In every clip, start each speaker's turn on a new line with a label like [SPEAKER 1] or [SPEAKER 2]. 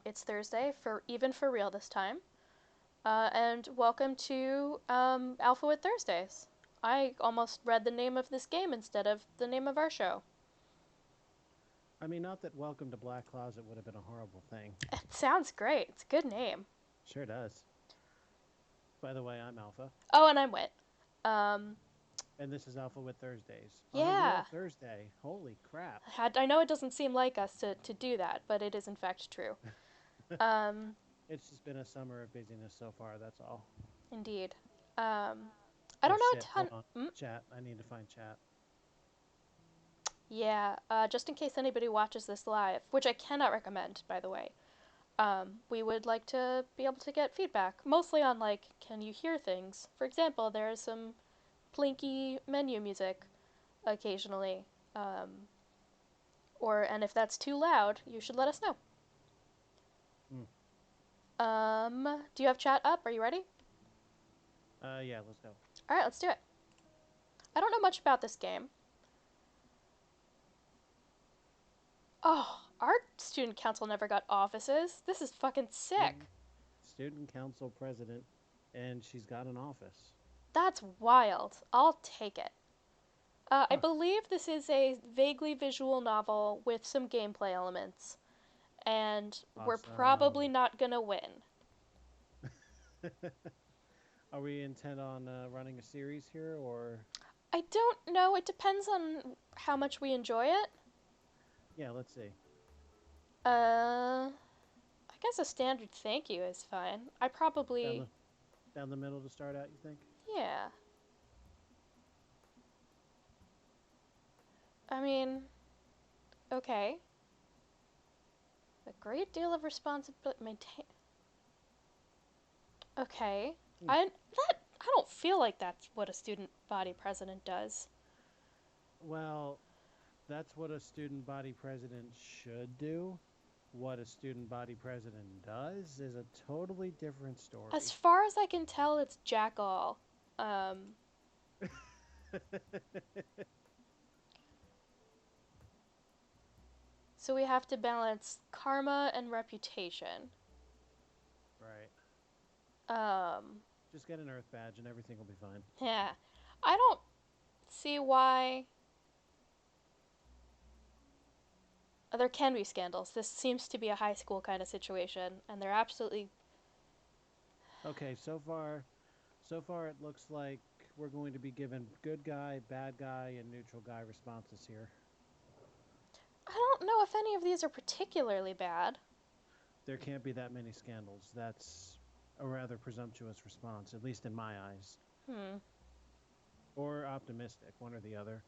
[SPEAKER 1] It's Thursday, for real this time. And welcome to AlphaWit Thursdays. I almost read the name of this game instead of the name of our show.
[SPEAKER 2] I mean, not that Welcome to Black Closet would have been a horrible thing.
[SPEAKER 1] It sounds great. It's a good name.
[SPEAKER 2] Sure does. By the way, I'm Alpha,
[SPEAKER 1] Oh, and I'm Wit. Um,
[SPEAKER 2] and this is Alpha with Thursdays on a real
[SPEAKER 1] yeah.
[SPEAKER 2] Thursday. Holy crap.
[SPEAKER 1] I know it doesn't seem like us to do that, but it is in fact true. Um,
[SPEAKER 2] It's just been a summer of busyness so far, that's all.
[SPEAKER 1] Indeed. Um, I
[SPEAKER 2] Oh
[SPEAKER 1] don't know a
[SPEAKER 2] shit, hold
[SPEAKER 1] ton.
[SPEAKER 2] on.
[SPEAKER 1] Mm,
[SPEAKER 2] Chat. I need to find chat.
[SPEAKER 1] yeah, just in case anybody watches this live, which I cannot recommend, by the way. We would like to be able to get feedback, mostly on like, can you hear things? For example, there is some plinky menu music occasionally, um, and if that's too loud, you should let us know.
[SPEAKER 2] Hmm.
[SPEAKER 1] Do you have chat up? Are you ready?
[SPEAKER 2] Yeah, let's go.
[SPEAKER 1] All right, let's do it. I don't know much about this game. Oh, our student council never got offices. This is fucking sick.
[SPEAKER 2] Student, student council president, and she's got an office.
[SPEAKER 1] That's wild. I'll take it. I
[SPEAKER 2] Huh.
[SPEAKER 1] believe this is a vaguely visual novel with some gameplay elements, and we're probably
[SPEAKER 2] Awesome.
[SPEAKER 1] not gonna win.
[SPEAKER 2] Are we intent on running a series here, or
[SPEAKER 1] I don't know. It depends on how much we enjoy it.
[SPEAKER 2] yeah? Let's see.
[SPEAKER 1] Uh, I guess a standard thank you is fine. I
[SPEAKER 2] Down
[SPEAKER 1] probably,
[SPEAKER 2] the down the middle to start out. You think?
[SPEAKER 1] yeah. I mean, okay. A great deal of responsibility. Maintain. Okay.
[SPEAKER 2] Hmm.
[SPEAKER 1] I don't feel like that's what a student body president does.
[SPEAKER 2] Well, that's what a student body president should do. What a student body president does is a totally different
[SPEAKER 1] As
[SPEAKER 2] story.
[SPEAKER 1] far as I can tell, it's jack all. Um, so we have to balance karma and reputation.
[SPEAKER 2] Right.
[SPEAKER 1] Um,
[SPEAKER 2] Just get an Earth badge and everything will be fine.
[SPEAKER 1] yeah. I don't see why. There can be scandals. This seems to be a high school kind of situation, and they're absolutely.
[SPEAKER 2] Okay, so far it looks like we're going to be given good guy, bad guy, and neutral guy responses here.
[SPEAKER 1] I don't know if any of these are particularly bad.
[SPEAKER 2] There can't be that many scandals. That's a rather presumptuous response, at least in my eyes.
[SPEAKER 1] Hmm.
[SPEAKER 2] Or optimistic, one or the other.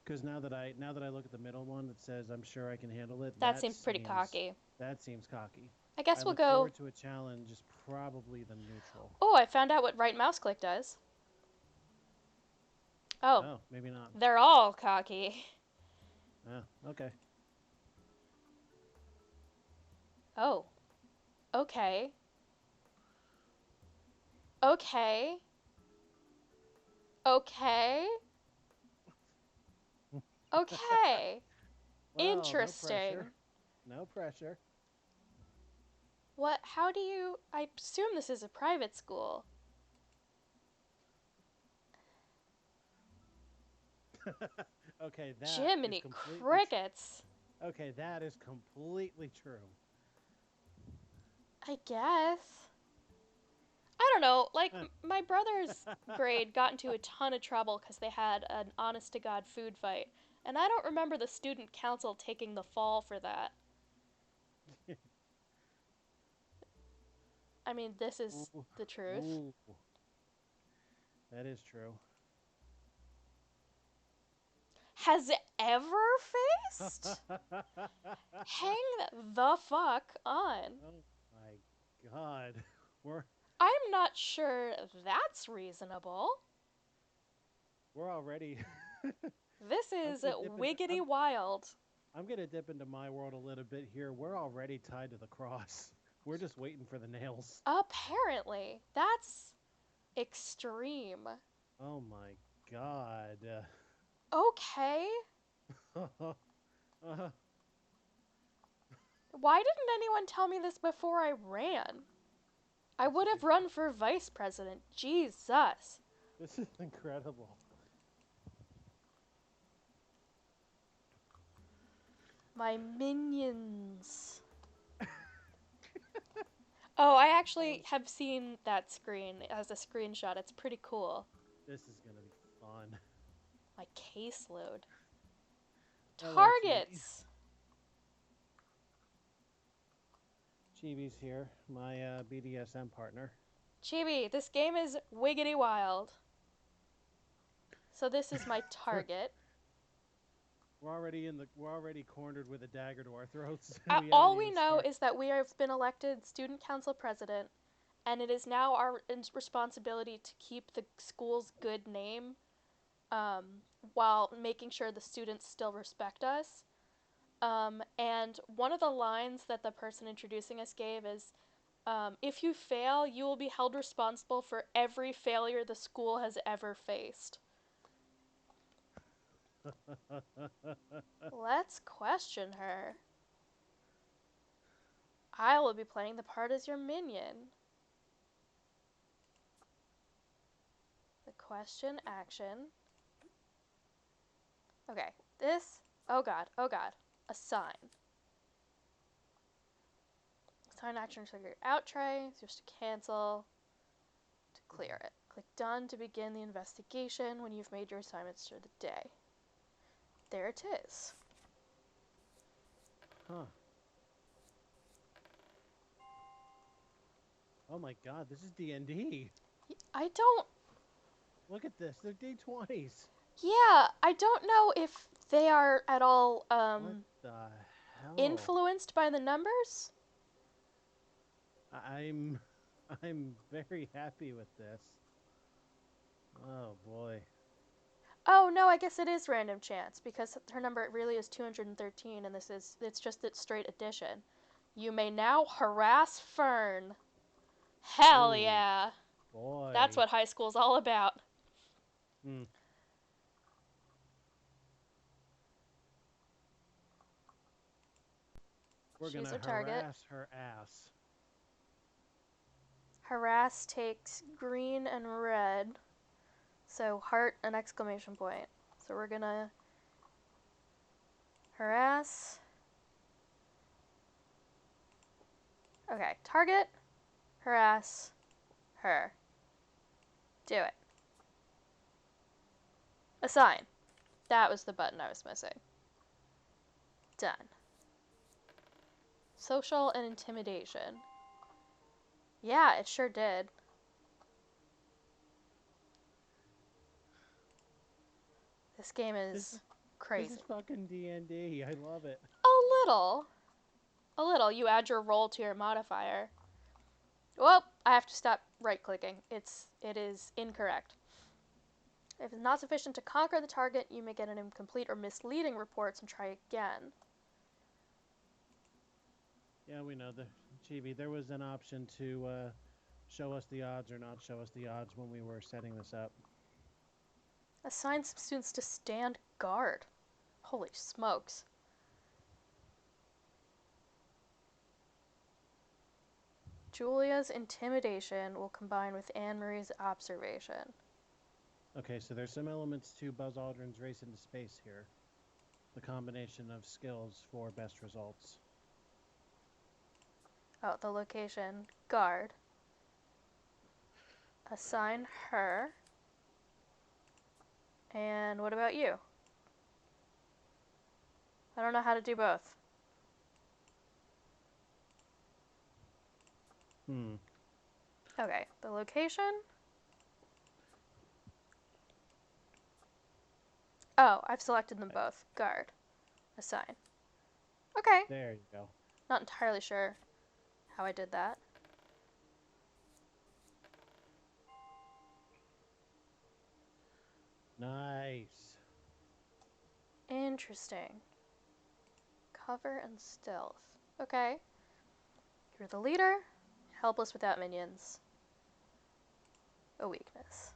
[SPEAKER 2] Because now that I look at the middle one that says I'm sure I can handle it,
[SPEAKER 1] That seems pretty cocky.
[SPEAKER 2] that seems cocky.
[SPEAKER 1] I
[SPEAKER 2] I
[SPEAKER 1] guess we'll
[SPEAKER 2] look
[SPEAKER 1] go.
[SPEAKER 2] forward to a challenge is probably the neutral.
[SPEAKER 1] Oh, I found out what right mouse click does. Oh,
[SPEAKER 2] Oh, maybe not.
[SPEAKER 1] they're all cocky.
[SPEAKER 2] Oh, okay.
[SPEAKER 1] Oh, okay. Okay. Okay. Okay.
[SPEAKER 2] Well, no pressure.
[SPEAKER 1] Interesting.
[SPEAKER 2] No pressure.
[SPEAKER 1] What? How do you. I assume this is a private school.
[SPEAKER 2] Okay, that is
[SPEAKER 1] Jiminy
[SPEAKER 2] completely true.
[SPEAKER 1] crickets.
[SPEAKER 2] Okay, that is completely true.
[SPEAKER 1] I guess. I don't know. Like, my brother's grade got into a ton of trouble because they had an honest to God food fight. And I don't remember the student council taking the fall for that. I mean, this is
[SPEAKER 2] Ooh,
[SPEAKER 1] the truth.
[SPEAKER 2] ooh, that is true.
[SPEAKER 1] Has it ever faced? Hang the fuck on.
[SPEAKER 2] Oh my God. We're
[SPEAKER 1] I'm not sure that's reasonable.
[SPEAKER 2] we're already
[SPEAKER 1] This
[SPEAKER 2] I'm
[SPEAKER 1] is
[SPEAKER 2] gonna dip into
[SPEAKER 1] wiggity wild.
[SPEAKER 2] I'm gonna dip into my world a little bit here. We're already tied to the cross. We're just waiting for the nails.
[SPEAKER 1] Apparently, that's extreme.
[SPEAKER 2] Oh my God.
[SPEAKER 1] Okay.
[SPEAKER 2] Uh,
[SPEAKER 1] Why didn't anyone tell me this before I ran? I
[SPEAKER 2] That's a
[SPEAKER 1] would have
[SPEAKER 2] good
[SPEAKER 1] run
[SPEAKER 2] question.
[SPEAKER 1] for vice president. Jesus.
[SPEAKER 2] This is incredible.
[SPEAKER 1] My minions. Oh, I actually
[SPEAKER 2] Oh,
[SPEAKER 1] have seen that screen as a screenshot. It's pretty cool.
[SPEAKER 2] this is gonna be fun.
[SPEAKER 1] My caseload.
[SPEAKER 2] Hello, Chibi.
[SPEAKER 1] Targets!
[SPEAKER 2] Chibi's here, my BDSM partner.
[SPEAKER 1] Chibi, this game is wiggity wild. So this is my
[SPEAKER 2] we're
[SPEAKER 1] target.
[SPEAKER 2] we're already cornered with a dagger to our throats, and we haven't
[SPEAKER 1] All we
[SPEAKER 2] even
[SPEAKER 1] know
[SPEAKER 2] started.
[SPEAKER 1] is that we have been elected student council president, and it is now our responsibility to keep the school's good name while making sure the students still respect us. And one of the lines that the person introducing us gave is, if you fail, you will be held responsible for every failure the school has ever faced. Let's question her. I will be playing the part as your minion. The question action. Okay, this. Oh god, oh god. Assign. Assign action to your out tray. Just to cancel. To clear it. Click done to begin the investigation when you've made your assignments for the day. There it is.
[SPEAKER 2] Huh. Oh my god, this is D&D.
[SPEAKER 1] I don't.
[SPEAKER 2] Look at this. They're D20s.
[SPEAKER 1] Yeah, I don't know if they are at all
[SPEAKER 2] What the hell?
[SPEAKER 1] influenced by the numbers.
[SPEAKER 2] I'm I'm very happy with this. Oh boy.
[SPEAKER 1] Oh no, I guess it is random chance because her number really is 213 and it's just its straight addition. You may now harass Fern. Hell
[SPEAKER 2] Oh
[SPEAKER 1] yeah. That's
[SPEAKER 2] boy.
[SPEAKER 1] what high school's all about.
[SPEAKER 2] Hmm. We're
[SPEAKER 1] Choose
[SPEAKER 2] gonna
[SPEAKER 1] a target.
[SPEAKER 2] harass her ass.
[SPEAKER 1] Harass takes green and red. So heart and exclamation point. So we're gonna harass. Okay, target, harass her. Do it. Assign. That was the button I was missing. Done. Social and intimidation. Yeah, it sure did. This game
[SPEAKER 2] This
[SPEAKER 1] is
[SPEAKER 2] this
[SPEAKER 1] crazy.
[SPEAKER 2] is fucking D&D. I love it.
[SPEAKER 1] A little. A little. You add your roll to your modifier. Well, I have to stop right clicking. It is incorrect. If it's not sufficient to conquer the target, you may get an incomplete or misleading reports and try again.
[SPEAKER 2] Yeah, we know the Chibi. There was an option to show us the odds or not show us the odds when we were setting this up.
[SPEAKER 1] Assign some students to stand guard. Holy smokes. Julia's intimidation will combine with Anne Marie's observation.
[SPEAKER 2] Okay, so there's some elements to Buzz Aldrin's race into space here. The combination of skills for best results.
[SPEAKER 1] Oh, the location. Guard. Assign her. And what about you? I don't know how to do both.
[SPEAKER 2] Hmm.
[SPEAKER 1] Okay, the location. Oh, I've selected them both. Guard. Assign. Okay.
[SPEAKER 2] There you go.
[SPEAKER 1] Not entirely sure how I did that.
[SPEAKER 2] Nice.
[SPEAKER 1] Interesting. Cover and stealth. Okay. You're the leader. Helpless without minions. A weakness.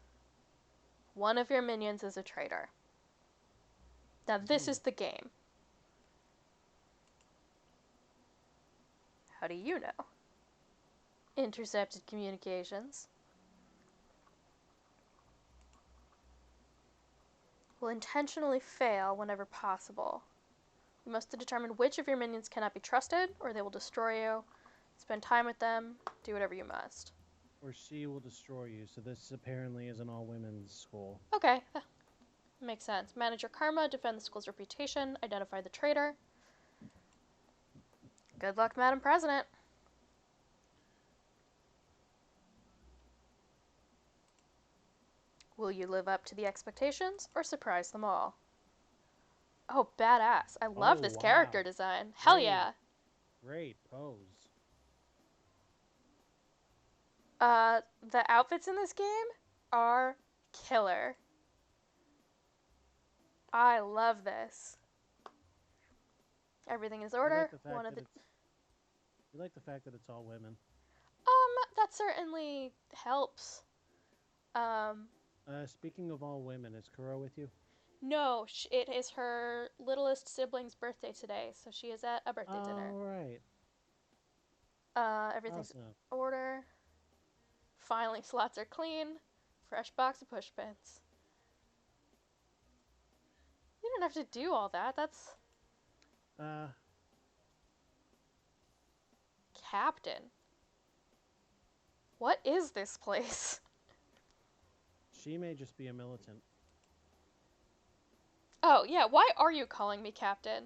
[SPEAKER 1] One of your minions is a traitor. Now, this
[SPEAKER 2] Ooh.
[SPEAKER 1] is the game. How do you know? Intercepted communications. Will intentionally fail whenever possible. You must determine which of your minions cannot be trusted, or they will destroy you. Spend time with them. Do whatever you must.
[SPEAKER 2] Or she will destroy you. So this apparently is an all-women's school.
[SPEAKER 1] Okay, that makes sense. Manage your karma, defend the school's reputation, identify the traitor. Good luck, Madam President. Will you live up to the expectations or surprise them all? Oh, badass. I love
[SPEAKER 2] Oh,
[SPEAKER 1] this
[SPEAKER 2] wow.
[SPEAKER 1] character design. Hell
[SPEAKER 2] Great.
[SPEAKER 1] yeah.
[SPEAKER 2] Great pose.
[SPEAKER 1] The outfits in this game are killer. I love this. Everything is
[SPEAKER 2] You like
[SPEAKER 1] order.
[SPEAKER 2] the
[SPEAKER 1] One
[SPEAKER 2] fact
[SPEAKER 1] of
[SPEAKER 2] that
[SPEAKER 1] the
[SPEAKER 2] it's you like the fact that it's all women.
[SPEAKER 1] that certainly helps. Um
[SPEAKER 2] Speaking of all women, is Kuro with you?
[SPEAKER 1] no, it is her littlest sibling's birthday today, so she is at a birthday dinner.
[SPEAKER 2] All right.
[SPEAKER 1] Everything's
[SPEAKER 2] Awesome.
[SPEAKER 1] order. Filing slots are clean. Fresh box of push pins. You don't have to do all that. That's
[SPEAKER 2] Uh,
[SPEAKER 1] Captain. What is this place?
[SPEAKER 2] she may just be a militant.
[SPEAKER 1] Oh, yeah, why are you calling me Captain?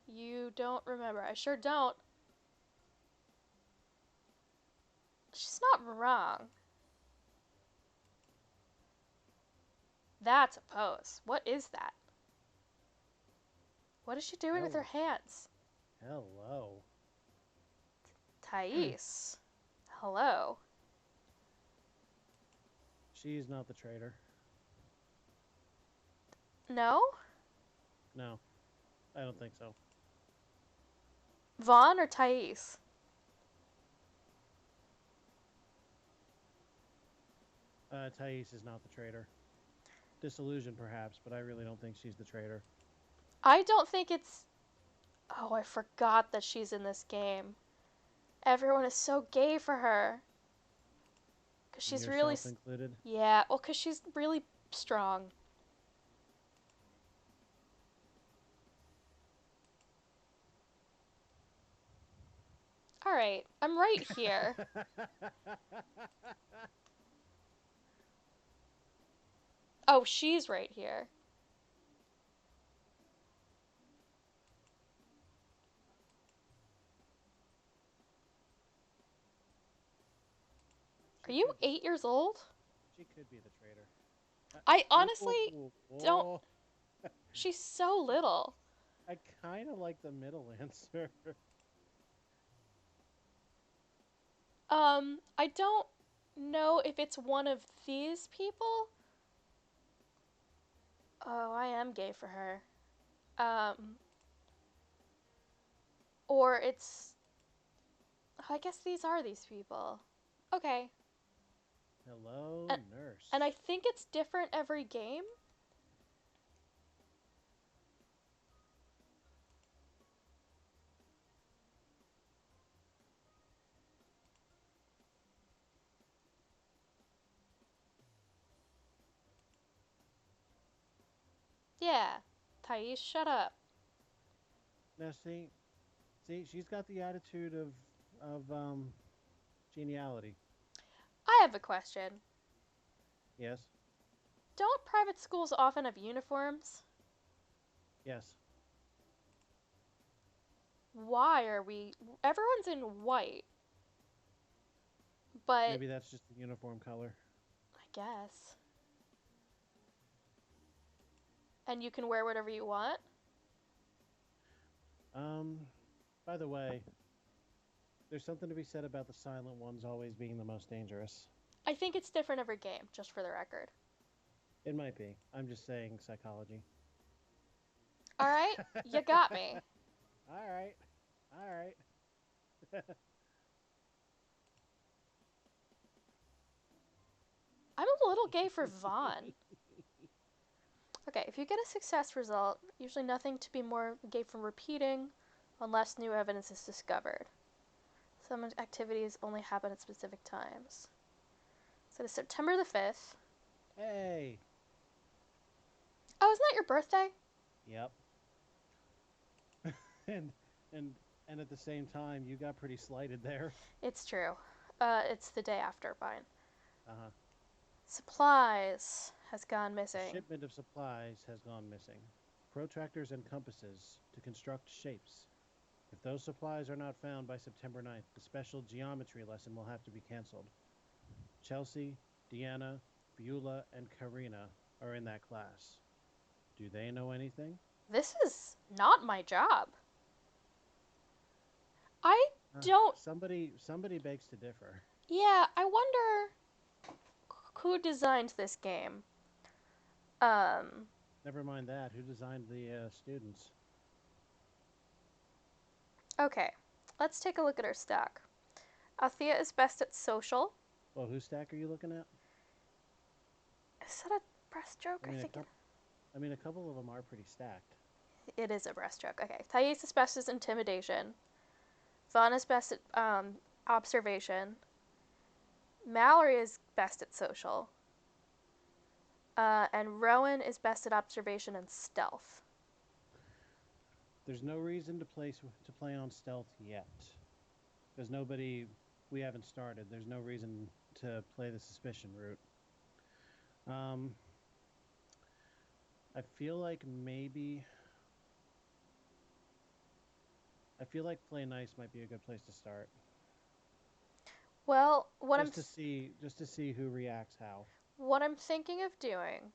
[SPEAKER 1] You don't remember. I sure don't. She's not wrong. That's a pose. What is that? What is she doing with her
[SPEAKER 2] Hell,
[SPEAKER 1] hands?
[SPEAKER 2] hello.
[SPEAKER 1] Thais. Hello.
[SPEAKER 2] She's not the traitor.
[SPEAKER 1] No?
[SPEAKER 2] No, I don't think so.
[SPEAKER 1] Vaughn or Thais?
[SPEAKER 2] Thais is not the traitor. Disillusion, perhaps, but I really don't think she's the traitor.
[SPEAKER 1] I don't think it's. Oh, I forgot that she's in this game. Everyone is so gay for her. Because
[SPEAKER 2] And
[SPEAKER 1] she's really.
[SPEAKER 2] yourself included.
[SPEAKER 1] Yeah, well, because she's really strong. Alright, I'm right here. Oh, she's right here. Are
[SPEAKER 2] She
[SPEAKER 1] you
[SPEAKER 2] could be.
[SPEAKER 1] 8 years old?
[SPEAKER 2] She could be the traitor.
[SPEAKER 1] I
[SPEAKER 2] Whoa,
[SPEAKER 1] honestly
[SPEAKER 2] whoa,
[SPEAKER 1] don't.
[SPEAKER 2] whoa.
[SPEAKER 1] She's so little.
[SPEAKER 2] I kind of like the middle answer.
[SPEAKER 1] I don't know if it's one of these people. Oh, I am gay for her. Um, or it's. I guess these are these people. Okay.
[SPEAKER 2] Hello,
[SPEAKER 1] And, and I
[SPEAKER 2] nurse.
[SPEAKER 1] think it's different every game. Yeah. Thais, shut up.
[SPEAKER 2] Now, see, she's got the attitude of geniality.
[SPEAKER 1] I have a question.
[SPEAKER 2] Yes,
[SPEAKER 1] Don't private schools often have uniforms?
[SPEAKER 2] yes.
[SPEAKER 1] Why are we. Everyone's in white, but.
[SPEAKER 2] Maybe that's just the uniform color.
[SPEAKER 1] I guess. And you can wear whatever you want?
[SPEAKER 2] Um, by the way, there's something to be said about the silent ones always being the most dangerous.
[SPEAKER 1] I think it's different every game, just for the record.
[SPEAKER 2] It might be. I'm just saying psychology.
[SPEAKER 1] Alright, you got me.
[SPEAKER 2] All right. All right.
[SPEAKER 1] I'm a little gay for Vaughn. Okay, if you get a success result, usually nothing to be more gay from repeating unless new evidence is discovered. Some activities only happen at specific times. So it's September the 5th.
[SPEAKER 2] Hey.
[SPEAKER 1] Oh, isn't that your birthday?
[SPEAKER 2] Yep. and and and at the same time, you got pretty slighted there.
[SPEAKER 1] It's true. It's the day after, fine.
[SPEAKER 2] Uh-huh.
[SPEAKER 1] Supplies has gone
[SPEAKER 2] A
[SPEAKER 1] missing.
[SPEAKER 2] shipment of supplies has gone missing. Protractors and compasses to construct shapes. If those supplies are not found by September 9th, the special geometry lesson will have to be canceled. Chelsea, Deanna, Beulah, and Karina are in that class. Do they know anything?
[SPEAKER 1] This is not my job. I don't.
[SPEAKER 2] Somebody begs to differ.
[SPEAKER 1] Yeah, I wonder who designed this game. Um,
[SPEAKER 2] Never mind that. Who designed the students?
[SPEAKER 1] okay, let's take a look at her stack. Althea is best at social.
[SPEAKER 2] Well, whose stack are you looking at?
[SPEAKER 1] Is that a breaststroke?
[SPEAKER 2] I
[SPEAKER 1] I
[SPEAKER 2] mean,
[SPEAKER 1] think
[SPEAKER 2] a couple of them are pretty stacked.
[SPEAKER 1] it is a breaststroke. Okay, Thais is best at intimidation. Vaughn is best at observation. Mallory is best at social. And Rowan is best at observation and stealth.
[SPEAKER 2] There's no reason to play on stealth yet, because we haven't started. There's no reason to play the suspicion route. Um, I feel like maybe I feel like play nice might be a good place to start,
[SPEAKER 1] Well,
[SPEAKER 2] just to see who reacts how.
[SPEAKER 1] what I'm thinking of doing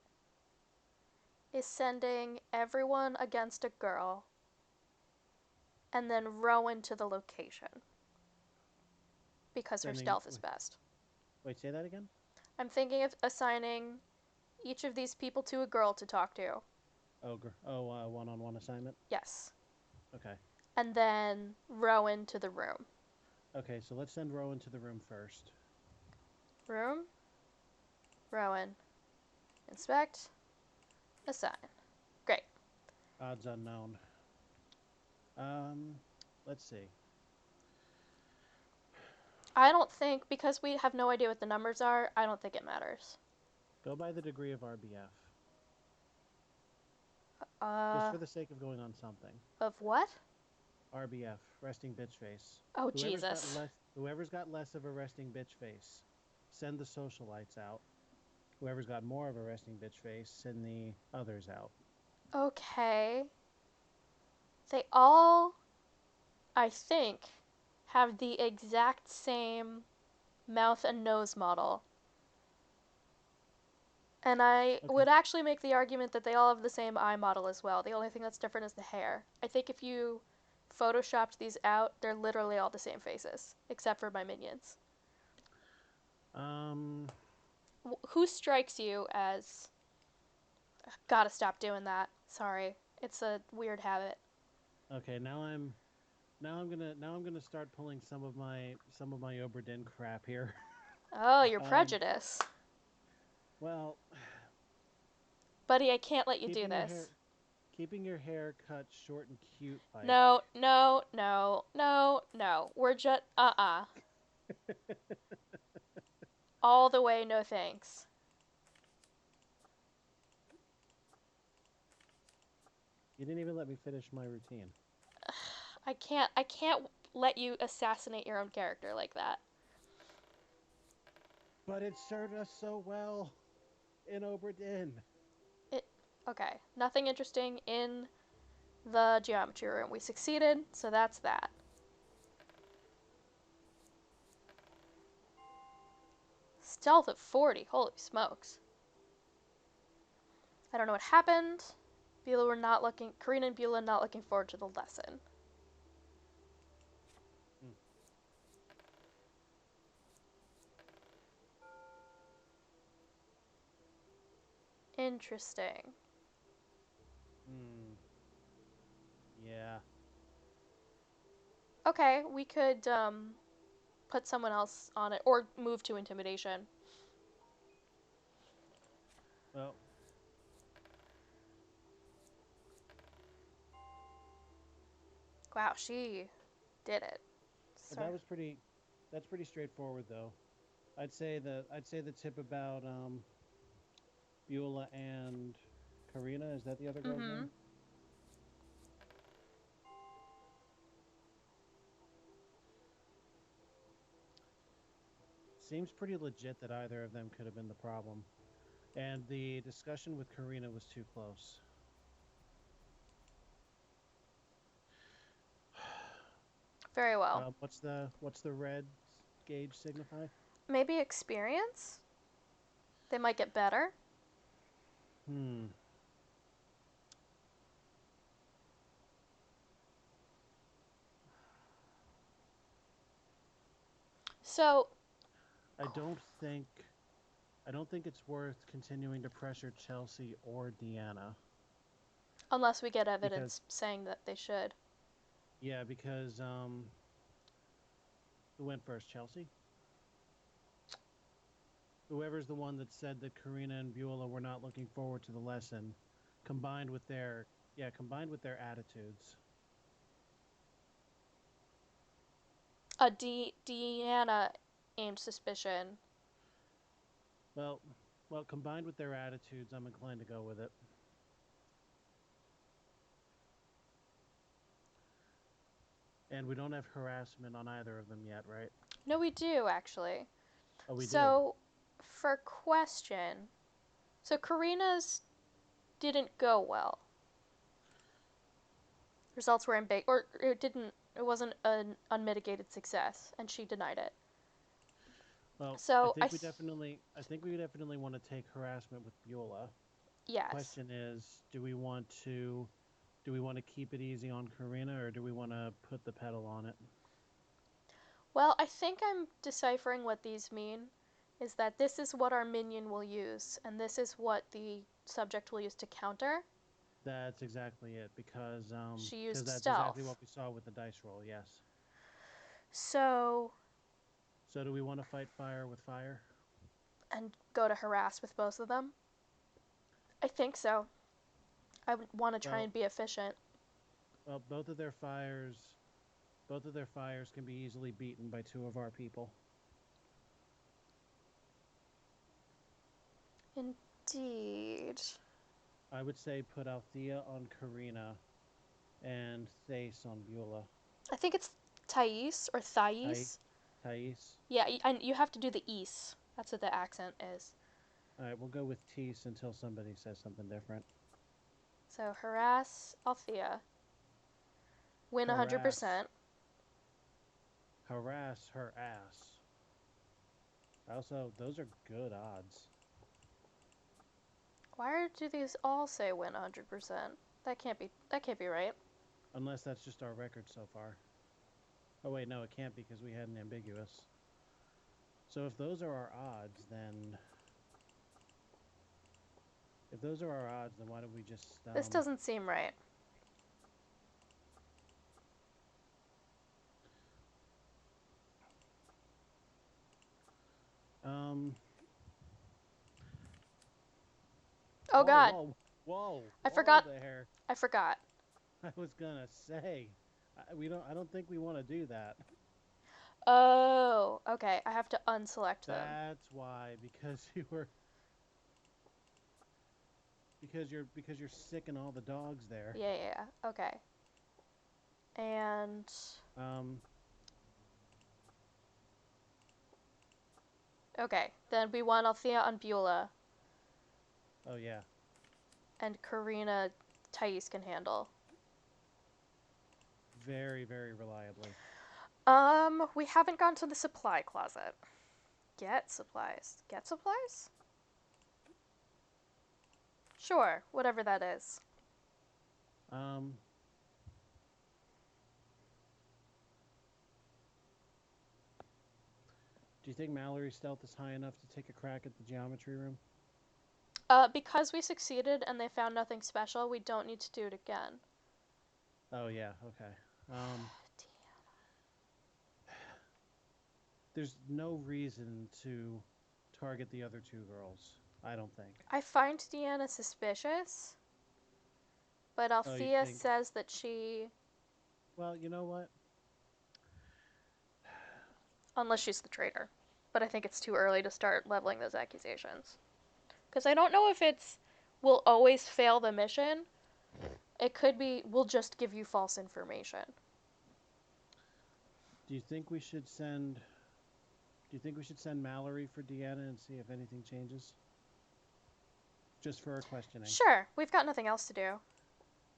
[SPEAKER 1] is sending everyone against a girl and then Rowan to the location because her
[SPEAKER 2] Sending
[SPEAKER 1] stealth is best.
[SPEAKER 2] wait, say that again.
[SPEAKER 1] I'm thinking of assigning each of these people to a girl to talk to.
[SPEAKER 2] One-on-one assignment.
[SPEAKER 1] Yes.
[SPEAKER 2] Okay.
[SPEAKER 1] And then Rowan to the room.
[SPEAKER 2] Okay, so let's send Rowan to the room first.
[SPEAKER 1] Room, Rowan, inspect, assign. Great.
[SPEAKER 2] Odds unknown. Um, let's see.
[SPEAKER 1] I don't think, because we have no idea what the numbers are, I don't think it matters.
[SPEAKER 2] Go by the degree of RBF. Just
[SPEAKER 1] Uh,
[SPEAKER 2] for the sake of going on something.
[SPEAKER 1] of what?
[SPEAKER 2] RBF, resting bitch face.
[SPEAKER 1] Oh, Jesus.
[SPEAKER 2] Whoever's got less of a resting bitch face, send the socialites out. Whoever's got more of a resting bitch face, send the others out.
[SPEAKER 1] Okay. They all, I think, have the exact same mouth and nose model. And I
[SPEAKER 2] Okay.
[SPEAKER 1] would actually make the argument that they all have the same eye model as well. The only thing that's different is the hair. I think if you photoshopped these out, they're literally all the same faces, except for my minions.
[SPEAKER 2] Um,
[SPEAKER 1] Who strikes you as gotta stop doing that? Sorry, it's a weird habit.
[SPEAKER 2] okay, now I'm gonna start pulling some of my Oberdin crap here.
[SPEAKER 1] Oh, your
[SPEAKER 2] Um,
[SPEAKER 1] prejudice.
[SPEAKER 2] well,
[SPEAKER 1] Buddy, I can't let you do
[SPEAKER 2] keeping your hair
[SPEAKER 1] this.
[SPEAKER 2] keeping your hair cut short and cute like
[SPEAKER 1] No, no, no, no, no. We're just, All the way, no thanks.
[SPEAKER 2] you didn't even let me finish my routine.
[SPEAKER 1] I can't let you assassinate your own character like that.
[SPEAKER 2] But it served us so well in Oberdin.
[SPEAKER 1] It, okay. Nothing interesting in the geometry room. We succeeded, so that's that. Stealth of 40. Holy smokes. I don't know what happened. Karina and Beulah not looking forward to the lesson.
[SPEAKER 2] Hmm.
[SPEAKER 1] Interesting.
[SPEAKER 2] Hmm. Yeah.
[SPEAKER 1] Okay, we could put someone else on it or move to intimidation.
[SPEAKER 2] Well,
[SPEAKER 1] Wow, she did it. Sorry.
[SPEAKER 2] That's pretty straightforward though. I'd say the tip about Beulah and Karina, is that the other girl's
[SPEAKER 1] Mm-hmm.
[SPEAKER 2] name? Seems pretty legit that either of them could have been the problem. And the discussion with Karina was too close.
[SPEAKER 1] Very well.
[SPEAKER 2] What's the red gauge signify?
[SPEAKER 1] Maybe experience? They might get better.
[SPEAKER 2] Hmm.
[SPEAKER 1] So,
[SPEAKER 2] I don't think I don't think it's worth continuing to pressure Chelsea or Deanna
[SPEAKER 1] unless we get
[SPEAKER 2] because
[SPEAKER 1] evidence saying that they should.
[SPEAKER 2] yeah, because who went first? Chelsea? Whoever's the one that said that Karina and Beulah were not looking forward to the lesson, combined with their combined with their attitudes.
[SPEAKER 1] Deanna aimed suspicion.
[SPEAKER 2] Well, combined with their attitudes, I'm inclined to go with it. And we don't have harassment on either of them yet, right?
[SPEAKER 1] No, we do, actually.
[SPEAKER 2] Oh, we do.
[SPEAKER 1] So, for question, so Karina's didn't go well. Results were big, or it didn't. It wasn't an unmitigated success, and she denied it.
[SPEAKER 2] Well,
[SPEAKER 1] So
[SPEAKER 2] I think we definitely want to take harassment with Beulah.
[SPEAKER 1] yes.
[SPEAKER 2] Question is, do we want to keep it easy on Karina or do we want to put the pedal on it?
[SPEAKER 1] Well, I think I'm deciphering what these mean. Is that this is what our minion will use, and this is what the subject will use to counter.
[SPEAKER 2] That's exactly it
[SPEAKER 1] She
[SPEAKER 2] because
[SPEAKER 1] used
[SPEAKER 2] that's exactly
[SPEAKER 1] stealth.
[SPEAKER 2] what we saw with the dice roll. Yes.
[SPEAKER 1] So,
[SPEAKER 2] So do we want to fight fire with fire?
[SPEAKER 1] and go to harass with both of them? I think so. I would want to try
[SPEAKER 2] Well,
[SPEAKER 1] and be efficient.
[SPEAKER 2] both of their fires can be easily beaten by two of our people.
[SPEAKER 1] Indeed.
[SPEAKER 2] I would say put Althea on Karina and Thace on Beulah.
[SPEAKER 1] I think it's Thais or
[SPEAKER 2] Thai-
[SPEAKER 1] Thais.
[SPEAKER 2] Thais.
[SPEAKER 1] Yeah, and you have to do the ease. That's what the accent is.
[SPEAKER 2] All right, we'll go with Tease until somebody says something different.
[SPEAKER 1] So harass Althea. Win
[SPEAKER 2] Harass,
[SPEAKER 1] 100%.
[SPEAKER 2] harass her ass. Also, those are good odds.
[SPEAKER 1] Why do these all say win 100%? That can't be right.
[SPEAKER 2] Unless that's just our record so far. Oh wait, no, it can't because we had an ambiguous. So if those are our odds, then why don't we just
[SPEAKER 1] This doesn't seem right.
[SPEAKER 2] um
[SPEAKER 1] Oh
[SPEAKER 2] whoa,
[SPEAKER 1] god.
[SPEAKER 2] whoa, whoa,
[SPEAKER 1] I
[SPEAKER 2] whoa
[SPEAKER 1] forgot.
[SPEAKER 2] there.
[SPEAKER 1] I forgot.
[SPEAKER 2] I was gonna say, I don't think we want to do that.
[SPEAKER 1] Oh, okay. I have to unselect them.
[SPEAKER 2] That's why, because you're sick and all the dogs there.
[SPEAKER 1] Yeah, yeah, yeah. Okay. And
[SPEAKER 2] Um,
[SPEAKER 1] okay, then we want Althea on Beulah,
[SPEAKER 2] oh yeah,
[SPEAKER 1] and Karina, Thais can handle.
[SPEAKER 2] very, very reliably.
[SPEAKER 1] We haven't gone to the supply closet. Get supplies. Get supplies? Sure, whatever that is.
[SPEAKER 2] Um, do you think Mallory's stealth is high enough to take a crack at the geometry room?
[SPEAKER 1] Because we succeeded and they found nothing special, we don't need to do it again.
[SPEAKER 2] Oh yeah, okay. There's no reason to target the other two girls. I don't think.
[SPEAKER 1] I find Deanna suspicious, but
[SPEAKER 2] Oh, you
[SPEAKER 1] Althea
[SPEAKER 2] think?
[SPEAKER 1] says that she.
[SPEAKER 2] Well, you know what?
[SPEAKER 1] Unless she's the traitor. But I think it's too early to start leveling those accusations. Because I don't know if it's will always fail the mission. It could be we'll just give you false information.
[SPEAKER 2] Do you think we should send? Do you think we should send Mallory for Deanna and see if anything changes? Just for her questioning.
[SPEAKER 1] Sure, we've got nothing else to do.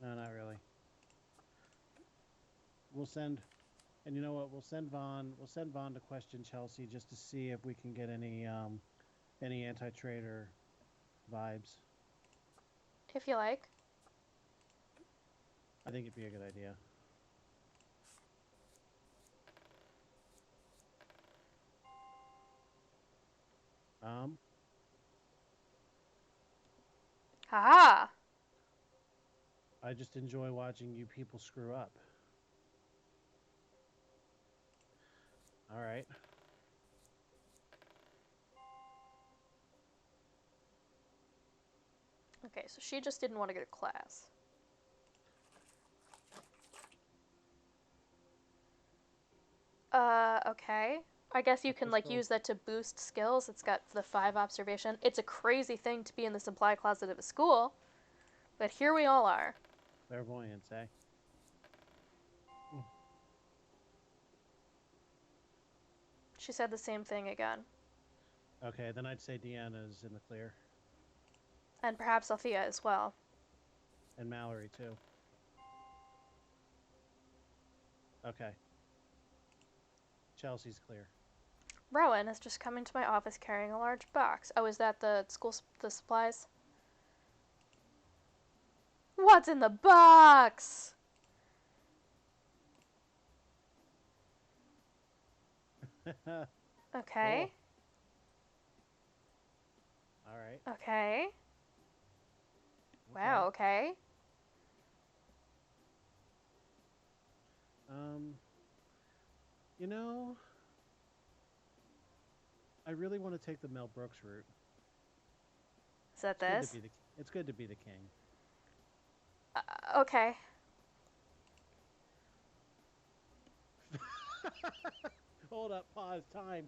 [SPEAKER 2] No, not really. We'll send, and you know what? We'll send Vaughn. We'll send Vaughn to question Chelsea just to see if we can get any anti-traitor vibes.
[SPEAKER 1] If you like.
[SPEAKER 2] I think it'd be a good idea.
[SPEAKER 1] Haha!
[SPEAKER 2] I just enjoy watching you people screw up. All right.
[SPEAKER 1] Okay, so she just didn't want to go to class. Okay. I guess you can, like, use that to boost skills. It's got the 5 observation. It's a crazy thing to be in the supply closet of a school. But here we all are.
[SPEAKER 2] Clairvoyance, eh?
[SPEAKER 1] She said the same thing again.
[SPEAKER 2] Okay, then I'd say Deanna's in the clear.
[SPEAKER 1] And perhaps Althea as well.
[SPEAKER 2] And Mallory, too. Okay. Chelsea's clear.
[SPEAKER 1] Rowan has just come into my office carrying a large box. Oh, is that the the supplies? What's in the box? Okay.
[SPEAKER 2] Cool. All right.
[SPEAKER 1] Okay. Wow, okay.
[SPEAKER 2] You know, I really want to take the Mel Brooks route.
[SPEAKER 1] Is that this?
[SPEAKER 2] It's good to be the king.
[SPEAKER 1] Okay.
[SPEAKER 2] Hold up, pause, time.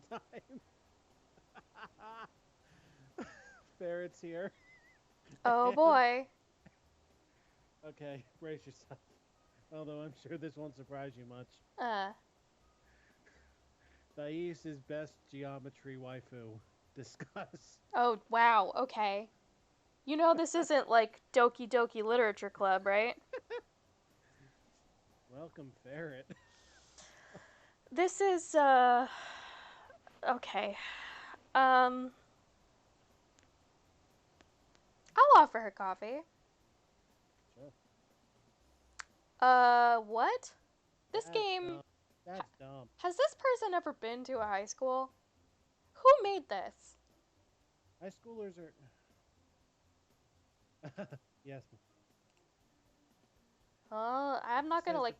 [SPEAKER 2] Ferret's here.
[SPEAKER 1] Oh boy.
[SPEAKER 2] Okay, brace yourself. Although I'm sure this won't surprise you much. Thais is best geometry waifu. Discuss.
[SPEAKER 1] Oh, wow, okay. You know this isn't like Doki Doki Literature Club, right?
[SPEAKER 2] Welcome, Ferret.
[SPEAKER 1] This is, okay. I'll offer her coffee.
[SPEAKER 2] Sure.
[SPEAKER 1] What? This
[SPEAKER 2] That's
[SPEAKER 1] game...
[SPEAKER 2] dumb. That's dumb.
[SPEAKER 1] Has this person ever been to a high school? Who made this?
[SPEAKER 2] High schoolers are... Yes.
[SPEAKER 1] I'm not gonna, like...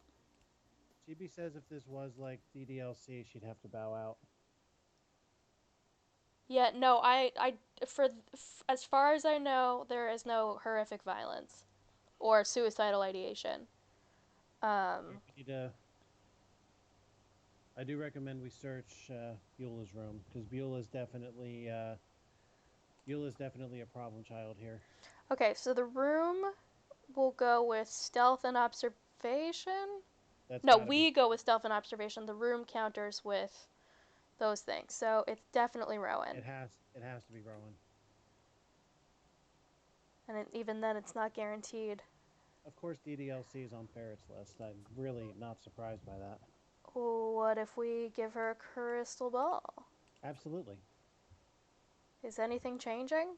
[SPEAKER 2] Chibi says if this was like DDLC, she'd have to bow out.
[SPEAKER 1] Yeah, no, as far as I know, there is no horrific violence or suicidal ideation.
[SPEAKER 2] We need to... I do recommend we search Beulah's room, because Beulah's definitely a problem child here.
[SPEAKER 1] Okay, so the room will go with stealth and observation. No, we go with stealth and observation. The room counters with those things. So it's definitely Rowan.
[SPEAKER 2] It has to be Rowan.
[SPEAKER 1] And even then, it's not guaranteed.
[SPEAKER 2] Of course, DDLC is on Ferret's list. I'm really not surprised by that.
[SPEAKER 1] What if we give her a crystal ball?
[SPEAKER 2] Absolutely.
[SPEAKER 1] Is anything changing?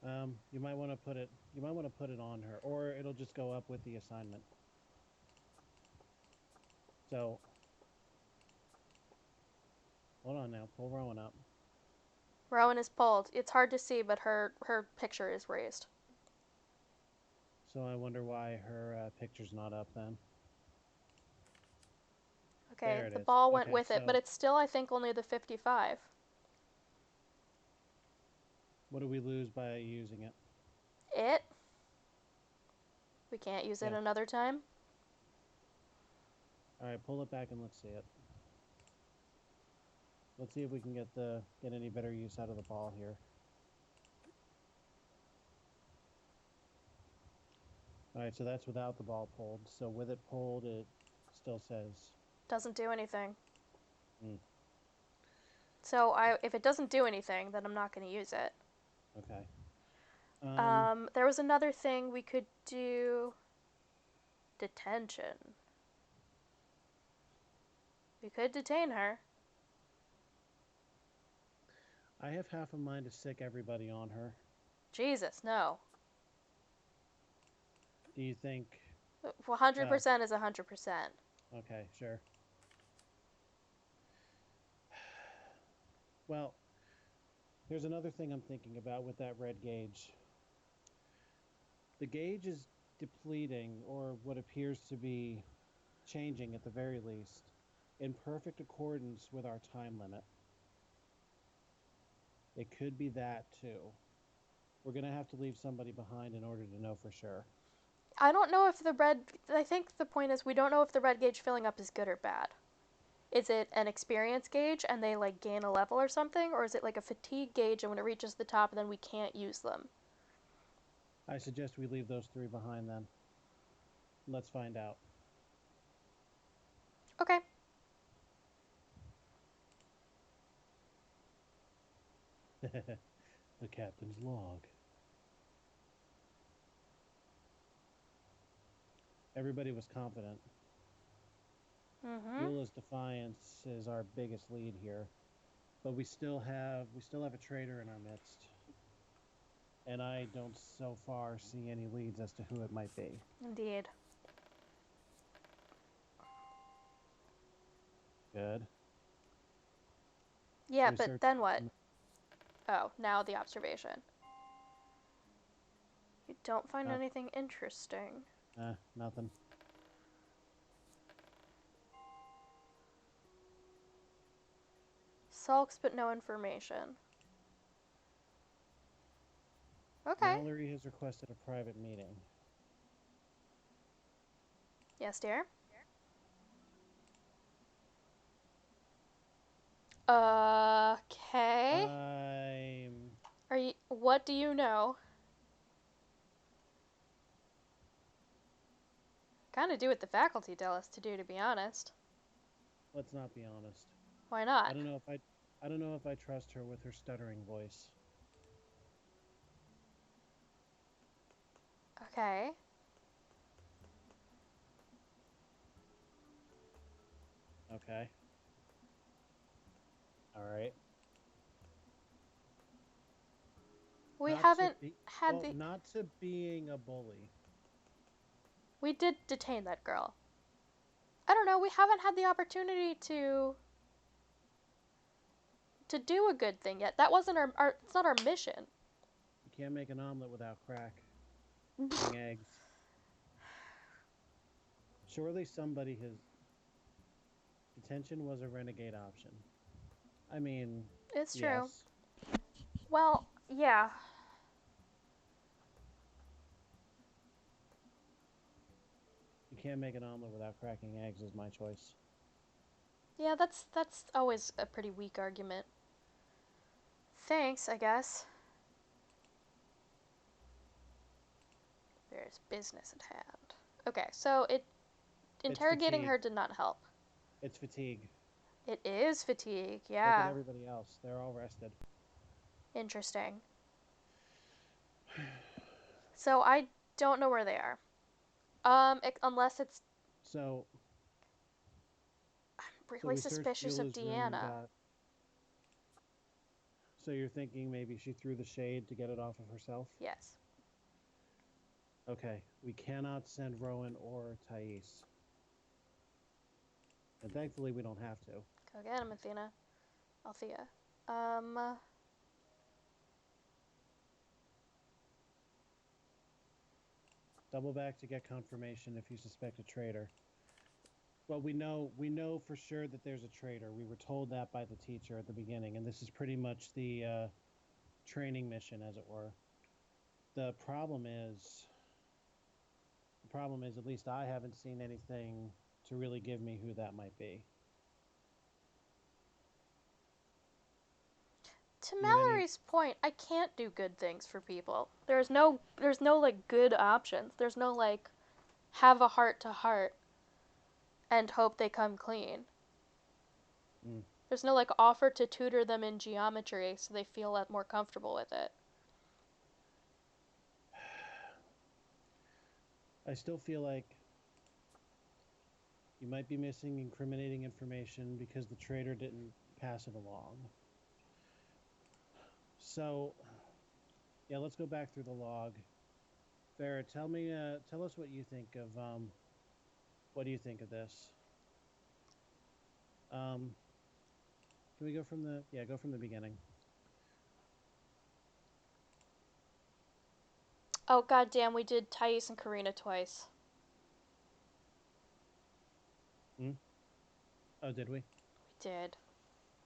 [SPEAKER 2] You might want to put it. You might want to put it on her, or it'll just go up with the assignment. So, hold on now. Pull Rowan up.
[SPEAKER 1] Rowan is pulled. It's hard to see, but her picture is raised.
[SPEAKER 2] So I wonder why her picture's not up then.
[SPEAKER 1] Okay, the ball went with it, but it's still, I think, only the 55.
[SPEAKER 2] What do we lose by using it?
[SPEAKER 1] It? We can't use it another time?
[SPEAKER 2] Alright, pull it back and let's see it. Let's see if we can get any better use out of the ball here. All right, so that's without the ball pulled. So with it pulled, it still says.
[SPEAKER 1] Doesn't do anything.
[SPEAKER 2] Mm,
[SPEAKER 1] So if it doesn't do anything, then I'm not going to use it.
[SPEAKER 2] okay.
[SPEAKER 1] There was another thing we could do. Detention. We could detain her.
[SPEAKER 2] I have half a mind to sick everybody on her.
[SPEAKER 1] Jesus, no.
[SPEAKER 2] Do you think?
[SPEAKER 1] Well,
[SPEAKER 2] Well,
[SPEAKER 1] 100% is 100%.
[SPEAKER 2] okay, sure. Well, there's another thing I'm thinking about with that red gauge. The gauge is depleting, or what appears to be changing at the very least, in perfect accordance with our time limit. It could be that too. We're going to have to leave somebody behind in order to know for sure.
[SPEAKER 1] I don't know if the red. I think the point is we don't know if the red gauge filling up is good or bad. Is it an experience gauge and they like gain a level or something, or is it like a fatigue gauge and when it reaches the top, then we can't use them?
[SPEAKER 2] I suggest we leave those three behind then. Let's find out.
[SPEAKER 1] Okay.
[SPEAKER 2] The captain's log. Everybody was confident.
[SPEAKER 1] Mm-hmm.
[SPEAKER 2] Beulah's defiance is our biggest lead here, but we still have a traitor in our midst, and I don't so far see any leads as to who it might be.
[SPEAKER 1] Indeed.
[SPEAKER 2] Good.
[SPEAKER 1] Yeah, but
[SPEAKER 2] Research.
[SPEAKER 1] then what? Oh, now the observation. You don't find
[SPEAKER 2] Oh,
[SPEAKER 1] anything interesting.
[SPEAKER 2] nothing.
[SPEAKER 1] Sulks, but no information. Okay.
[SPEAKER 2] Mallory has requested a private meeting.
[SPEAKER 1] Yes, dear. Okay.
[SPEAKER 2] I'm.
[SPEAKER 1] Are you? What do you know? Kind of do what the faculty tell us to do, to be honest.
[SPEAKER 2] Let's not be honest.
[SPEAKER 1] Why
[SPEAKER 2] I
[SPEAKER 1] not?
[SPEAKER 2] don't know if I. I don't know if I trust her with her stuttering voice.
[SPEAKER 1] Okay.
[SPEAKER 2] Okay. All right.
[SPEAKER 1] We
[SPEAKER 2] Not to
[SPEAKER 1] haven't
[SPEAKER 2] be.
[SPEAKER 1] had
[SPEAKER 2] Well,
[SPEAKER 1] the.
[SPEAKER 2] not to being a bully.
[SPEAKER 1] We did detain that girl. I don't know. We haven't had the opportunity to do a good thing yet. That wasn't our. It's not our mission.
[SPEAKER 2] You can't make an omelet without cracking eggs. Surely somebody has. Detention was a renegade option. I mean,
[SPEAKER 1] It's true.
[SPEAKER 2] yes.
[SPEAKER 1] Well, yeah.
[SPEAKER 2] You can't make an omelet without cracking eggs is my choice.
[SPEAKER 1] Yeah, that's always a pretty weak argument. Thanks, I guess. There's business at hand. Okay, so
[SPEAKER 2] It's
[SPEAKER 1] interrogating
[SPEAKER 2] fatigue.
[SPEAKER 1] her did not help.
[SPEAKER 2] It's fatigue.
[SPEAKER 1] It is fatigue,
[SPEAKER 2] Look at
[SPEAKER 1] yeah.
[SPEAKER 2] everybody else. They're all rested.
[SPEAKER 1] Interesting. So I don't know where they are. Unless it's
[SPEAKER 2] So, so
[SPEAKER 1] really
[SPEAKER 2] we searched
[SPEAKER 1] suspicious of
[SPEAKER 2] Beulah's room and
[SPEAKER 1] Deanna.
[SPEAKER 2] got. So you're thinking maybe she threw the shade to get it off of herself?
[SPEAKER 1] Yes.
[SPEAKER 2] Okay. We cannot send Rowan or Thais. And thankfully, we don't have to.
[SPEAKER 1] Go get him, Athena. Althea. Um,
[SPEAKER 2] Double back to get confirmation if you suspect a traitor. Well, we know for sure that there's a traitor. We were told that by the teacher at the beginning, and this is pretty much the training mission, as it were. The problem is, at least I haven't seen anything to really give me who that might be.
[SPEAKER 1] to
[SPEAKER 2] Do you have any?
[SPEAKER 1] Mallory's point, I can't do good things for people. There's no like good options. There's no like have a heart to heart and hope they come clean.
[SPEAKER 2] Mm,
[SPEAKER 1] There's no like offer to tutor them in geometry so they feel more comfortable with it.
[SPEAKER 2] I still feel like you might be missing incriminating information because the trader didn't pass it along. So, yeah, let's go back through the log. Farah, tell us what you think of what do you think of this? Um, can we go from the go from the beginning?
[SPEAKER 1] Oh goddamn, we did Thais and Karina twice.
[SPEAKER 2] Hmm? Oh, did we?
[SPEAKER 1] We did.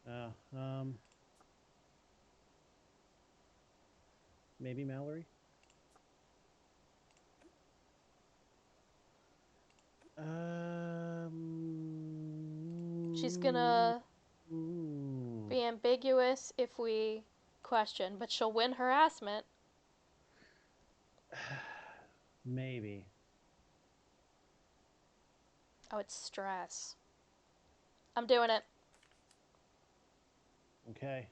[SPEAKER 2] Uh, um, maybe Mallory.
[SPEAKER 1] She's
[SPEAKER 2] Um,
[SPEAKER 1] gonna
[SPEAKER 2] mm,
[SPEAKER 1] be ambiguous if we question, but she'll win harassment.
[SPEAKER 2] maybe.
[SPEAKER 1] Oh, it's stress. I'm doing it.
[SPEAKER 2] Okay.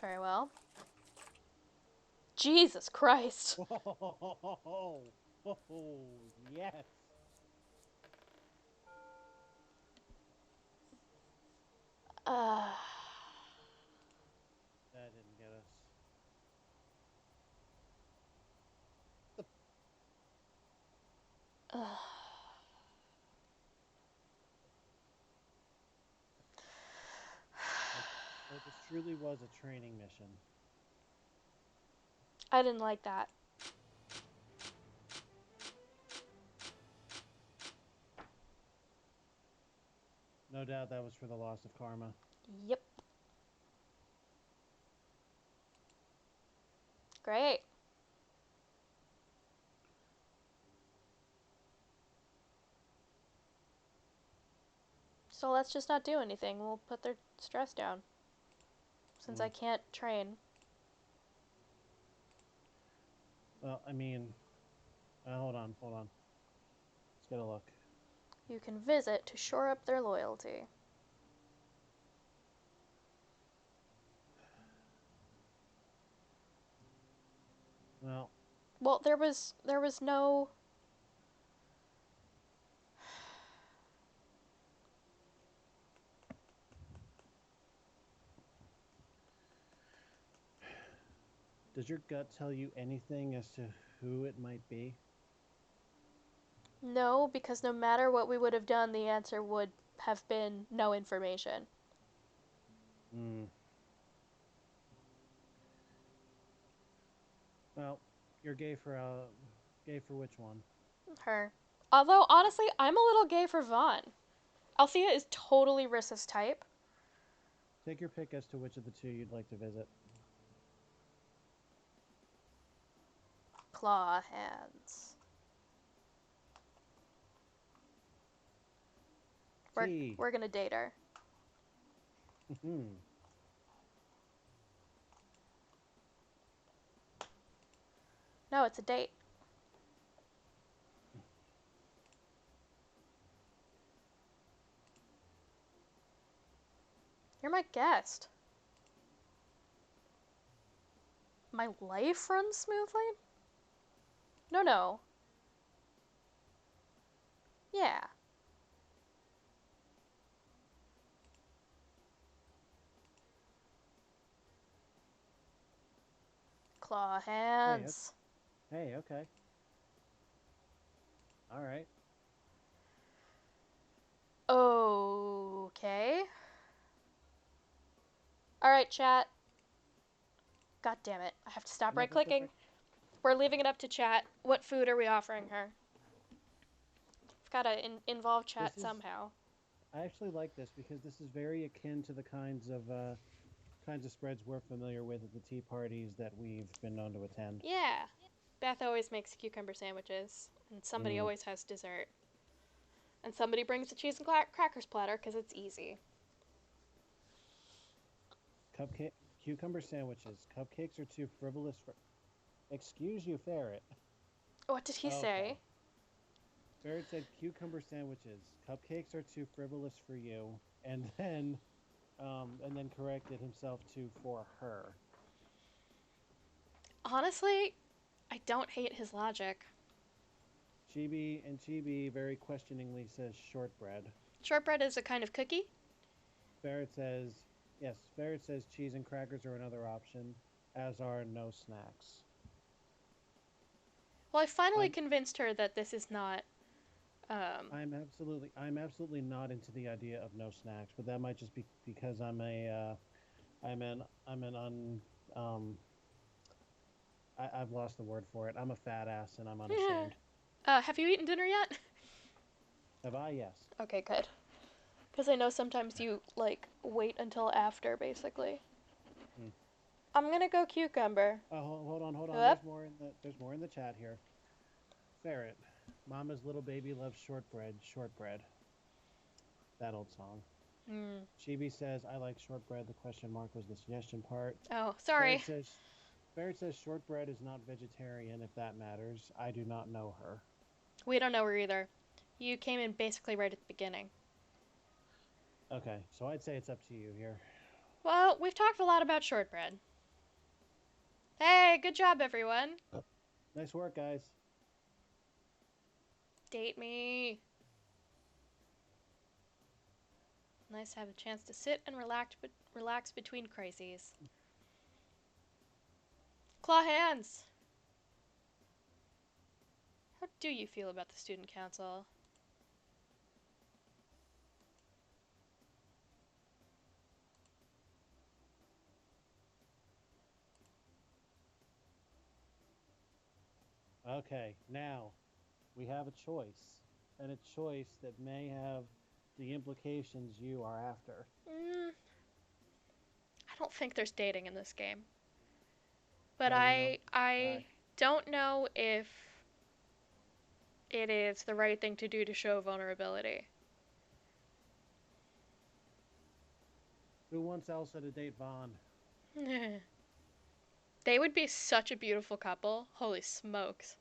[SPEAKER 1] Very well. Jesus Christ.
[SPEAKER 2] Whoa! Oh, yes.
[SPEAKER 1] Uh,
[SPEAKER 2] That didn't get us.
[SPEAKER 1] uh,
[SPEAKER 2] So this truly was a training mission.
[SPEAKER 1] I didn't like that.
[SPEAKER 2] No doubt that was for the loss of karma.
[SPEAKER 1] Yep. Great. So let's just not do anything. We'll put their stress down. Since I
[SPEAKER 2] Mm.
[SPEAKER 1] can't train.
[SPEAKER 2] Well, I mean, hold on, hold on. Let's get a look.
[SPEAKER 1] You can visit to shore up their loyalty.
[SPEAKER 2] Well,
[SPEAKER 1] Well, there was no
[SPEAKER 2] does your gut tell you anything as to who it might be?
[SPEAKER 1] no, because no matter what we would have done, the answer would have been no information.
[SPEAKER 2] Hmm. Well, you're gay for which one?
[SPEAKER 1] Her. Although honestly, I'm a little gay for Vaughn. Althea is totally Rissa's type.
[SPEAKER 2] Take your pick as to which of the two you'd like to visit.
[SPEAKER 1] Claw hands. We're
[SPEAKER 2] T.
[SPEAKER 1] we're gonna date her.
[SPEAKER 2] Hmm.
[SPEAKER 1] No, it's a date. You're my guest. My life runs smoothly? No, no. Yeah. Claw
[SPEAKER 2] Hey,
[SPEAKER 1] hands.
[SPEAKER 2] hey, okay. All right.
[SPEAKER 1] Okay. All right, chat. God damn it. I have to stop right
[SPEAKER 2] Nope, nope, nope,
[SPEAKER 1] clicking.
[SPEAKER 2] nope.
[SPEAKER 1] We're leaving it up to chat. What food are we offering her? We've got to involve
[SPEAKER 2] This
[SPEAKER 1] chat
[SPEAKER 2] is
[SPEAKER 1] somehow.
[SPEAKER 2] I actually like this because this is very akin to the kinds of spreads we're familiar with at the tea parties that we've been known to attend.
[SPEAKER 1] Yeah. Beth always makes cucumber sandwiches And somebody
[SPEAKER 2] Mm.
[SPEAKER 1] always has dessert. And somebody brings the cheese and crackers platter because it's easy.
[SPEAKER 2] Cupcake, cucumber sandwiches. Cupcakes are too frivolous for. Excuse you, ferret.
[SPEAKER 1] What did he
[SPEAKER 2] Okay.
[SPEAKER 1] say?
[SPEAKER 2] Ferret said cucumber sandwiches. Cupcakes are too frivolous for you, and then corrected himself to for her.
[SPEAKER 1] Honestly, I don't hate his logic.
[SPEAKER 2] Chibi very questioningly says shortbread.
[SPEAKER 1] Shortbread is a kind of cookie?
[SPEAKER 2] Ferret says yes. Ferret says cheese and crackers are another option, as are no snacks.
[SPEAKER 1] Well, I finally
[SPEAKER 2] I'm
[SPEAKER 1] convinced her that this is not. Um,
[SPEAKER 2] I'm absolutely not into the idea of no snacks, but that might just be because I'm an um I've lost the word for it. I'm a fat ass and I'm unashamed.
[SPEAKER 1] have you eaten dinner yet?
[SPEAKER 2] Have I? Yes.
[SPEAKER 1] Okay, good. Because I know sometimes you, like, wait until after, basically.
[SPEAKER 2] Hmm.
[SPEAKER 1] I'm gonna go cucumber.
[SPEAKER 2] Hold on.
[SPEAKER 1] Yep.
[SPEAKER 2] There's more in the chat here. Ferret, Mama's little baby loves shortbread. Shortbread. That old song.
[SPEAKER 1] Mm.
[SPEAKER 2] Chibi says I like shortbread. The question mark was the suggestion part.
[SPEAKER 1] Oh,
[SPEAKER 2] Ferret
[SPEAKER 1] sorry.
[SPEAKER 2] says Ferret says shortbread is not vegetarian. If that matters, I do not know her.
[SPEAKER 1] We don't know her either. You came in basically right at the beginning.
[SPEAKER 2] Okay, so I'd say it's up to you here.
[SPEAKER 1] Well, we've talked a lot about shortbread. Hey, good job, everyone.
[SPEAKER 2] Nice work, guys.
[SPEAKER 1] Date me. Nice to have a chance to sit and relax between crises. Claw hands. How do you feel about the student council?
[SPEAKER 2] Okay, now we have a choice, and a choice that may have the implications you are after.
[SPEAKER 1] I don't think there's dating in this game. But
[SPEAKER 2] Well,
[SPEAKER 1] I don't know if it is the right thing to do to show vulnerability.
[SPEAKER 2] who wants Elsa to date Vaughn?
[SPEAKER 1] They would be such a beautiful couple. Holy smokes.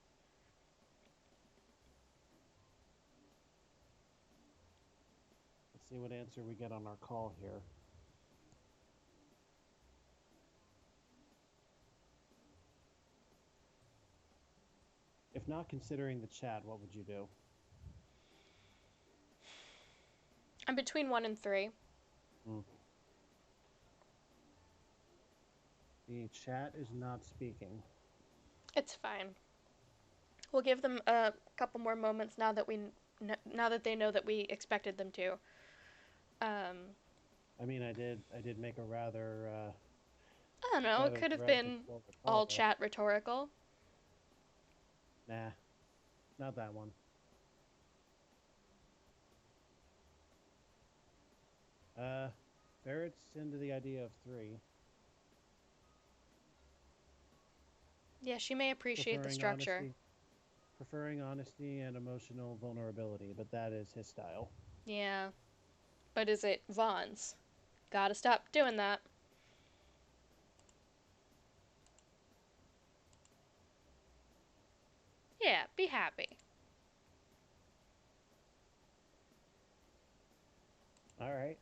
[SPEAKER 2] Let's see what answer we get on our call here. If not considering the chat, what would you do?
[SPEAKER 1] I'm between 1 and 3.
[SPEAKER 2] Hmm. The chat is not speaking.
[SPEAKER 1] It's fine. We'll give them a couple more moments now that now that they know that we expected them to. Um,
[SPEAKER 2] I mean, I did make a
[SPEAKER 1] I don't know. It
[SPEAKER 2] rather
[SPEAKER 1] could have
[SPEAKER 2] directed
[SPEAKER 1] been
[SPEAKER 2] forward call
[SPEAKER 1] all
[SPEAKER 2] there.
[SPEAKER 1] chat rhetorical.
[SPEAKER 2] Nah, not that one. Uh, Barrett's into the idea of three,
[SPEAKER 1] Yeah, she may appreciate the
[SPEAKER 2] preferring
[SPEAKER 1] structure.
[SPEAKER 2] honesty, preferring honesty and emotional vulnerability, but that is his style.
[SPEAKER 1] Yeah. But is it Vaughn's? Gotta stop doing that. Yeah, be happy.
[SPEAKER 2] All right.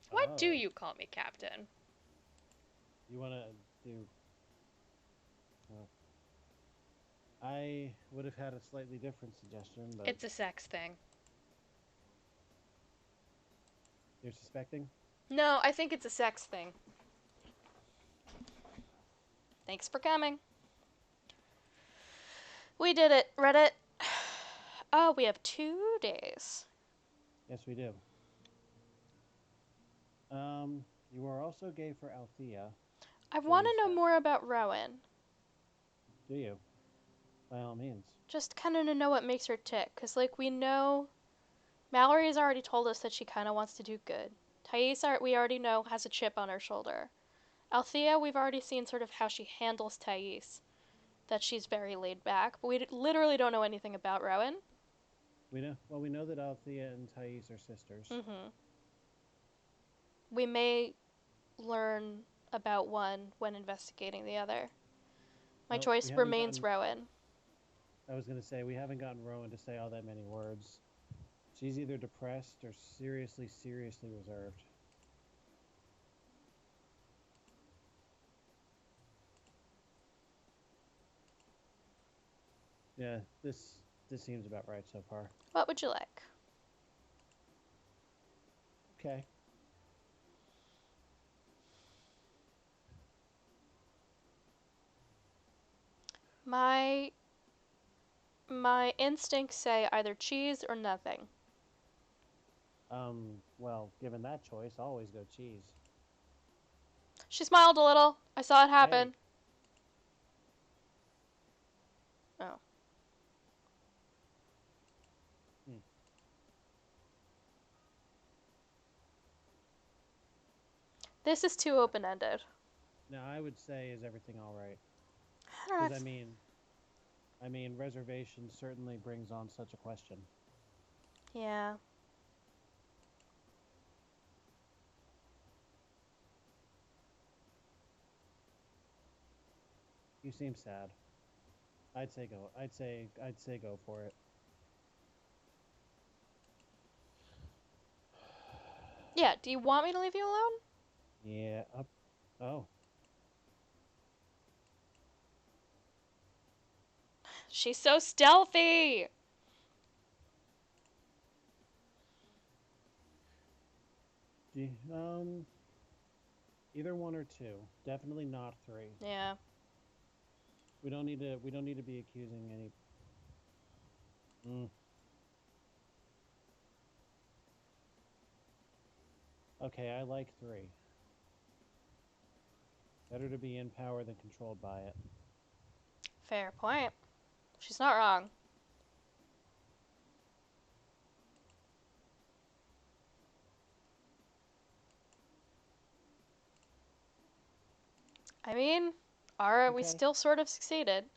[SPEAKER 1] Why do
[SPEAKER 2] Oh,
[SPEAKER 1] you call me Captain?
[SPEAKER 2] you want to do? Uh, I would have had a slightly different suggestion, but
[SPEAKER 1] It's a sex thing.
[SPEAKER 2] you're suspecting?
[SPEAKER 1] No, I think it's a sex thing. Thanks for coming. We did it, Reddit. Oh, we have 2 days.
[SPEAKER 2] Yes, we do. You are also gay for Althea,
[SPEAKER 1] I want to know
[SPEAKER 2] Elisa.
[SPEAKER 1] more about Rowan.
[SPEAKER 2] Do you? By all means.
[SPEAKER 1] just kind of to know what makes her tick. Because, like, we know Mallory's already told us that she kind of wants to do good. Thais, we already know, has a chip on her shoulder. Althea, we've already seen sort of how she handles Thais, that she's very laid back, but we literally don't know anything about Rowan.
[SPEAKER 2] We know that Althea and Thais are sisters.
[SPEAKER 1] Mm-hmm. We may learn about one when investigating the other. My
[SPEAKER 2] Nope, we
[SPEAKER 1] choice
[SPEAKER 2] haven't
[SPEAKER 1] remains
[SPEAKER 2] gotten.
[SPEAKER 1] Rowan.
[SPEAKER 2] I was gonna say we haven't gotten Rowan to say all that many words. She's either depressed or seriously reserved. Yeah, this seems about right so far.
[SPEAKER 1] What would you like?
[SPEAKER 2] Okay.
[SPEAKER 1] My my instincts say either cheese or nothing.
[SPEAKER 2] Well, given that choice, I'll always go cheese.
[SPEAKER 1] She smiled a little. I saw it
[SPEAKER 2] Hey.
[SPEAKER 1] happen. Oh.
[SPEAKER 2] Hmm.
[SPEAKER 1] This is too open ended.
[SPEAKER 2] Now I would say, is everything all right?
[SPEAKER 1] I don't know.
[SPEAKER 2] Because I mean, reservation certainly brings on such a question.
[SPEAKER 1] Yeah.
[SPEAKER 2] You seem sad. I'd say go. I'd say go for it.
[SPEAKER 1] Yeah, do you want me to leave you alone?
[SPEAKER 2] Yeah. Up. Oh.
[SPEAKER 1] She's so stealthy.
[SPEAKER 2] Gee. Either one or two. Definitely not three.
[SPEAKER 1] Yeah.
[SPEAKER 2] We don't need to. We don't need to be accusing any. Mm. Okay, I like three. Better to be in power than controlled by it.
[SPEAKER 1] Fair point. She's not wrong. I mean, alright, we
[SPEAKER 2] Okay.
[SPEAKER 1] still sort of succeeded.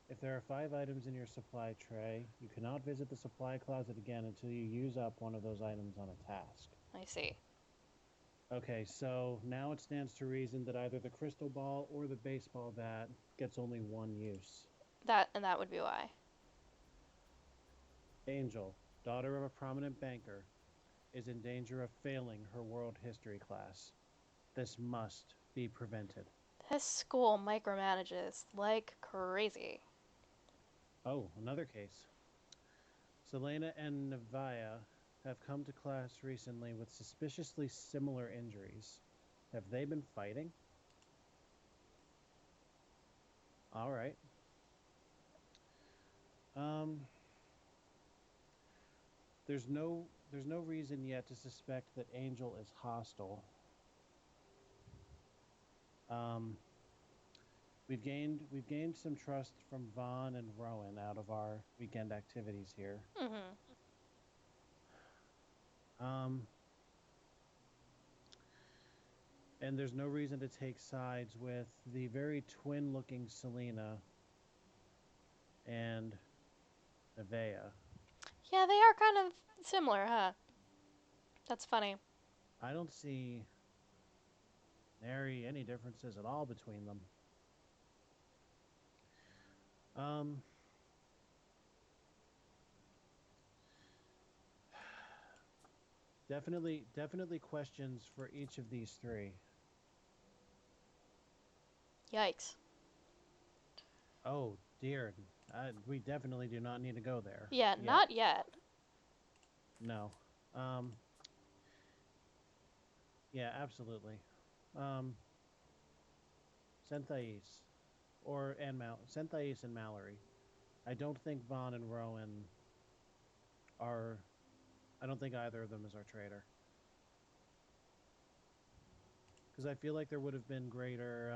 [SPEAKER 2] If there are 5 items in your supply tray, you cannot visit the supply closet again until you use up one of those items on a task.
[SPEAKER 1] I see.
[SPEAKER 2] Okay, so now it stands to reason that either the crystal ball or the baseball bat gets only one use.
[SPEAKER 1] That would be why.
[SPEAKER 2] Angel, daughter of a prominent banker, is in danger of failing her world history class. This must be prevented.
[SPEAKER 1] This school micromanages like crazy.
[SPEAKER 2] Oh, another case. Selena and Nevaeh have come to class recently with suspiciously similar injuries. Have they been fighting? All right. Um, there's no reason yet to suspect that Angel is hostile. Um, we've gained some trust from Vaughn and Rowan out of our weekend activities here.
[SPEAKER 1] Mm-hmm.
[SPEAKER 2] Um, and there's no reason to take sides with the very twin-looking Selena and Nevaeh.
[SPEAKER 1] Yeah, they are kind of similar, huh? That's funny.
[SPEAKER 2] I don't see nary any differences at all between them. Um, definitely questions for each of these three.
[SPEAKER 1] Yikes.
[SPEAKER 2] Oh dear, we definitely do not need to go there
[SPEAKER 1] Yeah,
[SPEAKER 2] yet.
[SPEAKER 1] not yet.
[SPEAKER 2] No. Um, yeah, absolutely. Um, Senthais Senthais and Mallory. I don't think Vaughn and Rowan are. I don't think either of them is our traitor. Because I feel like there would have been greater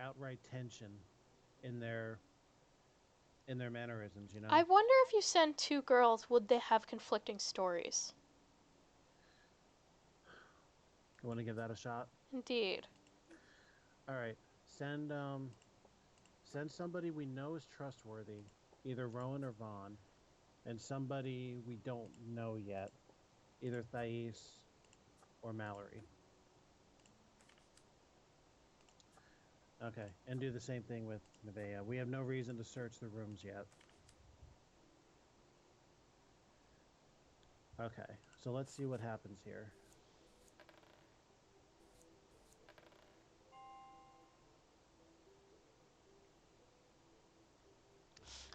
[SPEAKER 2] outright tension in their in their mannerisms, you
[SPEAKER 1] I
[SPEAKER 2] know?
[SPEAKER 1] wonder if you send two girls, would they have conflicting stories?
[SPEAKER 2] You want to give that a shot?
[SPEAKER 1] Indeed.
[SPEAKER 2] All right. Send send somebody we know is trustworthy, either Rowan or Vaughn, and somebody we don't know yet, either Thais or Mallory. Okay, and do the same thing with Nevaeh. We have no reason to search the rooms yet. Okay, so let's see what happens here.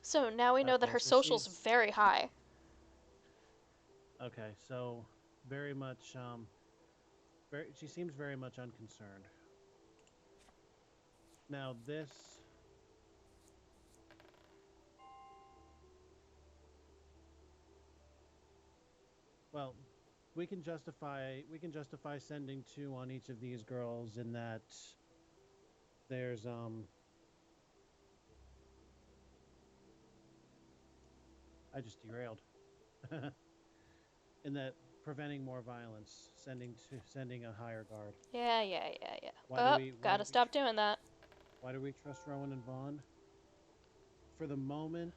[SPEAKER 1] So now we know that
[SPEAKER 2] Okay,
[SPEAKER 1] her
[SPEAKER 2] so
[SPEAKER 1] social's
[SPEAKER 2] she's
[SPEAKER 1] very high.
[SPEAKER 2] okay. So very much, very. She seems very much unconcerned. Now this, well, we can justify sending two on each of these girls in that there's I just derailed. In that preventing more violence, sending a higher guard.
[SPEAKER 1] Yeah.
[SPEAKER 2] Why do
[SPEAKER 1] Oh,
[SPEAKER 2] we why do
[SPEAKER 1] gotta
[SPEAKER 2] we
[SPEAKER 1] stop doing that.
[SPEAKER 2] why do we trust Rowan and Vaughn? For the moment,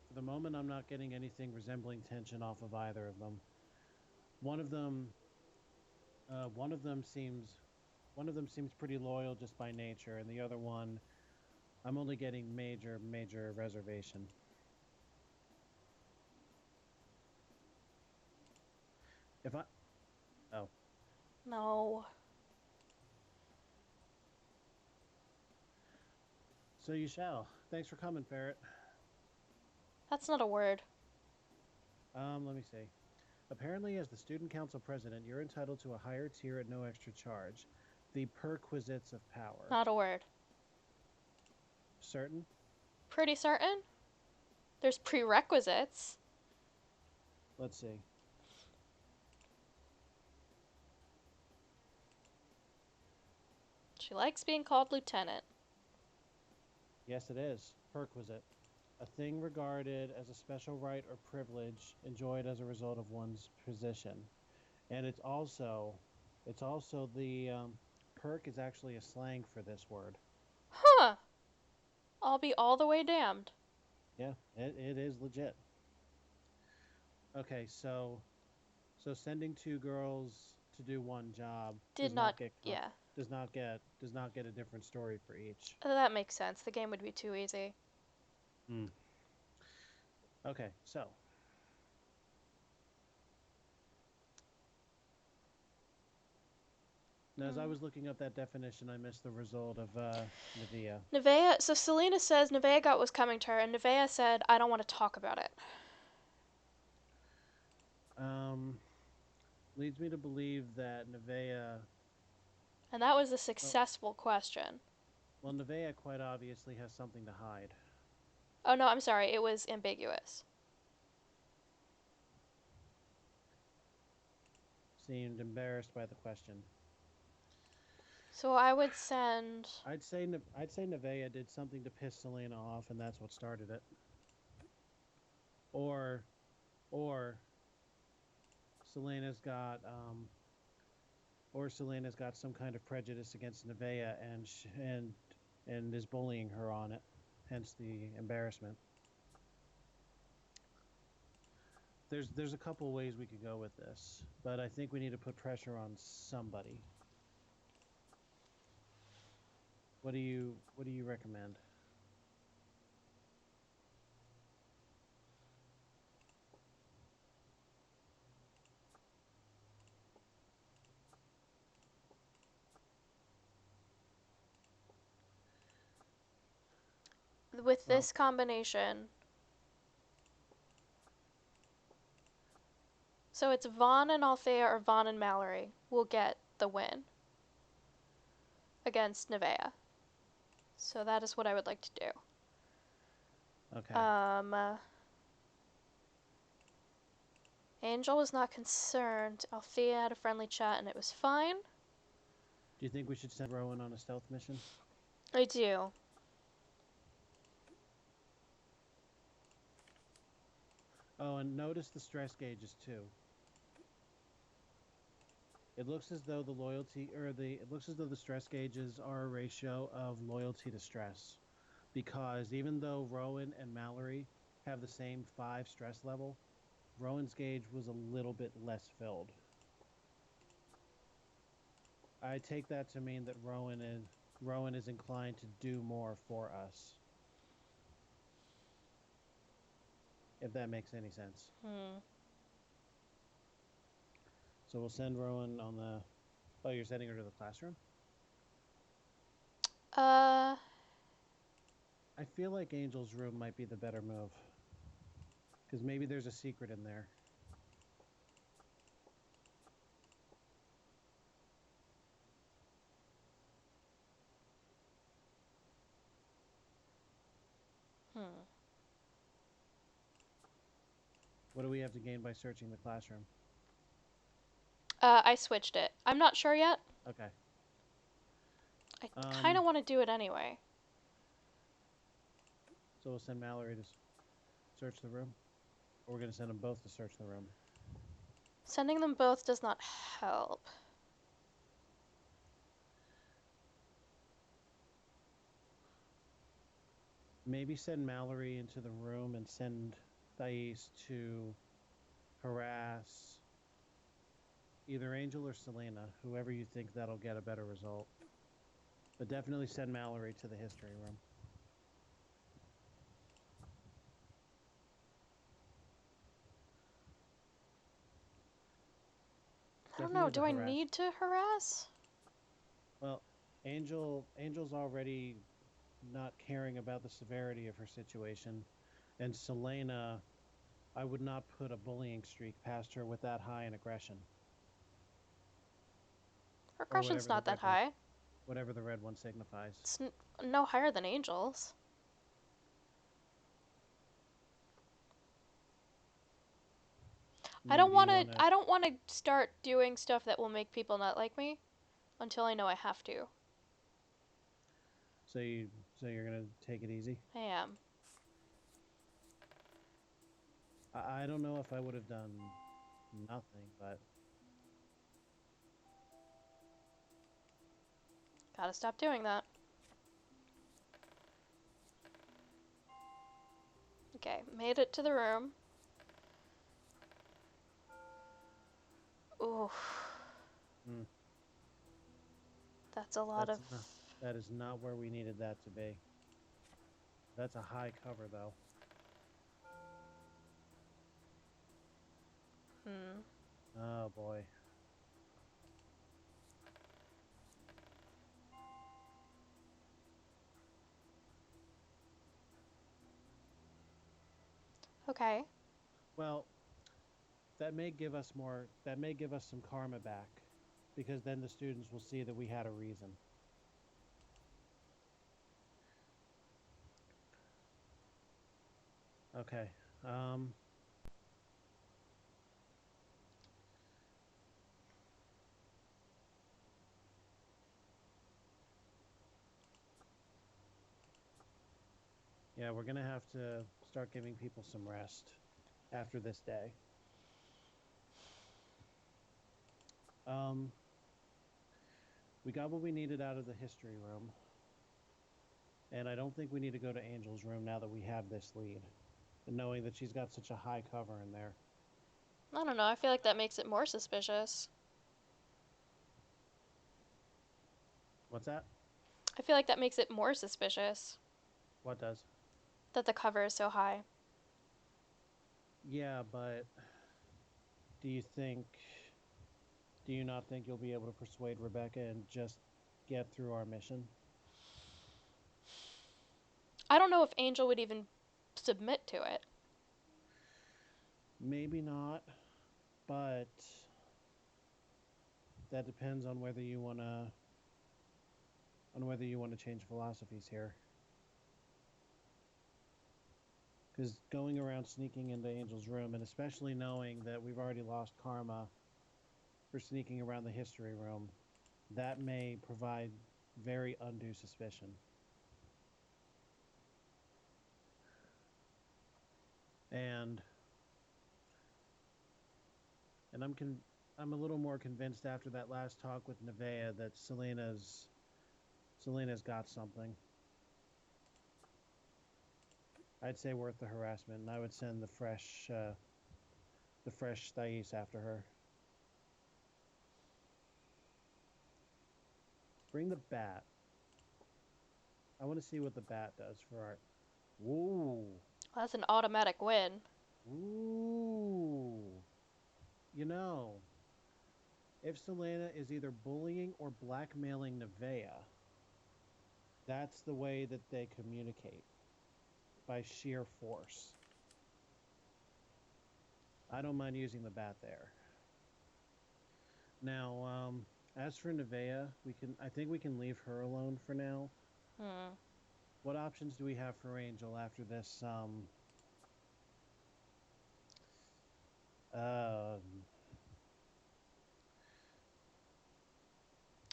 [SPEAKER 2] for the moment, I'm not getting anything resembling tension off of either of them. One of them, uh, one of them seems, one of them seems pretty loyal just by nature, and the other one, I'm only getting major reservation. If I, oh,
[SPEAKER 1] No.
[SPEAKER 2] so you shall. Thanks for coming, Ferret.
[SPEAKER 1] That's not a word.
[SPEAKER 2] Let me see. Apparently, as the student council president, you're entitled to a higher tier at no extra charge, the perquisites of power.
[SPEAKER 1] Not a word.
[SPEAKER 2] Certain?
[SPEAKER 1] Pretty certain? There's prerequisites.
[SPEAKER 2] Let's see.
[SPEAKER 1] She likes being called lieutenant.
[SPEAKER 2] Yes, it is. Perquisite. A thing regarded as a special right or privilege enjoyed as a result of one's position. And it's also the perk is actually a slang for this word.
[SPEAKER 1] Huh. I'll be all the way damned.
[SPEAKER 2] Yeah, it is legit. Okay, so sending two girls to do one job
[SPEAKER 1] Did not.
[SPEAKER 2] comp
[SPEAKER 1] Yeah.
[SPEAKER 2] does not get a different story for each.
[SPEAKER 1] That makes sense. The game would be too easy.
[SPEAKER 2] Hmm. Okay, so now as I
[SPEAKER 1] Mm.
[SPEAKER 2] was looking up that definition, I missed the result of Navia.
[SPEAKER 1] Nevaeh. So Selena says Nevaeh got what's coming to her, and Nevaeh said, I don't want to talk about it.
[SPEAKER 2] Um, leads me to believe that Nevea,
[SPEAKER 1] And that was a
[SPEAKER 2] well,
[SPEAKER 1] successful question.
[SPEAKER 2] well, Nevea quite obviously has something to hide.
[SPEAKER 1] Oh, no, I'm sorry. It was ambiguous.
[SPEAKER 2] Seemed embarrassed by the question.
[SPEAKER 1] So I would send.
[SPEAKER 2] I'd say Nevea did something to piss Selena off, and that's what started it. Or, or Selena's got Selena's got some kind of prejudice against Nevea, and is bullying her on it. Hence the embarrassment. There's a couple ways we could go with this, but I think we need to put pressure on somebody. What do you recommend?
[SPEAKER 1] With
[SPEAKER 2] Well,
[SPEAKER 1] this combination. So it's Vaughn and Althea or Vaughn and Mallory will get the win against Nevaeh. So that is what I would like to do.
[SPEAKER 2] okay.
[SPEAKER 1] Angel was not concerned. Althea had a friendly chat and it was fine.
[SPEAKER 2] Do you think we should send Rowan on a stealth mission?
[SPEAKER 1] I do.
[SPEAKER 2] Oh, and notice the stress gauges too. It looks as though it looks as though the stress gauges are a ratio of loyalty to stress. Because even though Rowan and Mallory have the same 5 stress level, Rowan's gauge was a little bit less filled. I take that to mean that Rowan is inclined to do more for us. If that makes any sense.
[SPEAKER 1] Hmm.
[SPEAKER 2] So we'll send Rowan on the. Oh, you're sending her to the classroom?
[SPEAKER 1] Uh,
[SPEAKER 2] I feel like Angel's room might be the better move. Because maybe there's a secret in there.
[SPEAKER 1] hmm.
[SPEAKER 2] What do we have to gain by searching the classroom?
[SPEAKER 1] I switched it. I'm not sure yet.
[SPEAKER 2] Okay.
[SPEAKER 1] I kind
[SPEAKER 2] Um.
[SPEAKER 1] of want to do it anyway.
[SPEAKER 2] So we'll send Mallory to search the room? Or we're going to send them both to search the room?
[SPEAKER 1] Sending them both does not help.
[SPEAKER 2] Maybe send Mallory into the room and send Thais to harass either Angel or Selena, whoever you think that'll get a better result. But definitely send Mallory to the history room.
[SPEAKER 1] I don't know.
[SPEAKER 2] Definitely the
[SPEAKER 1] Do I
[SPEAKER 2] harass.
[SPEAKER 1] need to harass?
[SPEAKER 2] Well, Angel's already not caring about the severity of her situation, and Selena, I would not put a bullying streak past her with that high in aggression, or
[SPEAKER 1] Regression's not that high.
[SPEAKER 2] whatever the red one signifies.
[SPEAKER 1] It's no higher than Angel's. I don't
[SPEAKER 2] Maybe
[SPEAKER 1] want
[SPEAKER 2] you
[SPEAKER 1] to.
[SPEAKER 2] want to.
[SPEAKER 1] I don't want to start doing stuff that will make people not like me until I know I have to.
[SPEAKER 2] So you're gonna take it easy.
[SPEAKER 1] I am.
[SPEAKER 2] I don't know if I would have done nothing, but
[SPEAKER 1] Gotta stop doing that. Okay, made it to the room. Ooh,
[SPEAKER 2] mm,
[SPEAKER 1] that's a lot of.
[SPEAKER 2] that is not where we needed that to be. That's a high cover though.
[SPEAKER 1] Hmm.
[SPEAKER 2] Oh boy.
[SPEAKER 1] Okay.
[SPEAKER 2] Well, that may give us some karma back because then the students will see that we had a reason. Okay. Um yeah, we're going to have to start giving people some rest after this day. Um we got what we needed out of the history room, and I don't think we need to go to Angel's room now that we have this lead. And knowing that she's got such a high cover in there.
[SPEAKER 1] I don't know. I feel like that makes it more suspicious.
[SPEAKER 2] What's that?
[SPEAKER 1] I feel like that makes it more suspicious
[SPEAKER 2] What does?
[SPEAKER 1] that the cover is so high.
[SPEAKER 2] Yeah, but do you think do you not think you'll be able to persuade Rebecca and just get through our mission?
[SPEAKER 1] I don't know if Angel would even submit to it.
[SPEAKER 2] Maybe not, but that depends on whether you want to change philosophies here. Because going around sneaking into Angel's room, and especially knowing that we've already lost karma for sneaking around the history room, that may provide very undue suspicion. And And I'm a little more convinced after that last talk with Nevaeh that Selena's got something. I'd say worth the harassment, and I would send the fresh Thais after her. Bring the bat. I want to see what the bat does for our. Woo!
[SPEAKER 1] That's an automatic win.
[SPEAKER 2] Ooh! You know, if Selena is either bullying or blackmailing Nevaeh, that's the way that they communicate, by sheer force. I don't mind using the bat there. Now, as for Nevaeh, I think we can leave her alone for now.
[SPEAKER 1] Hmm.
[SPEAKER 2] What options do we have for Angel after this? Um,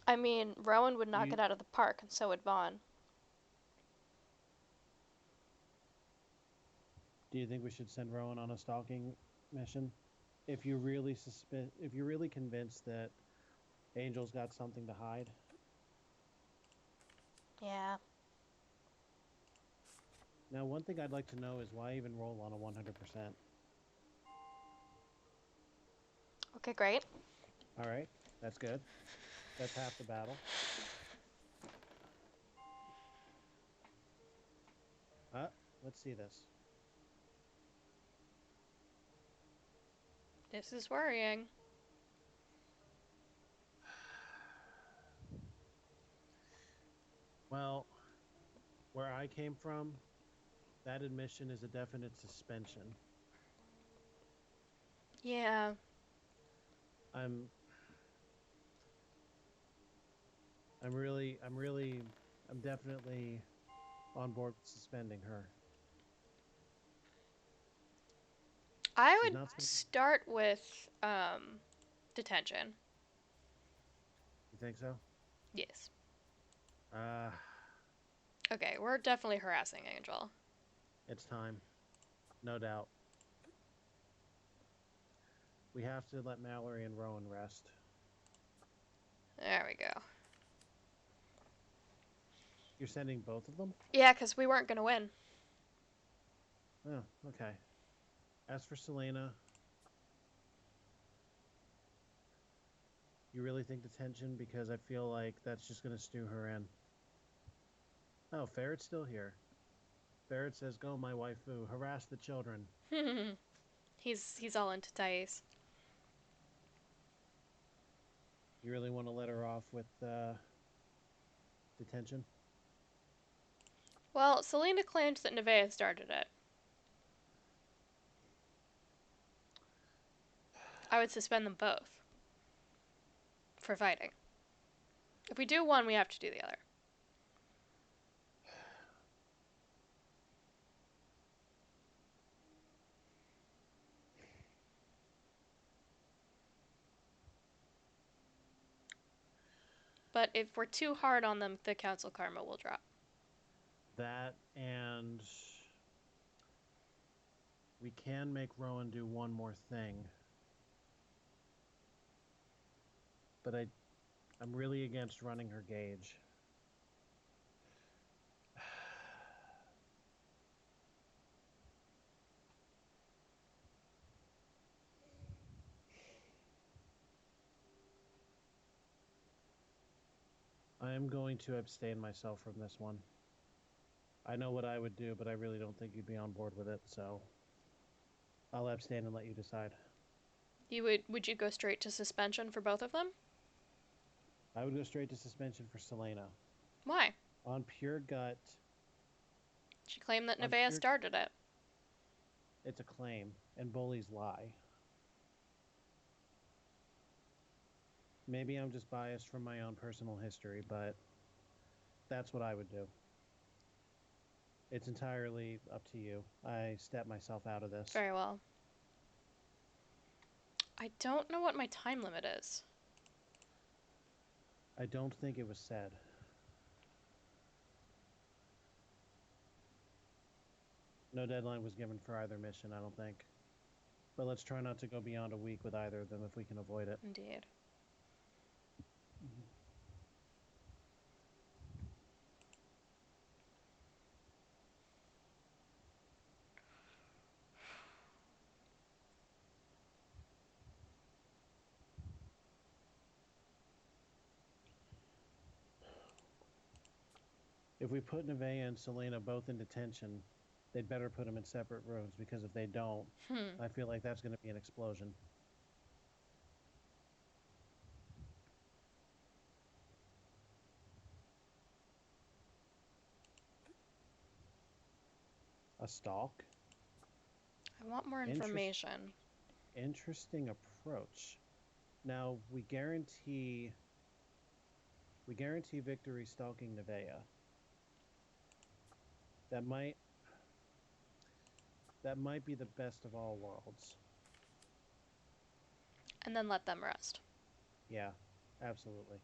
[SPEAKER 1] I mean, Rowan would knock
[SPEAKER 2] you
[SPEAKER 1] it out of the park, and so would Vaughn.
[SPEAKER 2] do you think we should send Rowan on a stalking mission? If you're really convinced that Angel's got something to hide.
[SPEAKER 1] Yeah.
[SPEAKER 2] Now, one thing I'd like to know is why even roll on a 100%?
[SPEAKER 1] Okay, great.
[SPEAKER 2] All right, that's good. That's half the battle. Let's see this.
[SPEAKER 1] This is worrying.
[SPEAKER 2] Well, where I came from, that admission is a definite suspension.
[SPEAKER 1] Yeah.
[SPEAKER 2] I'm I'm really I'm really I'm definitely on board with suspending her.
[SPEAKER 1] I
[SPEAKER 2] She's
[SPEAKER 1] would
[SPEAKER 2] not supposed to.
[SPEAKER 1] start with detention.
[SPEAKER 2] You think so?
[SPEAKER 1] Yes.
[SPEAKER 2] Uh,
[SPEAKER 1] Okay, we're definitely harassing Angel.
[SPEAKER 2] it's time. No doubt. We have to let Mallory and Rowan rest.
[SPEAKER 1] There we go.
[SPEAKER 2] You're sending both of them?
[SPEAKER 1] Yeah, because we weren't going to win.
[SPEAKER 2] Oh, okay. As for Selena, you really think detention? Because I feel like that's just going to stew her in. Oh, Ferret's still here. Ferret says, "Go, my waifu, harass the children."
[SPEAKER 1] He's all into Thais.
[SPEAKER 2] You really want to let her off with detention?
[SPEAKER 1] Well, Selena claims that Nevaeh started it. I would suspend them both for fighting. If we do one, we have to do the other. But if we're too hard on them, the council karma will drop.
[SPEAKER 2] That, and we can make Rowan do one more thing. But I'm really against running her gauge. I am going to abstain myself from this one. I know what I would do, but I really don't think you'd be on board with it, so I'll abstain and let you decide.
[SPEAKER 1] Would you go straight to suspension for both of them?
[SPEAKER 2] I would go straight to suspension for Selena.
[SPEAKER 1] Why?
[SPEAKER 2] On pure gut,
[SPEAKER 1] She claimed that
[SPEAKER 2] on
[SPEAKER 1] Nevaeh
[SPEAKER 2] pure,
[SPEAKER 1] started it.
[SPEAKER 2] it's a claim, and bullies lie. Maybe I'm just biased from my own personal history, but that's what I would do. It's entirely up to you. I step myself out of this.
[SPEAKER 1] Very well. I don't know what my time limit is.
[SPEAKER 2] I don't think it was said. No deadline was given for either mission, I don't think. But let's try not to go beyond a week with either of them if we can avoid it.
[SPEAKER 1] Indeed.
[SPEAKER 2] If we put Nevaeh and Selena both in detention, they'd better put them in separate rooms because if they don't,
[SPEAKER 1] Hmm.
[SPEAKER 2] I feel like that's going to be an explosion. A stalk?
[SPEAKER 1] I want more
[SPEAKER 2] Interest,
[SPEAKER 1] information.
[SPEAKER 2] interesting approach. Now we guarantee victory stalking Nevaeh. That might that might be the best of all worlds.
[SPEAKER 1] And then let them rest.
[SPEAKER 2] Yeah, absolutely.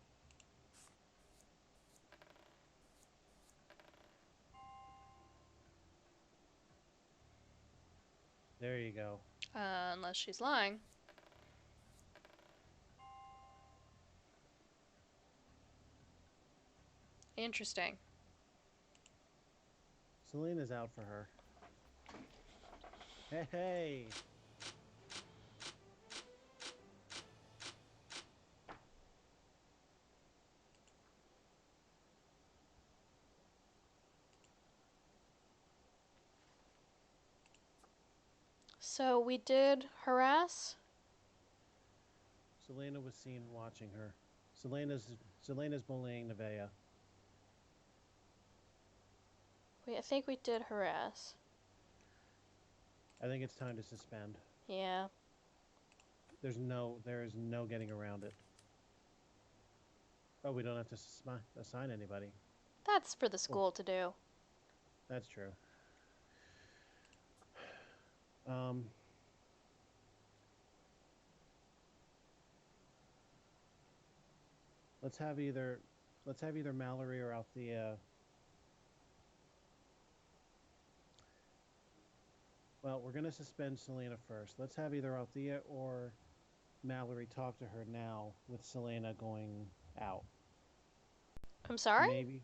[SPEAKER 2] There you go.
[SPEAKER 1] Unless she's lying. Interesting.
[SPEAKER 2] Selena's out for her. Hey, hey.
[SPEAKER 1] So we did harass.
[SPEAKER 2] Selena was seen watching her. Selena's bullying Nevaeh.
[SPEAKER 1] Wait, I think we did harass.
[SPEAKER 2] I think it's time to suspend.
[SPEAKER 1] Yeah.
[SPEAKER 2] There is no getting around it. Oh, we don't have to assign anybody.
[SPEAKER 1] That's for the
[SPEAKER 2] Well,
[SPEAKER 1] school to do.
[SPEAKER 2] that's true. Um, let's have either Mallory or Althea. Well, we're gonna suspend Selena first. Let's have either Althea or Mallory talk to her now with Selena going out.
[SPEAKER 1] I'm sorry?
[SPEAKER 2] Maybe.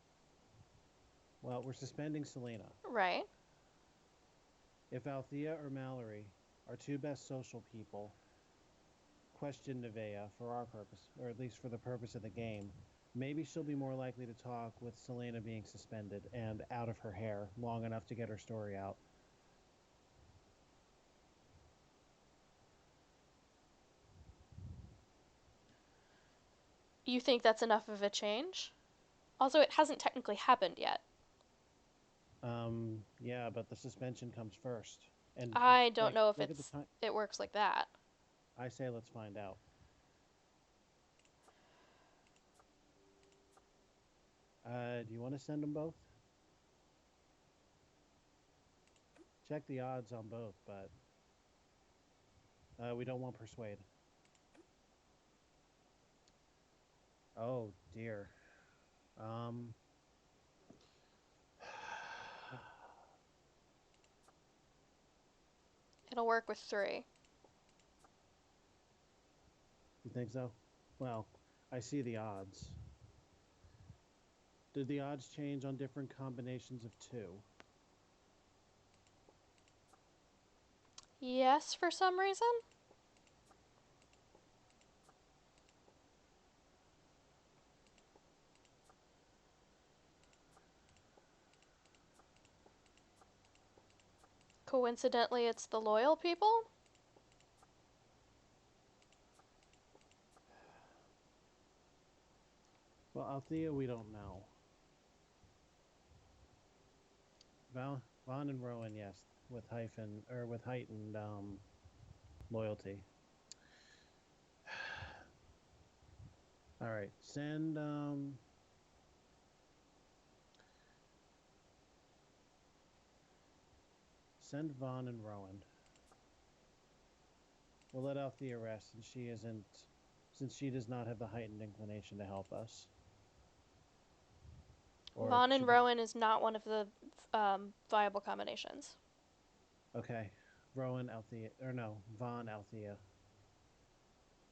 [SPEAKER 2] Well, we're suspending Selena.
[SPEAKER 1] Right.
[SPEAKER 2] If Althea or Mallory, our two best social people, question Nevaeh for our purpose, or at least for the purpose of the game, maybe she'll be more likely to talk with Selena being suspended and out of her hair long enough to get her story out.
[SPEAKER 1] You think that's enough of a change? Also, it hasn't technically happened yet.
[SPEAKER 2] Yeah, but the suspension comes first. And
[SPEAKER 1] I don't
[SPEAKER 2] like,
[SPEAKER 1] know if
[SPEAKER 2] look at the
[SPEAKER 1] it's
[SPEAKER 2] time.
[SPEAKER 1] it works like that.
[SPEAKER 2] I say let's find out. Do you want to send them both? Check the odds on both, but we don't want persuade. Oh dear. Um,
[SPEAKER 1] It'll work with 3.
[SPEAKER 2] you think so? Well, I see the odds. Did the odds change on different combinations of 2?
[SPEAKER 1] Yes, for some reason? Coincidentally, it's the loyal people?
[SPEAKER 2] Well, Althea, we don't know. Vaughn and Rowan, yes, with heightened loyalty. All right, send Vaughn and Rowan. We'll let Althea rest since she does not have the heightened inclination to help us. Or
[SPEAKER 1] Vaughn and
[SPEAKER 2] should we?
[SPEAKER 1] Rowan is not one of the viable combinations.
[SPEAKER 2] Okay. Rowan, Althea, or no, Von, Althea.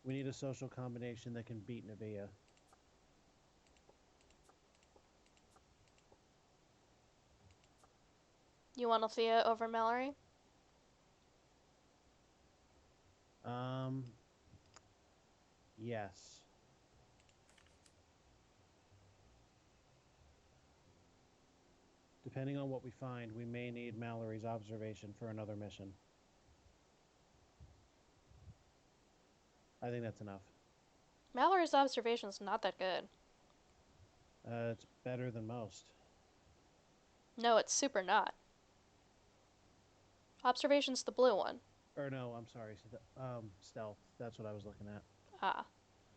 [SPEAKER 2] We need a social combination that can beat Nevaeh.
[SPEAKER 1] You want Althea over Mallory?
[SPEAKER 2] Um, yes. Depending on what we find, we may need Mallory's observation for another mission. I think that's enough.
[SPEAKER 1] Mallory's observation's not that good.
[SPEAKER 2] It's better than most.
[SPEAKER 1] No, it's super not. Observation's the blue one.
[SPEAKER 2] Or no, I'm sorry. Stealth. That's what I was looking at.
[SPEAKER 1] Ah.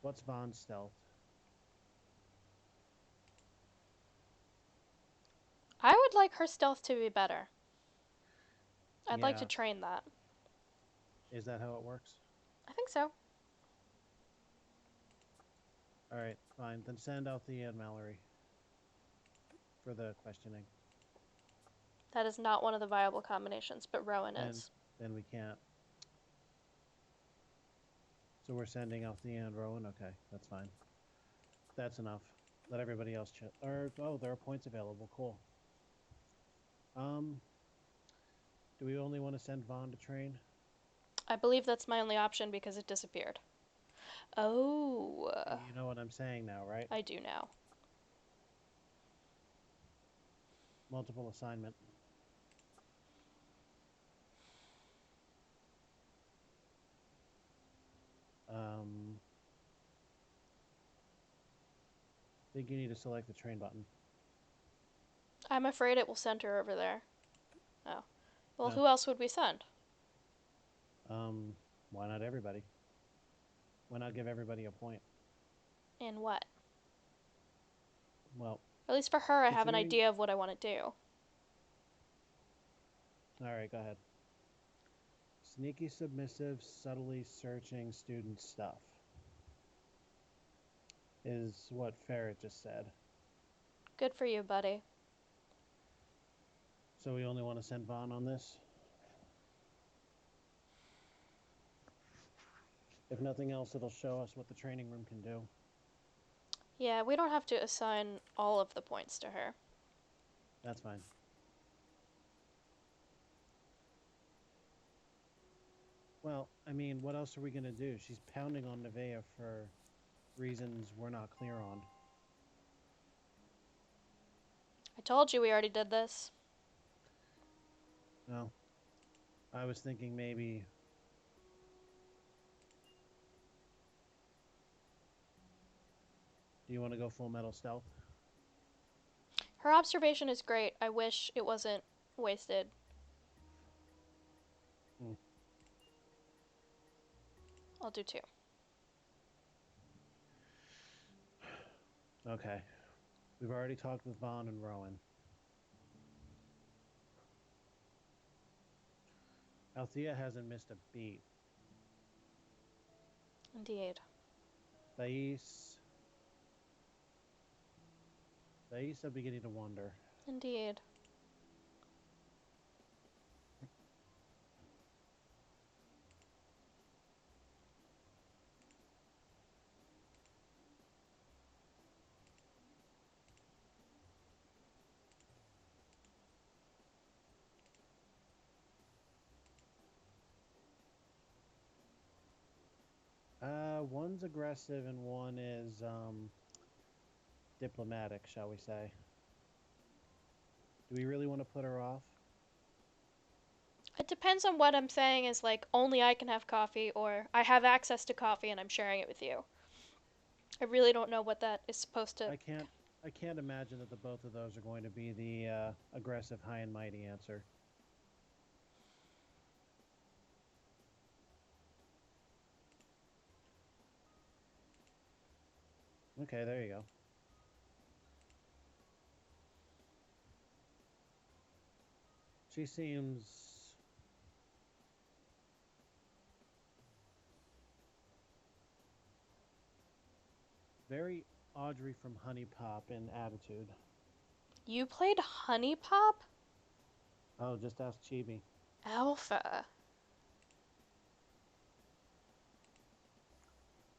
[SPEAKER 2] What's Von's stealth?
[SPEAKER 1] I would like her stealth to be better. I'd like to
[SPEAKER 2] Yeah.
[SPEAKER 1] train that.
[SPEAKER 2] Is that how it works?
[SPEAKER 1] I think so.
[SPEAKER 2] All right, fine. Then send Althea and Mallory for the questioning.
[SPEAKER 1] That is not one of the viable combinations, but Rowan
[SPEAKER 2] Then,
[SPEAKER 1] is.
[SPEAKER 2] then we can't. So we're sending Althea and Rowan. Okay, that's fine. That's enough. Let everybody else check. Or oh, there are points available. Cool. Um, do we only want to send Vaughn to train?
[SPEAKER 1] I believe that's my only option because it disappeared. Oh.
[SPEAKER 2] You know what I'm saying now, right?
[SPEAKER 1] I do now.
[SPEAKER 2] Multiple assignment. Um, I think you need to select the train button.
[SPEAKER 1] I'm afraid it will send her over there. Oh. Well,
[SPEAKER 2] No.
[SPEAKER 1] who else would we send?
[SPEAKER 2] Why not everybody? Why not give everybody a point?
[SPEAKER 1] In what?
[SPEAKER 2] Well,
[SPEAKER 1] At least for her, I have an
[SPEAKER 2] considering.
[SPEAKER 1] idea of what I want to do.
[SPEAKER 2] All right, go ahead. Sneaky, submissive, subtly searching student stuff is what Ferret just said.
[SPEAKER 1] Good for you, buddy.
[SPEAKER 2] So we only want to send Vaughn on this? If nothing else, it'll show us what the training room can do.
[SPEAKER 1] Yeah, we don't have to assign all of the points to her.
[SPEAKER 2] That's fine. Well, I mean, what else are we going to do? She's pounding on Nevaeh for reasons we're not clear on.
[SPEAKER 1] I told you we already did this.
[SPEAKER 2] No. I was thinking maybe. Do you want to go full metal stealth?
[SPEAKER 1] Her observation is great. I wish it wasn't wasted.
[SPEAKER 2] Hmm.
[SPEAKER 1] I'll do 2.
[SPEAKER 2] Okay. We've already talked with Vaughn and Rowan. Althea hasn't missed a beat.
[SPEAKER 1] Indeed.
[SPEAKER 2] Thais, I'm beginning to wonder.
[SPEAKER 1] Indeed.
[SPEAKER 2] One's aggressive and one is diplomatic, shall we say. Do we really want to put her off?
[SPEAKER 1] It depends on what I'm saying is like only I can have coffee or I have access to coffee and I'm sharing it with you. I really don't know what that is supposed to.
[SPEAKER 2] I can't imagine that the both of those are going to be the aggressive, high and mighty answer. Okay, there you go. She seems very Audrey from Honey Pop in attitude.
[SPEAKER 1] You played Honey Pop?
[SPEAKER 2] Oh, just ask Chibi.
[SPEAKER 1] Alpha.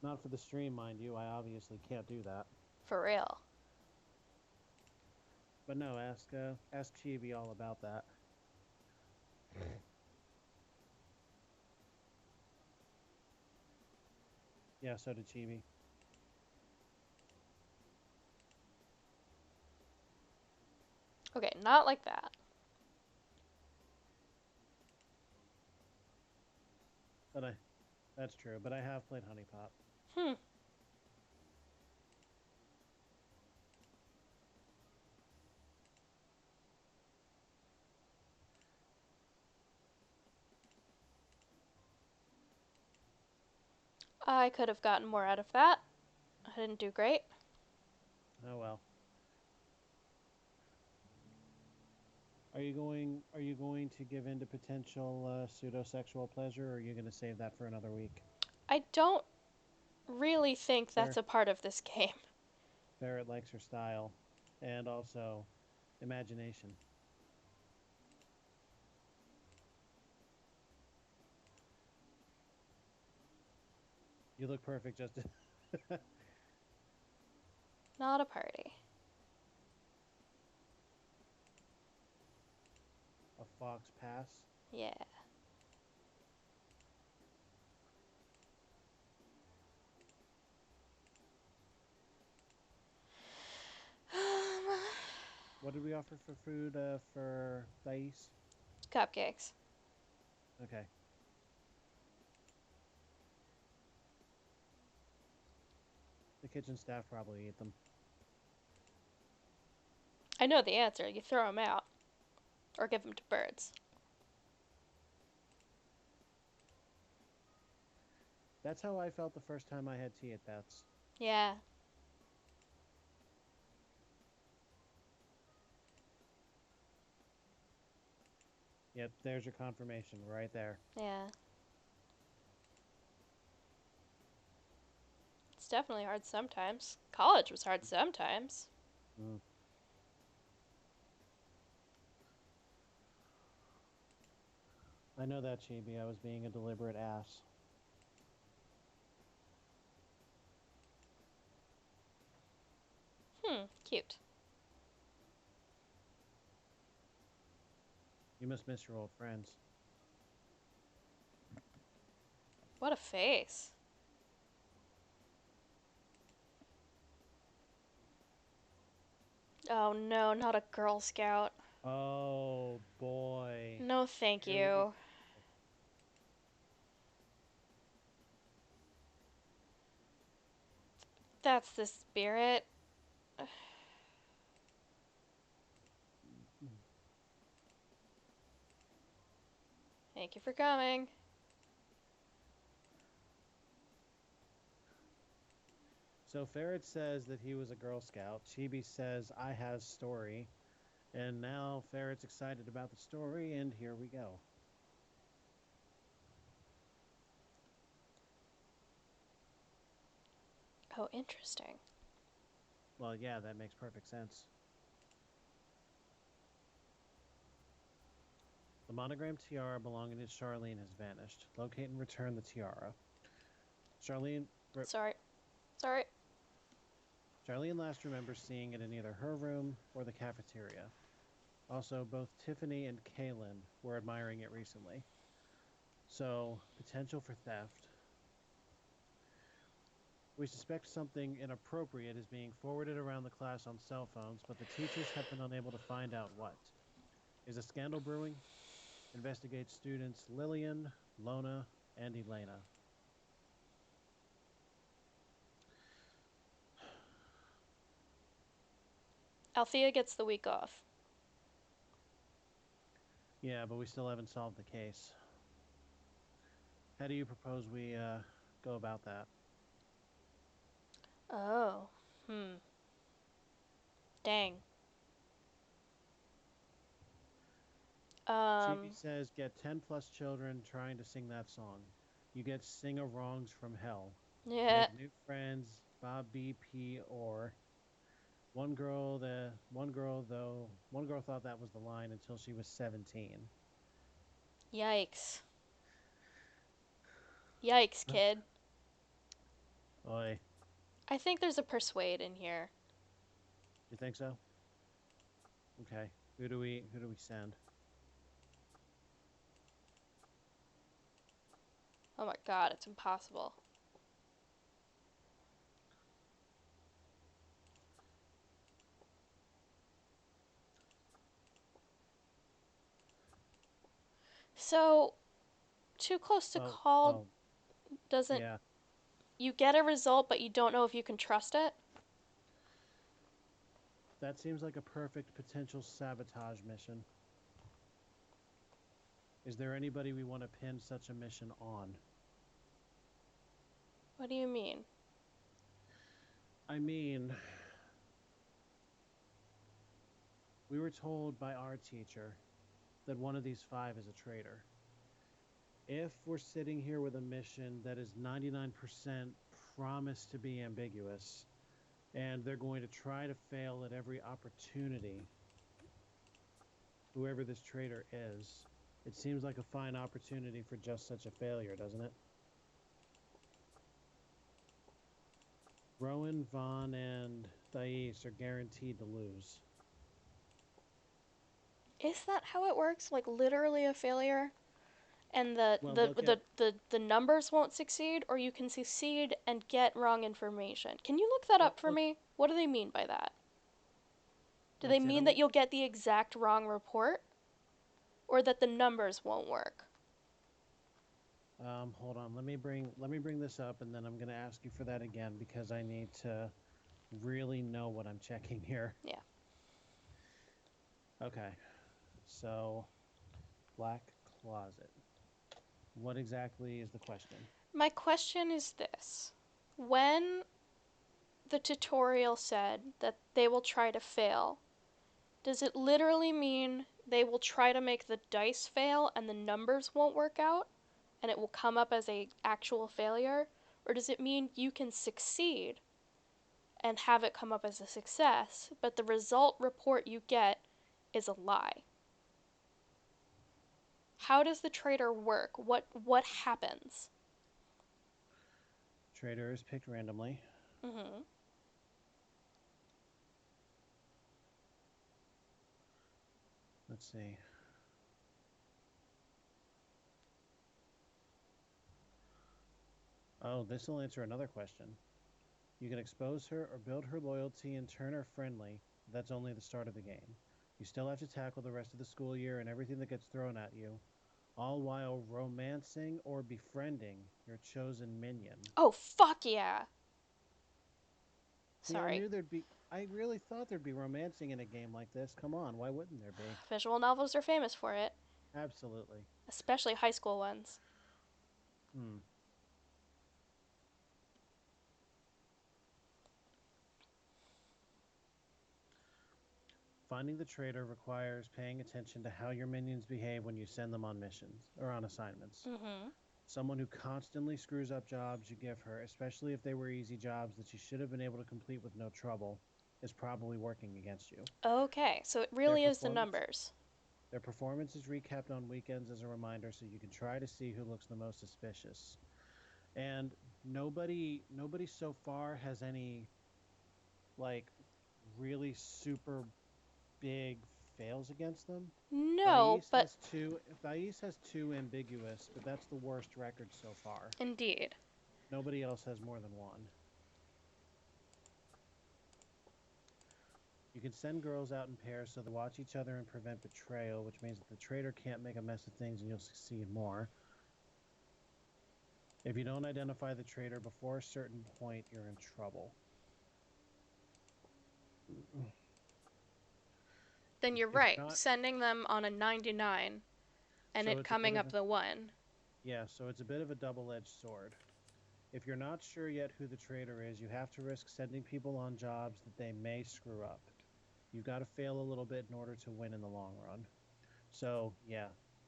[SPEAKER 2] Not for the stream, mind you. I obviously can't do that.
[SPEAKER 1] For real.
[SPEAKER 2] But no, ask Chibi all about that. Yeah, so did Chibi.
[SPEAKER 1] Okay, not like that.
[SPEAKER 2] But I That's true, but I have played Honey Pop.
[SPEAKER 1] Hmm. I could have gotten more out of that. I didn't do great.
[SPEAKER 2] Oh well. Are you going to give in to potential pseudo-sexual pleasure, or are you going to save that for another week?
[SPEAKER 1] I don't really think that's
[SPEAKER 2] Fair.
[SPEAKER 1] a part of this game.
[SPEAKER 2] Barrett likes her style, and also imagination. You look perfect, just
[SPEAKER 1] Not a party.
[SPEAKER 2] a fox pass.
[SPEAKER 1] Yeah.
[SPEAKER 2] What did we offer for food for Thais?
[SPEAKER 1] Cupcakes.
[SPEAKER 2] Okay. The kitchen staff probably ate them.
[SPEAKER 1] I know the answer. You throw them out. Or give them to birds.
[SPEAKER 2] That's how I felt the first time I had tea at Beth's.
[SPEAKER 1] Yeah.
[SPEAKER 2] Yep, there's your confirmation right there.
[SPEAKER 1] Yeah. It's definitely hard sometimes. College was hard sometimes.
[SPEAKER 2] Mm. I know that, Chibi. I was being a deliberate ass.
[SPEAKER 1] Cute.
[SPEAKER 2] You must miss your old friends.
[SPEAKER 1] What a face. Oh no, not a Girl Scout.
[SPEAKER 2] Oh boy.
[SPEAKER 1] No, thank
[SPEAKER 2] Here we
[SPEAKER 1] you.
[SPEAKER 2] go.
[SPEAKER 1] That's the spirit. Thank you for coming.
[SPEAKER 2] So Ferret says that he was a Girl Scout. Chibi says I has story. And now Ferret's excited about the story, and here we go.
[SPEAKER 1] Oh, interesting.
[SPEAKER 2] Well, yeah, that makes perfect sense. The monogram tiara belonging to Charlene has vanished. Locate and return the tiara. Charlene
[SPEAKER 1] Sorry. Sorry.
[SPEAKER 2] Charlene last remembers seeing it in either her room or the cafeteria. Also, both Tiffany and Kaylin were admiring it recently. So, potential for theft. We suspect something inappropriate is being forwarded around the class on cell phones, but the teachers have been unable to find out what. Is a scandal brewing? Investigate students Lillian, Lona, and Elena.
[SPEAKER 1] Althea gets the week off.
[SPEAKER 2] Yeah, but we still haven't solved the case. How do you propose we go about that?
[SPEAKER 1] Oh. Dang.
[SPEAKER 2] Chibi
[SPEAKER 1] Um,
[SPEAKER 2] says get 10 plus children trying to sing that song. You get sing-a-wrongs from hell.
[SPEAKER 1] yeah.
[SPEAKER 2] Make new friends, Bob BP or one girl thought that was the line until she was 17.
[SPEAKER 1] Yikes. Yikes,
[SPEAKER 2] Uh,
[SPEAKER 1] kid.
[SPEAKER 2] Oi,
[SPEAKER 1] I think there's a persuade in here.
[SPEAKER 2] you think so? Okay. Who do we send?
[SPEAKER 1] Oh my god, it's impossible. So, too close to
[SPEAKER 2] Oh,
[SPEAKER 1] call
[SPEAKER 2] oh,
[SPEAKER 1] doesn't.
[SPEAKER 2] yeah.
[SPEAKER 1] You get a result, but you don't know if you can trust it?
[SPEAKER 2] That seems like a perfect potential sabotage mission. Is there anybody we want to pin such a mission on?
[SPEAKER 1] What do you mean?
[SPEAKER 2] I mean, we were told by our teacher that one of these five is a traitor. If we're sitting here with a mission that is 99% promised to be ambiguous, and they're going to try to fail at every opportunity, whoever this traitor is, it seems like a fine opportunity for just such a failure, doesn't it? Rowan, Vaughn, and Thais are guaranteed to lose.
[SPEAKER 1] Is that how it works? Like literally a failure? And
[SPEAKER 2] Well, look at
[SPEAKER 1] the numbers won't succeed, or you can succeed and get wrong information. Can you look that
[SPEAKER 2] well,
[SPEAKER 1] up for
[SPEAKER 2] look.
[SPEAKER 1] me? What do they mean by that? Do they
[SPEAKER 2] Wait, say that
[SPEAKER 1] mean
[SPEAKER 2] one.
[SPEAKER 1] that you'll get the exact wrong report, or that the numbers won't work?
[SPEAKER 2] Hold on. Let me bring this up, and then I'm gonna ask you for that again because I need to really know what I'm checking here.
[SPEAKER 1] Yeah.
[SPEAKER 2] Okay. So, black closet. What exactly is the question?
[SPEAKER 1] My question is this. When the tutorial said that they will try to fail, does it literally mean they will try to make the dice fail and the numbers won't work out and it will come up as a actual failure? Or does it mean you can succeed and have it come up as a success, but the result report you get is a lie? How does the traitor work? What happens?
[SPEAKER 2] Trader is picked randomly.
[SPEAKER 1] Mhm.
[SPEAKER 2] Let's see. Oh, this will answer another question. You can expose her or build her loyalty and turn her friendly. That's only the start of the game. You still have to tackle the rest of the school year and everything that gets thrown at you, all while romancing or befriending your chosen minion.
[SPEAKER 1] Oh, fuck yeah.
[SPEAKER 2] See, I
[SPEAKER 1] Sorry.
[SPEAKER 2] knew there'd be. I really thought there'd be romancing in a game like this. Come on, why wouldn't there be?
[SPEAKER 1] Visual novels are famous for it,
[SPEAKER 2] Absolutely.
[SPEAKER 1] especially high school ones.
[SPEAKER 2] Hmm. Finding the traitor requires paying attention to how your minions behave when you send them on missions or on assignments.
[SPEAKER 1] Mhm.
[SPEAKER 2] Someone who constantly screws up jobs you give her, especially if they were easy jobs that she should have been able to complete with no trouble, is probably working against you.
[SPEAKER 1] Okay, so it
[SPEAKER 2] Their
[SPEAKER 1] really is the
[SPEAKER 2] performance
[SPEAKER 1] numbers.
[SPEAKER 2] their performance is recapped on weekends as a reminder so you can try to see who looks the most suspicious. And nobody so far has any like really super big fails against them.
[SPEAKER 1] No,
[SPEAKER 2] Thais
[SPEAKER 1] but
[SPEAKER 2] has two. Thais has two ambiguous, but that's the worst record so far.
[SPEAKER 1] indeed.
[SPEAKER 2] Nobody else has more than one. You can send girls out in pairs so they watch each other and prevent betrayal, which means that the traitor can't make a mess of things and you'll succeed more. If you don't identify the traitor before a certain point, you're in trouble.
[SPEAKER 1] Then you're
[SPEAKER 2] If you're
[SPEAKER 1] right.
[SPEAKER 2] not,
[SPEAKER 1] Sending them on a 99 and
[SPEAKER 2] so
[SPEAKER 1] it
[SPEAKER 2] it's a bit
[SPEAKER 1] coming
[SPEAKER 2] of
[SPEAKER 1] up
[SPEAKER 2] a
[SPEAKER 1] the 1.
[SPEAKER 2] yeah, so it's a bit of a double-edged sword. If you're not sure yet who the traitor is, you have to risk sending people on jobs that they may screw up. You got to fail a little bit in order to win in the long run. So, yeah,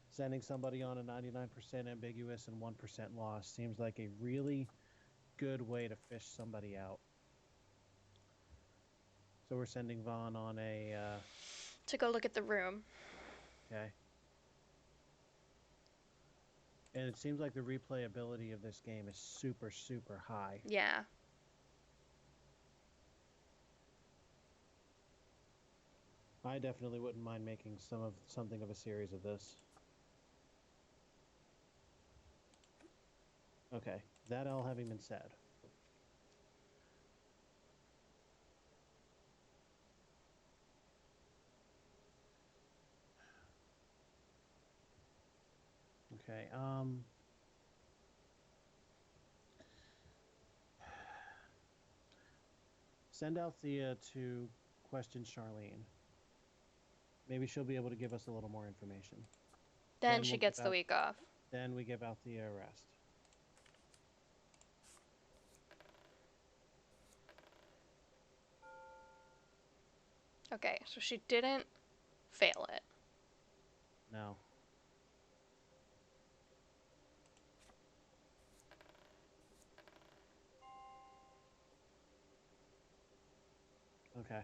[SPEAKER 2] sending somebody on a 99% ambiguous and 1% loss seems like a really good way to fish somebody out. So we're sending Vaughn on a
[SPEAKER 1] To go look at the room.
[SPEAKER 2] okay. And it seems like the replayability of this game is super, super high.
[SPEAKER 1] Yeah.
[SPEAKER 2] I definitely wouldn't mind making something of a series of this. Okay, that all having been said. Okay, send Althea to question Charlene. Maybe she'll be able to give us a little more information.
[SPEAKER 1] Then
[SPEAKER 2] Then
[SPEAKER 1] she
[SPEAKER 2] we'll give
[SPEAKER 1] gets the
[SPEAKER 2] out.
[SPEAKER 1] week off.
[SPEAKER 2] Then we give Althea a rest.
[SPEAKER 1] Okay, so she didn't fail it.
[SPEAKER 2] No. Okay.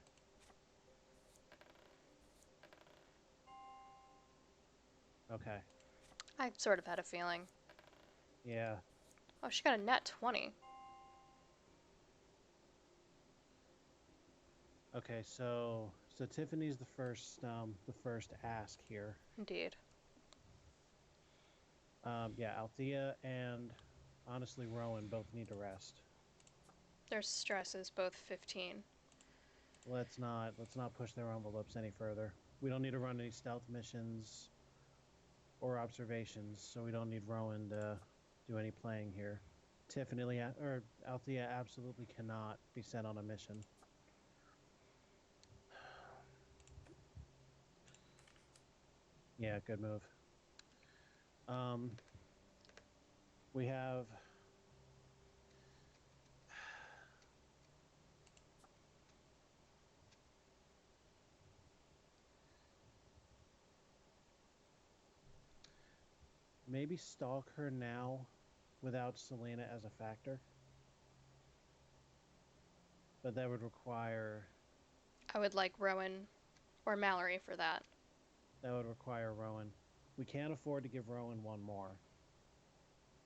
[SPEAKER 2] Okay.
[SPEAKER 1] I sort of had a feeling.
[SPEAKER 2] Yeah.
[SPEAKER 1] Oh, she got a net 20.
[SPEAKER 2] Okay. So Tiffany's the first ask here.
[SPEAKER 1] Indeed.
[SPEAKER 2] Yeah. Althea and honestly Rowan both need a rest.
[SPEAKER 1] Their stress is both 15.
[SPEAKER 2] Let's not push their envelopes any further. We don't need to run any stealth missions or observations, so we don't need Rowan to do any playing here. Tiffany or Althea absolutely cannot be sent on a mission. Yeah, good move. Um, we have maybe stalk her now without Selena as a factor, but
[SPEAKER 1] I would like Rowan or Mallory for that.
[SPEAKER 2] that would require Rowan. We can't afford to give Rowan one more,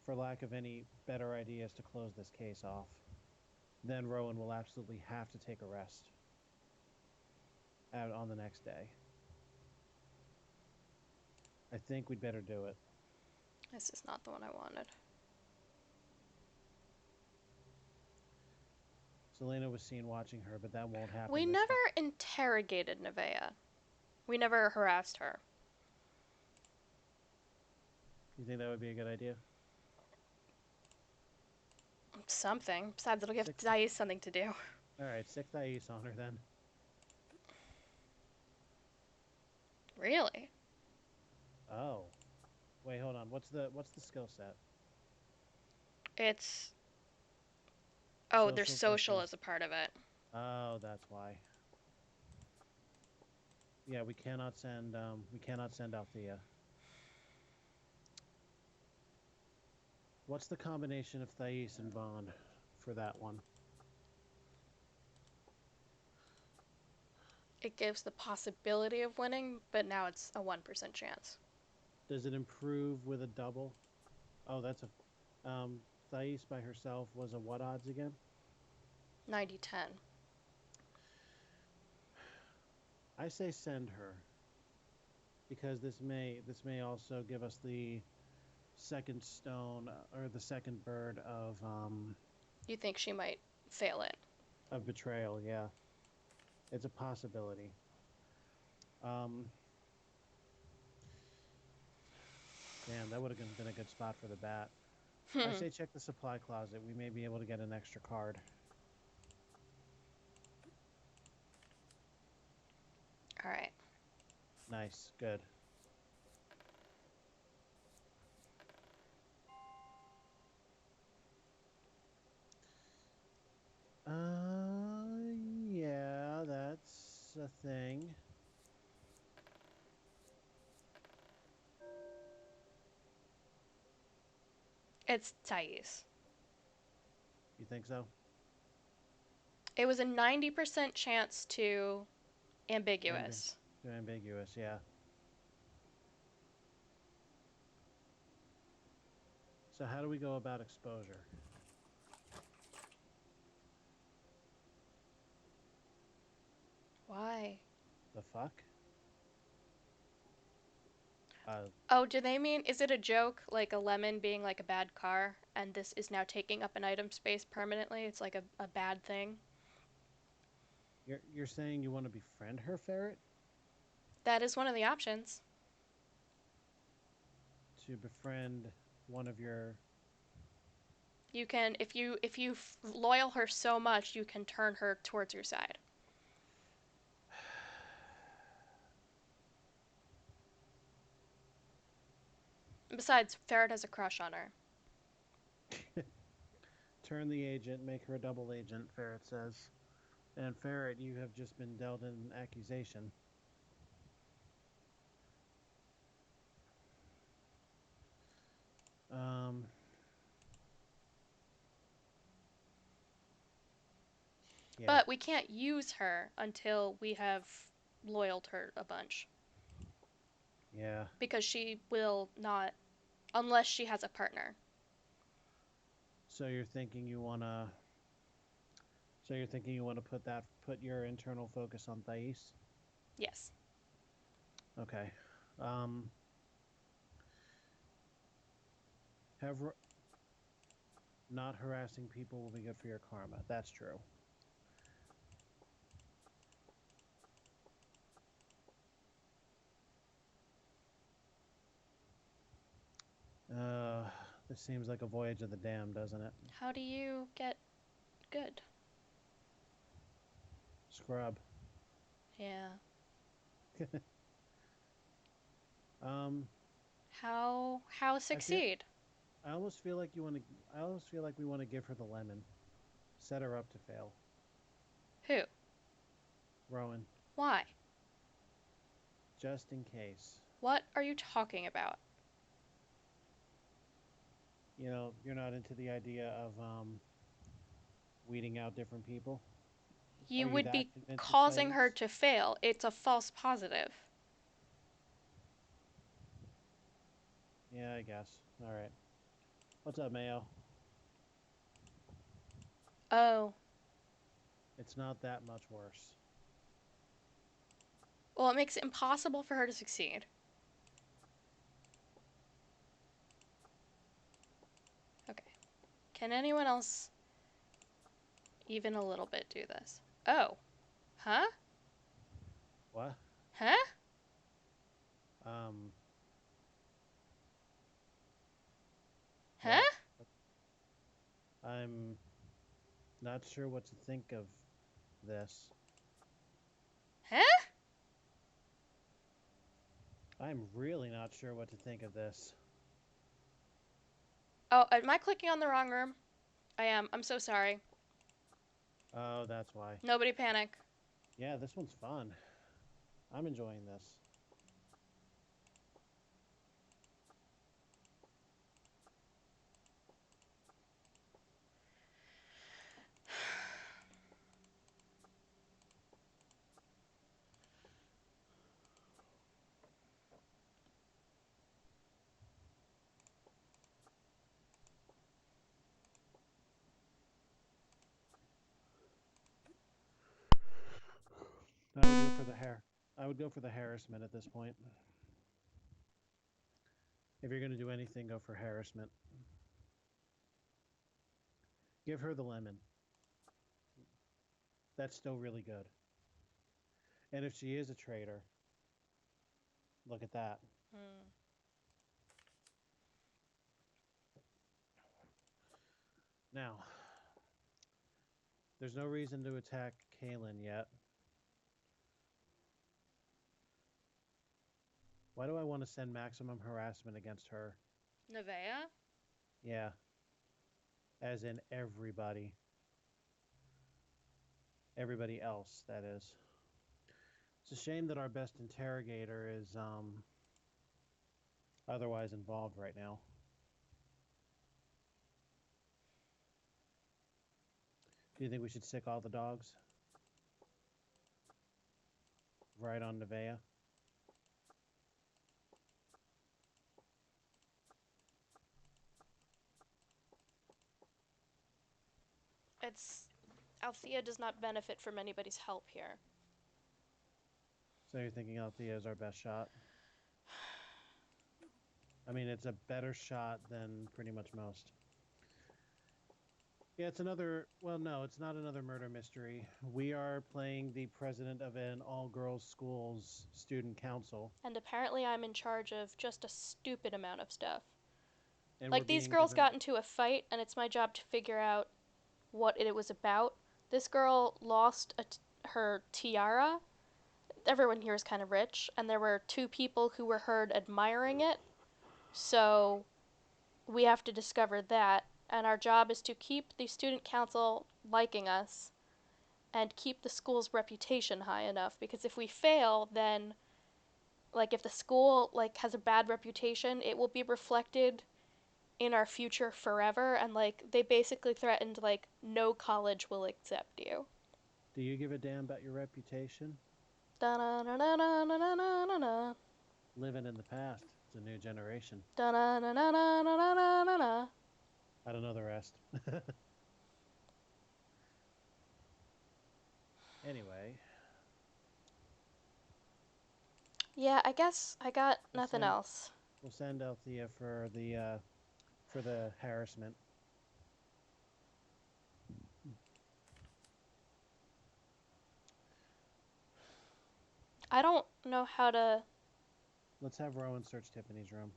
[SPEAKER 2] for lack of any better ideas to close this case off. Then Rowan will absolutely have to take a rest out on the next day. I think we'd better do it.
[SPEAKER 1] This is not the one I wanted.
[SPEAKER 2] Selena was seen watching her, but that won't
[SPEAKER 1] We
[SPEAKER 2] happen this
[SPEAKER 1] never
[SPEAKER 2] time.
[SPEAKER 1] interrogated Nevaeh. We never harassed her.
[SPEAKER 2] You think that would be a good idea?
[SPEAKER 1] Something. Besides, it'll give
[SPEAKER 2] Sick.
[SPEAKER 1] Thais something to do.
[SPEAKER 2] All right, sick Thais on her then.
[SPEAKER 1] Really?
[SPEAKER 2] Oh, wait, hold on. What's the skill set?
[SPEAKER 1] It's. Oh, there's
[SPEAKER 2] Social
[SPEAKER 1] social
[SPEAKER 2] versus.
[SPEAKER 1] as a part of it.
[SPEAKER 2] Oh, that's why. Yeah, we cannot send Althea. What's the combination of Thais and Bond for that one?
[SPEAKER 1] It gives the possibility of winning, but now it's a 1% chance.
[SPEAKER 2] Does it improve with a double? Oh, that's a Thais by herself was a what odds again?
[SPEAKER 1] 90-10.
[SPEAKER 2] I say send her because this may also give us the second stone or the second bird
[SPEAKER 1] You think she might fail it?
[SPEAKER 2] of betrayal. Yeah, it's a possibility. Um, Damn, that would have been a good spot for the bat. I say check the supply closet. We may be able to get an extra card.
[SPEAKER 1] Alright.
[SPEAKER 2] Nice, good. Yeah, that's a thing.
[SPEAKER 1] It's Thais.
[SPEAKER 2] You think so?
[SPEAKER 1] It was a 90% chance to
[SPEAKER 2] Ambi
[SPEAKER 1] ambiguous.
[SPEAKER 2] Too ambiguous, yeah. So how do we go about exposure?
[SPEAKER 1] Why?
[SPEAKER 2] The fuck? Uh,
[SPEAKER 1] Oh, do they mean, is it a joke, like a lemon being like a bad car, and this is now taking up an item space permanently? It's like a bad thing?
[SPEAKER 2] you're saying you want to befriend her, ferret?
[SPEAKER 1] That is one of the options.
[SPEAKER 2] To befriend one of your.
[SPEAKER 1] You can, if you loyal her so much, you can turn her towards your side. Besides, Ferret has a crush on her.
[SPEAKER 2] Turn the agent, make her a double agent, Ferret says. And Ferret, you have just been dealt an accusation. Um, yeah,
[SPEAKER 1] But we can't use her until we have loyaled her a bunch.
[SPEAKER 2] yeah.
[SPEAKER 1] Because she will not, unless she has a partner.
[SPEAKER 2] So you're thinking you wanna. So you're thinking you want to put your internal focus on Thais?
[SPEAKER 1] Yes.
[SPEAKER 2] Okay. Um, have not harassing people will be good for your karma. That's true. Uh, this seems like a voyage of the damned, doesn't it?
[SPEAKER 1] How do you get good?
[SPEAKER 2] Scrub.
[SPEAKER 1] Yeah.
[SPEAKER 2] um,
[SPEAKER 1] How
[SPEAKER 2] I feel.
[SPEAKER 1] succeed?
[SPEAKER 2] I almost feel like you want to. I almost feel like we want to give her the lemon, set her up to fail.
[SPEAKER 1] Who?
[SPEAKER 2] Rowan,
[SPEAKER 1] Why?
[SPEAKER 2] just in case.
[SPEAKER 1] What are you talking about?
[SPEAKER 2] You know, you're not into the idea of weeding out different people. Are
[SPEAKER 1] You
[SPEAKER 2] you
[SPEAKER 1] would
[SPEAKER 2] that
[SPEAKER 1] be
[SPEAKER 2] convinced of
[SPEAKER 1] causing her
[SPEAKER 2] Thais?
[SPEAKER 1] to fail. It's a false positive.
[SPEAKER 2] Yeah, I guess. All right. What's up, Mayo?
[SPEAKER 1] Oh.
[SPEAKER 2] It's not that much worse.
[SPEAKER 1] Well, it makes it impossible for her to succeed. Okay. Can anyone else even a little bit do this? Oh. Huh?
[SPEAKER 2] What?
[SPEAKER 1] Huh?
[SPEAKER 2] Um,
[SPEAKER 1] Huh?
[SPEAKER 2] what? I'm not sure what to think of this.
[SPEAKER 1] Huh?
[SPEAKER 2] I'm really not sure what to think of this.
[SPEAKER 1] Oh, am I clicking on the wrong room? I am. I'm so sorry.
[SPEAKER 2] Oh, that's why.
[SPEAKER 1] Nobody panic.
[SPEAKER 2] Yeah, this one's fun. I'm enjoying this. I would go for the hair. I would go for the harassment at this point. If you're going to do anything, go for harassment. Give her the lemon. That's still really good. And if she is a traitor, look at that.
[SPEAKER 1] Hmm.
[SPEAKER 2] Now, there's no reason to attack Kaylin yet. Why do I want to send maximum harassment against her?
[SPEAKER 1] Nevaeh?
[SPEAKER 2] Yeah, as in everybody. Everybody else, that is. It's a shame that our best interrogator is otherwise involved right now. Do you think we should sick all the dogs? Right on Nevaeh?
[SPEAKER 1] It's Althea does not benefit from anybody's help here.
[SPEAKER 2] So you're thinking Althea is our best shot? I mean, it's a better shot than pretty much most. Yeah, it's another. Well, no, it's not another murder mystery. We are playing the president of an all-girls school's student council,
[SPEAKER 1] And apparently, I'm in charge of just a stupid amount of stuff.
[SPEAKER 2] and we're
[SPEAKER 1] Like, these
[SPEAKER 2] being
[SPEAKER 1] girls
[SPEAKER 2] given.
[SPEAKER 1] got into a fight, and it's my job to figure out what it was about. This girl lost her tiara. Everyone here is kind of rich, and there were two people who were heard admiring it. So we have to discover that, and our job is to keep the student council liking us and keep the school's reputation high enough, because if we fail, then like if the school like has a bad reputation, it will be reflected in our future forever, and like they basically threatened like no college will accept you.
[SPEAKER 2] Do you give a damn about your reputation?
[SPEAKER 1] Da na na na na na na na na.
[SPEAKER 2] Living in the past. It's a new generation.
[SPEAKER 1] Da na na na na na na na na.
[SPEAKER 2] I don't know the rest. Anyway,
[SPEAKER 1] Yeah, I guess I got
[SPEAKER 2] we'll
[SPEAKER 1] nothing
[SPEAKER 2] send
[SPEAKER 1] else.
[SPEAKER 2] we'll send Althea for the harassment.
[SPEAKER 1] I don't know how to.
[SPEAKER 2] Let's have Rowan search Tiffany's room,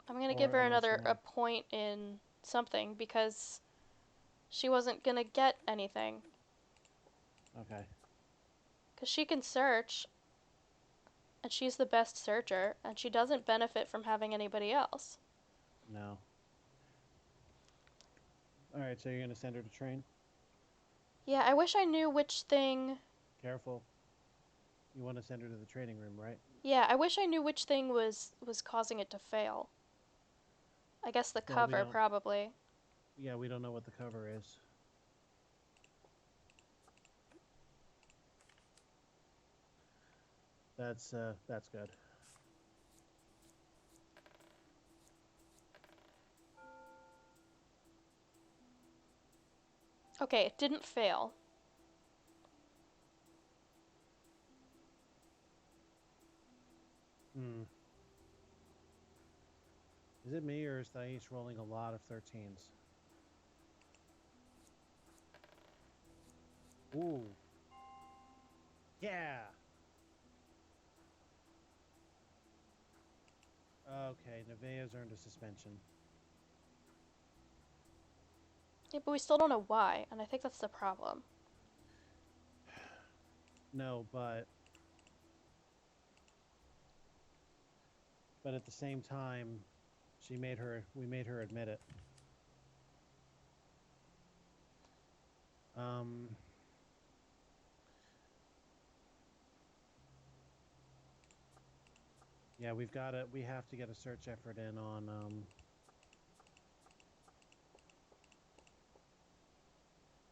[SPEAKER 1] I'm gonna give
[SPEAKER 2] or
[SPEAKER 1] her
[SPEAKER 2] unless you
[SPEAKER 1] another a
[SPEAKER 2] want.
[SPEAKER 1] point in something because she wasn't gonna get anything.
[SPEAKER 2] Okay.
[SPEAKER 1] Because she can search, and she's the best searcher, and she doesn't benefit from having anybody else.
[SPEAKER 2] No. All right. So you're gonna send her to train.
[SPEAKER 1] Yeah, I wish I knew which thing.
[SPEAKER 2] Careful. You want to send her to the training room, right?
[SPEAKER 1] Yeah, I wish I knew which thing was causing it to fail. I guess the
[SPEAKER 2] Well, we
[SPEAKER 1] cover,
[SPEAKER 2] don't.
[SPEAKER 1] probably.
[SPEAKER 2] Yeah, we don't know what the cover is. That's good.
[SPEAKER 1] Okay, it didn't fail.
[SPEAKER 2] Hmm. Is it me or is Thais rolling a lot of 13s? Ooh. Yeah. Okay, Nevaeh's earned a suspension.
[SPEAKER 1] Yeah, but we still don't know why, and I think that's the problem.
[SPEAKER 2] No, but at the same time, we made her admit it. Um, yeah, we have to get a search effort in on,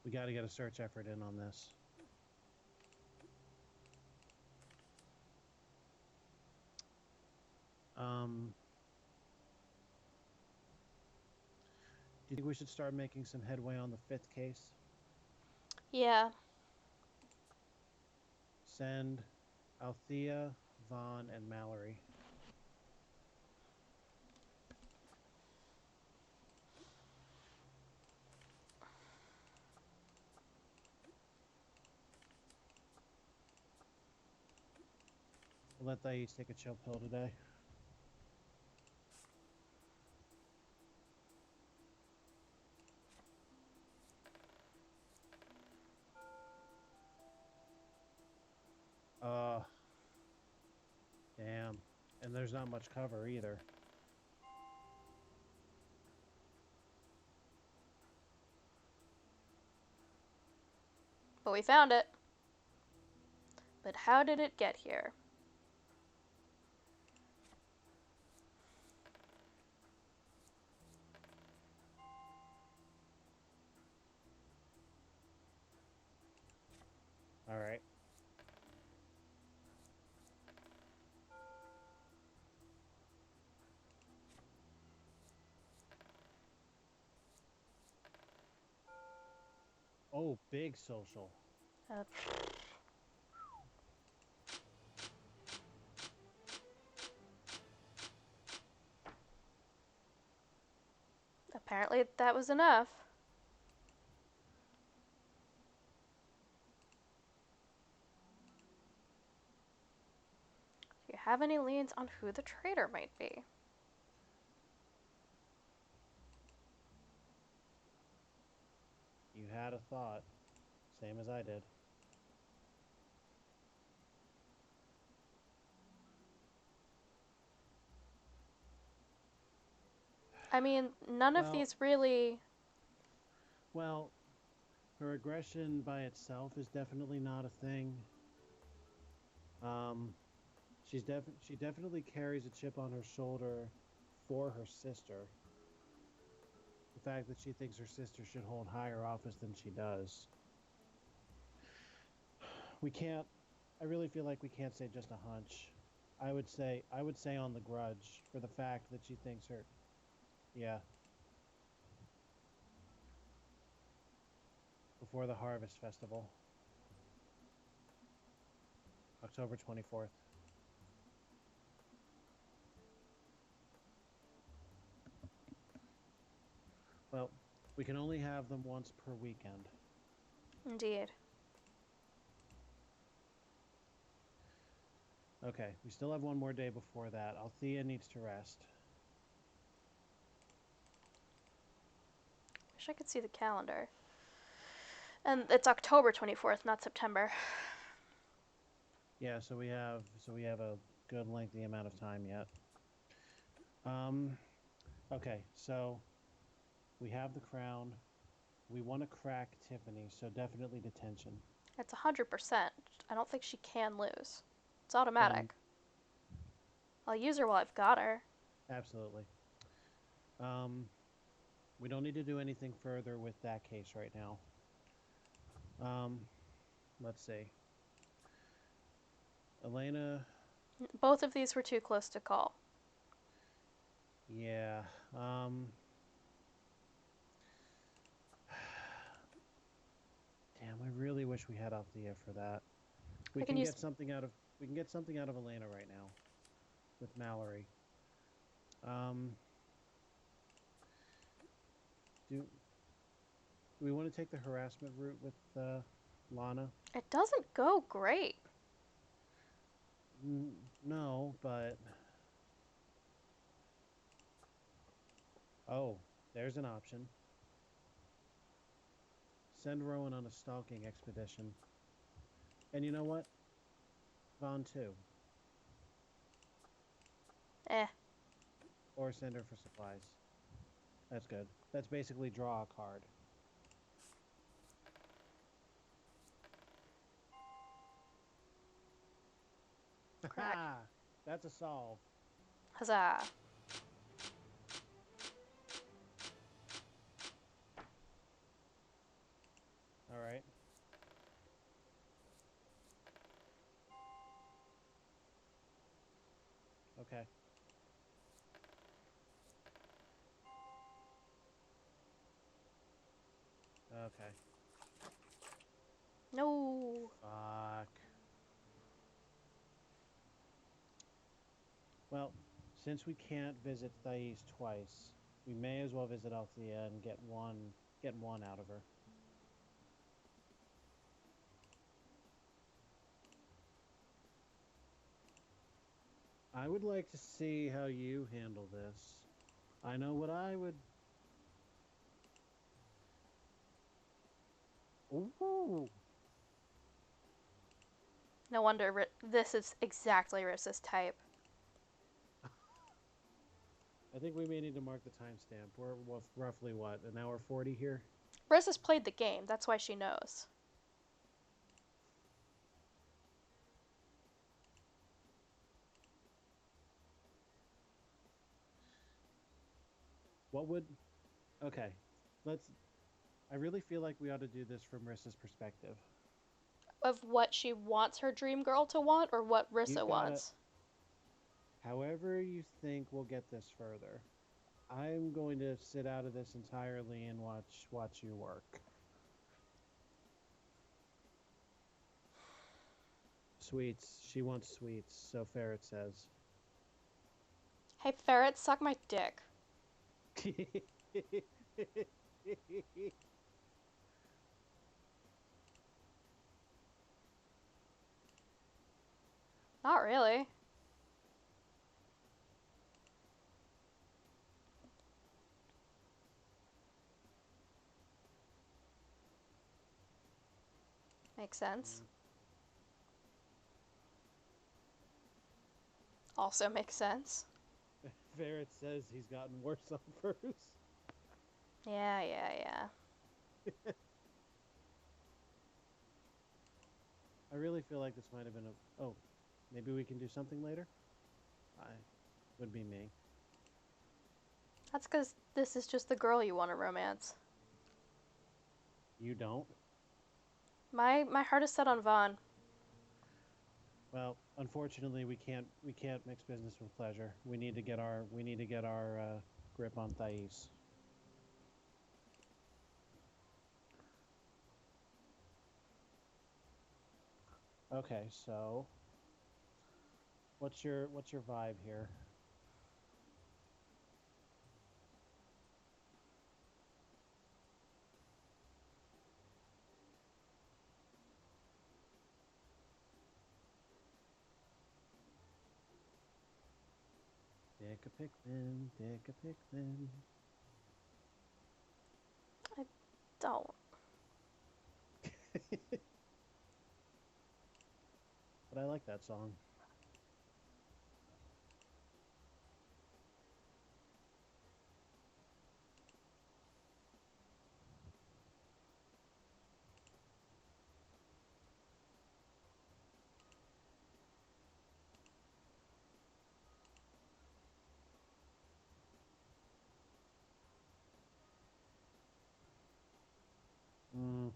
[SPEAKER 2] we got to get a search effort in on this. Um, do you think we should start making some headway on the fifth case?
[SPEAKER 1] Yeah.
[SPEAKER 2] Send Althea, Vaughn, and Mallory. We'll let Thais take a chill pill today. Uh, Damn. And there's not much cover either.
[SPEAKER 1] But we found it. But how did it get here?
[SPEAKER 2] All right. Oh, big social.
[SPEAKER 1] Uh, Apparently that was enough. Do you have any leads on who the traitor might be?
[SPEAKER 2] You had a thought, same as I did.
[SPEAKER 1] I mean, none of
[SPEAKER 2] Well,
[SPEAKER 1] these really.
[SPEAKER 2] well, her aggression by itself is definitely not a thing. Um, she definitely carries a chip on her shoulder for her sister. The fact that she thinks her sister should hold higher office than she does. We can't. I really feel like we can't say just a hunch. I would say on the grudge for the fact that she thinks her. Yeah, before the Harvest Festival, October 24th. Well, we can only have them once per weekend.
[SPEAKER 1] Indeed.
[SPEAKER 2] Okay, we still have one more day before that. Althea needs to rest.
[SPEAKER 1] Wish I could see the calendar. And it's October 24th, not September.
[SPEAKER 2] Yeah, so we have a good lengthy amount of time yet. Um, okay, so we have the crown. We want to crack Tiffany, so definitely detention.
[SPEAKER 1] It's 100%. I don't think she can lose. It's
[SPEAKER 2] Then
[SPEAKER 1] automatic. I'll use her while I've got her.
[SPEAKER 2] absolutely. Um, we don't need to do anything further with that case right now. Um, let's see. Elena,
[SPEAKER 1] Both of these were too close to call.
[SPEAKER 2] yeah. Damn, I really wish we had Althea for that. We
[SPEAKER 1] I can
[SPEAKER 2] can
[SPEAKER 1] use.
[SPEAKER 2] get something out of we can get something out of Elena right now with Mallory. Um, do do we want to take the harassment route with Lana?
[SPEAKER 1] It doesn't go great.
[SPEAKER 2] No, but oh, there's an option. Send Rowan on a stalking expedition. And you know what? Vaughn too.
[SPEAKER 1] Eh.
[SPEAKER 2] Or send her for supplies. That's good. That's basically draw a card.
[SPEAKER 1] Crack.
[SPEAKER 2] That's a solve.
[SPEAKER 1] Huzzah.
[SPEAKER 2] All right. Okay. Okay.
[SPEAKER 1] No.
[SPEAKER 2] Fuck. Well, since we can't visit Thais twice, we may as well visit Althea and get one out of her. I would like to see how you handle this. I know what I would. Ooh.
[SPEAKER 1] No wonder this is exactly Rissa's type.
[SPEAKER 2] I think we may need to mark the timestamp. We're roughly what, an hour 40 here?
[SPEAKER 1] Rissa's played the game, that's why she knows.
[SPEAKER 2] What would. Okay. Let's. I really feel like we ought to do this from Rissa's perspective.
[SPEAKER 1] Of what she wants her dream girl to want, or what
[SPEAKER 2] You've
[SPEAKER 1] Rissa
[SPEAKER 2] got to.
[SPEAKER 1] wants.
[SPEAKER 2] However, you think we'll get this further. I'm going to sit out of this entirely and watch you work. Sweets. She wants sweets, so Ferret says.
[SPEAKER 1] Hey, ferret, suck my dick. Not really. Makes sense.
[SPEAKER 2] Mm.
[SPEAKER 1] Also makes sense.
[SPEAKER 2] Ferret says he's gotten worse on first.
[SPEAKER 1] Yeah, yeah, yeah.
[SPEAKER 2] I really feel like this might have been a. Oh, maybe we can do something later? I would be me.
[SPEAKER 1] That's because this is just the girl you want to romance.
[SPEAKER 2] You don't?
[SPEAKER 1] My heart is set on Vaughn.
[SPEAKER 2] Well, unfortunately, we can't mix business with pleasure. We need to get our grip on Thais. Okay, so what's your vibe here? Dick a Pikmin, Dick a Pikmin.
[SPEAKER 1] I don't.
[SPEAKER 2] But I like that song. Mm.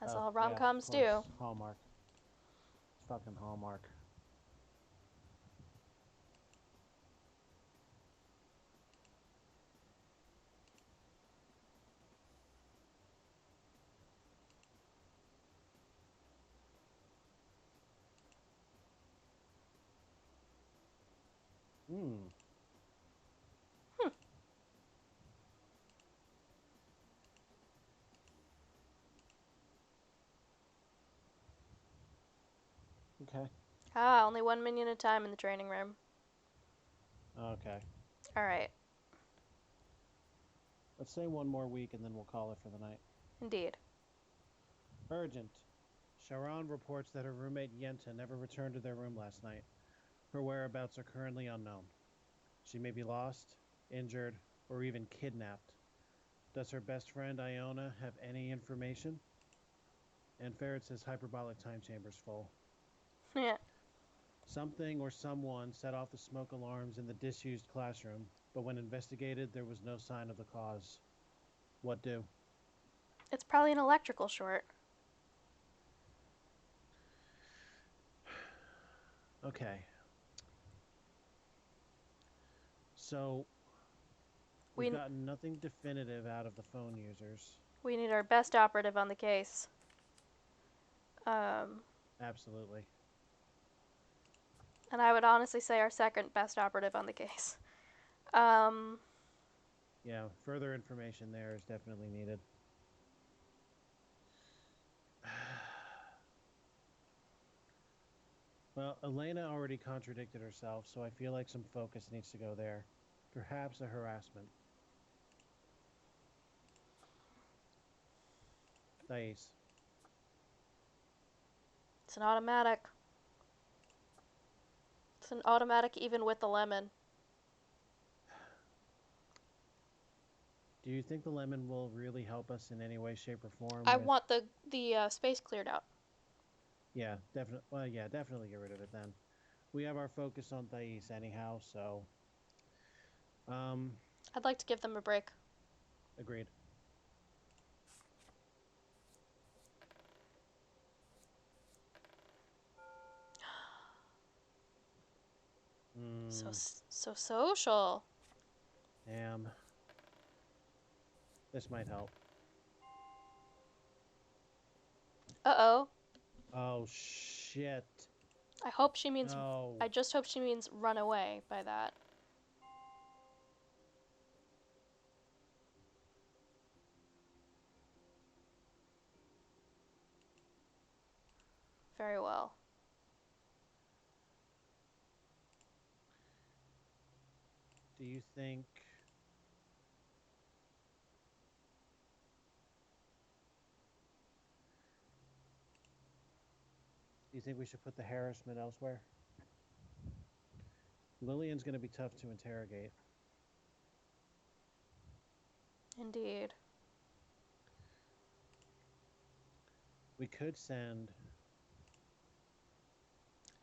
[SPEAKER 1] As
[SPEAKER 2] Oh
[SPEAKER 1] all rom
[SPEAKER 2] yeah, of
[SPEAKER 1] coms do.
[SPEAKER 2] course. Hallmark. It's fucking Hallmark. Hmm.
[SPEAKER 1] Hmm.
[SPEAKER 2] Okay.
[SPEAKER 1] Ah, only 1 minion at a time in the training room.
[SPEAKER 2] Okay.
[SPEAKER 1] Alright.
[SPEAKER 2] Let's say one more week and then we'll call it for the night.
[SPEAKER 1] Indeed.
[SPEAKER 2] Urgent. Sharon reports that her roommate Yenta never returned to their room last night. Her whereabouts are currently unknown. She may be lost, injured, or even kidnapped. Does her best friend Iona have any information? And Ferret says hyperbolic time chamber's full.
[SPEAKER 1] Yeah.
[SPEAKER 2] Something or someone set off the smoke alarms in the disused classroom, but when investigated, there was no sign of the cause. What do?
[SPEAKER 1] It's probably an electrical short.
[SPEAKER 2] Okay. So we've
[SPEAKER 1] We
[SPEAKER 2] gotten nothing definitive out of the phone users.
[SPEAKER 1] we need our best operative on the case. Um,
[SPEAKER 2] Absolutely.
[SPEAKER 1] and I would honestly say our second best operative on the case. Um,
[SPEAKER 2] Yeah, further information there is definitely needed. Well, Elena already contradicted herself, so I feel like some focus needs to go there. Perhaps a harassment. Thais.
[SPEAKER 1] it's an automatic. It's an automatic even with the lemon.
[SPEAKER 2] Do you think the lemon will really help us in any way, shape, or form
[SPEAKER 1] I
[SPEAKER 2] with?
[SPEAKER 1] want the space cleared out.
[SPEAKER 2] Yeah, definitely. Well, yeah, definitely get rid of it then. We have our focus on Thais anyhow, so um,
[SPEAKER 1] I'd like to give them a break.
[SPEAKER 2] agreed.
[SPEAKER 1] So
[SPEAKER 2] Hmm.
[SPEAKER 1] so social.
[SPEAKER 2] Damn. This might help.
[SPEAKER 1] Uh oh.
[SPEAKER 2] Oh shit.
[SPEAKER 1] I hope she means.
[SPEAKER 2] No.
[SPEAKER 1] I just hope she means run away by that. Very well.
[SPEAKER 2] Do you think... Do you think we should put the harassment elsewhere? Lillian's going to be tough to interrogate.
[SPEAKER 1] Indeed.
[SPEAKER 2] We could send...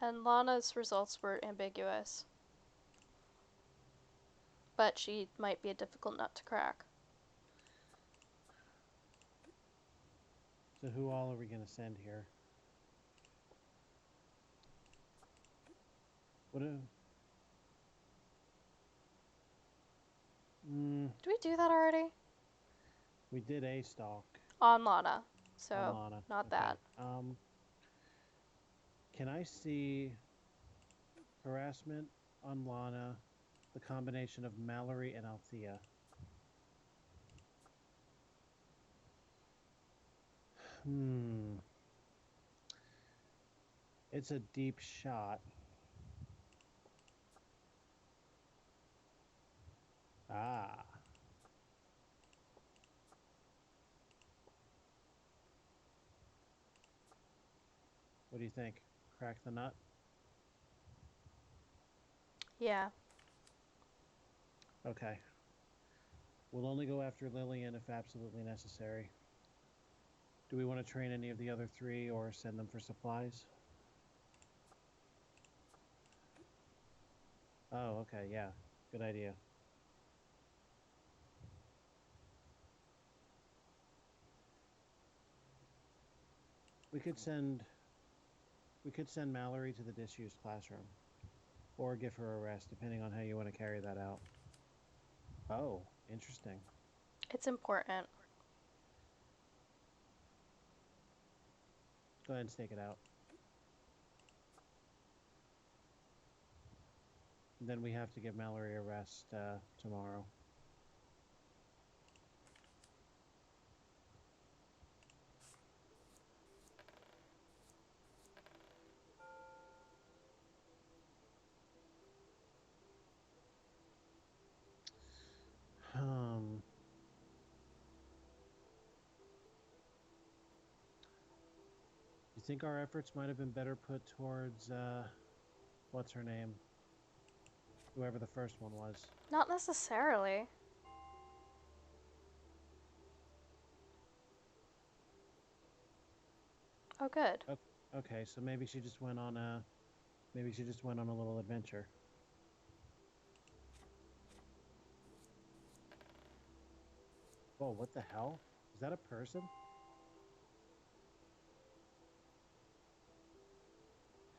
[SPEAKER 1] And Lana's results were ambiguous. But she might be a difficult nut to crack.
[SPEAKER 2] So who all are we going to send here? What a...
[SPEAKER 1] Did we do that already?
[SPEAKER 2] We did a stalk
[SPEAKER 1] On Lana.
[SPEAKER 2] on
[SPEAKER 1] So,
[SPEAKER 2] Lana.
[SPEAKER 1] not
[SPEAKER 2] Okay.
[SPEAKER 1] that.
[SPEAKER 2] Can I see harassment on Lana, the combination of Mallory and Althea? It's a deep shot. Ah. What do you think? Crack the nut?
[SPEAKER 1] Yeah.
[SPEAKER 2] Okay. We'll only go after Lillian if absolutely necessary. Do we want to train any of the other three or send them for supplies? Oh, okay, yeah. Good idea. We could send Mallory to the disused classroom. Or give her a rest, depending on how you want to carry that out. Oh, interesting.
[SPEAKER 1] It's important.
[SPEAKER 2] Go ahead and stake it out. Then we have to give Mallory a rest tomorrow. You think our efforts might have been better put towards, what's her name? Whoever the first one was.
[SPEAKER 1] Not necessarily. Oh, good.
[SPEAKER 2] Okay, so maybe she just went on a little adventure. Whoa, what the hell? Is that a person?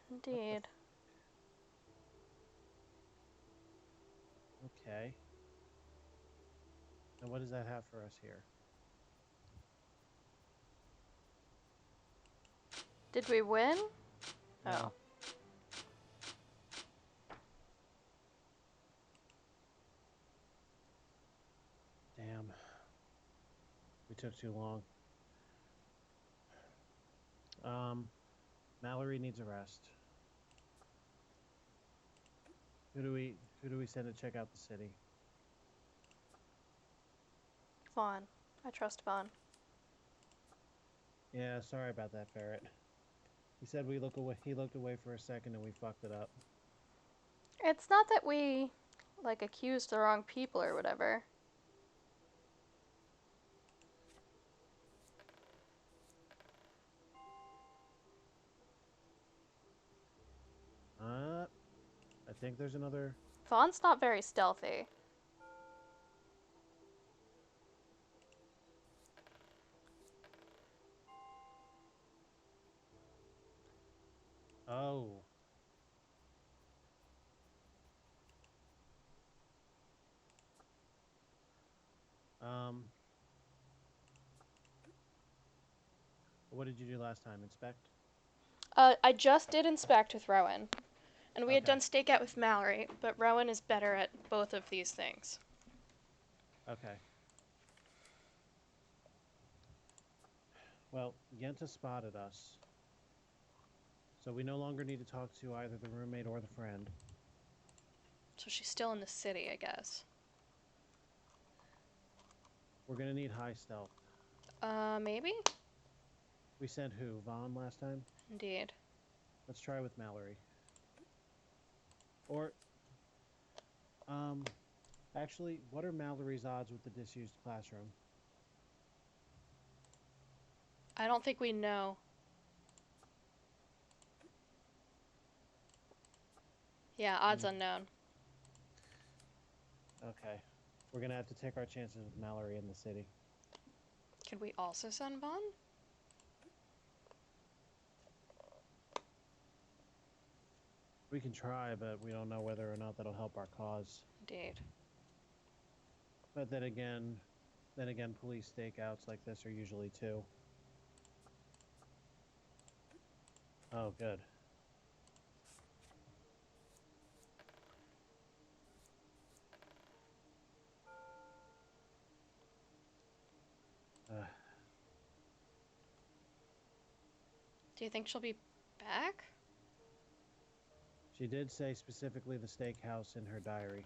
[SPEAKER 2] What the
[SPEAKER 1] Indeed.
[SPEAKER 2] Okay. And what does that have for us here?
[SPEAKER 1] Did we win?
[SPEAKER 2] No.
[SPEAKER 1] Oh.
[SPEAKER 2] Damn. We took too long. Mallory needs a rest. Who do we send to check out the city?
[SPEAKER 1] Vaughn. I trust Vaughn.
[SPEAKER 2] Yeah, sorry about that, Ferret. He said he looked away for a second and we fucked it up.
[SPEAKER 1] It's not that we, like, accused the wrong people or whatever.
[SPEAKER 2] I think there's another...
[SPEAKER 1] Vaughn's not very stealthy.
[SPEAKER 2] Oh. What did you do last time? Inspect?
[SPEAKER 1] I just did inspect with Rowan, and we had
[SPEAKER 2] Okay.
[SPEAKER 1] done stakeout with Mallory, but Rowan is better at both of these things.
[SPEAKER 2] Okay. Well, Yenta spotted us, so we no longer need to talk to either the roommate or the friend.
[SPEAKER 1] So she's still in the city, I guess.
[SPEAKER 2] We're gonna need high stealth.
[SPEAKER 1] Maybe?
[SPEAKER 2] We sent who? Vaughn last time?
[SPEAKER 1] Indeed.
[SPEAKER 2] Let's try with Mallory. Or, um, actually, what are Mallory's odds with the disused classroom?
[SPEAKER 1] I don't think we know. Yeah, odds
[SPEAKER 2] Mm,
[SPEAKER 1] unknown.
[SPEAKER 2] okay. We're gonna have to take our chances with Mallory in the city.
[SPEAKER 1] Could we also send Vaughn?
[SPEAKER 2] We can try, but we don't know whether or not that'll help our cause.
[SPEAKER 1] Indeed.
[SPEAKER 2] But then again, police stakeouts like this are usually two. Oh, good. Uh,
[SPEAKER 1] Do you think she'll be back?
[SPEAKER 2] she did say specifically the steakhouse in her diary.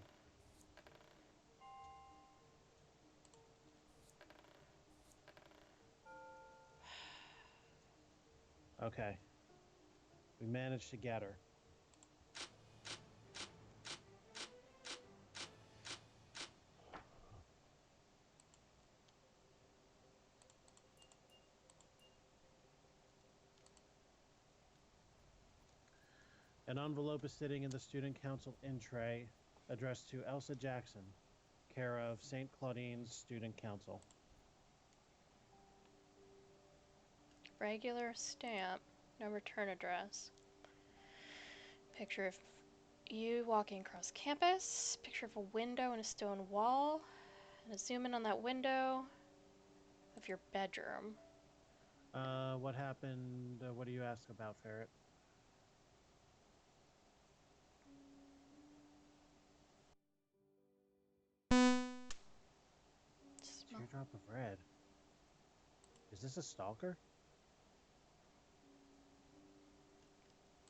[SPEAKER 2] Okay. We managed to get her. An envelope is sitting in the student council in tray, addressed to Elsa Jackson, care of St. Claudine's Student Council.
[SPEAKER 1] Regular stamp. No return address. Picture of you walking across campus. Picture of a window and a stone wall. And a zoom in on that window of your bedroom.
[SPEAKER 2] What happened? What do you ask about, Ferret? Teardrop of red. Is this a stalker?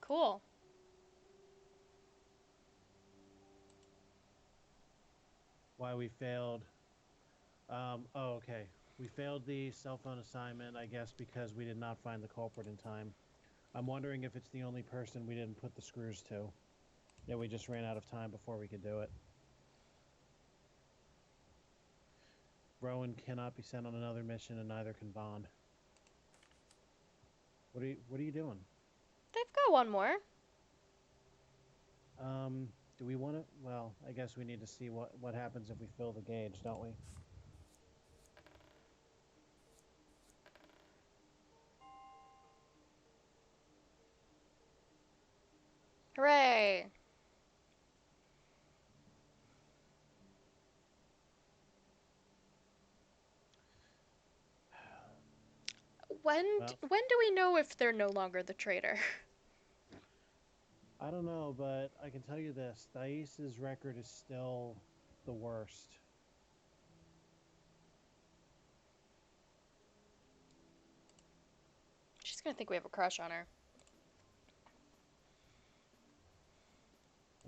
[SPEAKER 1] Cool.
[SPEAKER 2] Why we failed. Oh, okay. We failed the cell phone assignment, I guess, because we did not find the culprit in time. I'm wondering if it's the only person we didn't put the screws to. Yeah, we just ran out of time before we could do it. Rowan cannot be sent on another mission, and neither can Vaughn. What are you doing?
[SPEAKER 1] They've got one more.
[SPEAKER 2] Do we want to? Well, I guess we need to see what happens if we fill the gauge, don't we?
[SPEAKER 1] Hooray!
[SPEAKER 2] Well,
[SPEAKER 1] When do we know if they're no longer the traitor?
[SPEAKER 2] I don't know, but I can tell you this: Thais's record is still the worst.
[SPEAKER 1] She's gonna think we have a crush on her.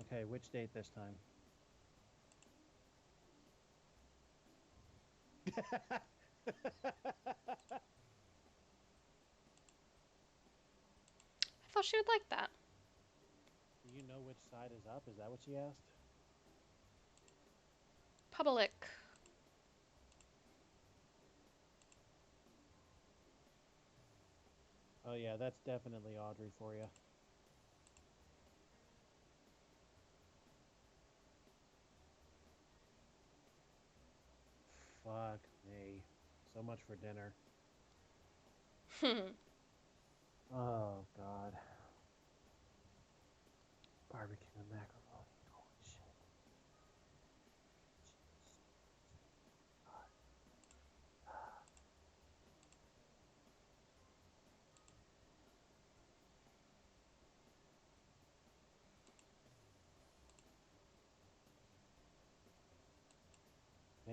[SPEAKER 2] Okay, which date this time?
[SPEAKER 1] I thought she would like that.
[SPEAKER 2] Do you know which side is up? Is that what she asked?
[SPEAKER 1] Public.
[SPEAKER 2] Oh yeah, that's definitely Audrey for you. Fuck me. So much for dinner. Oh god. Barbecue and macaroni. Holy shit.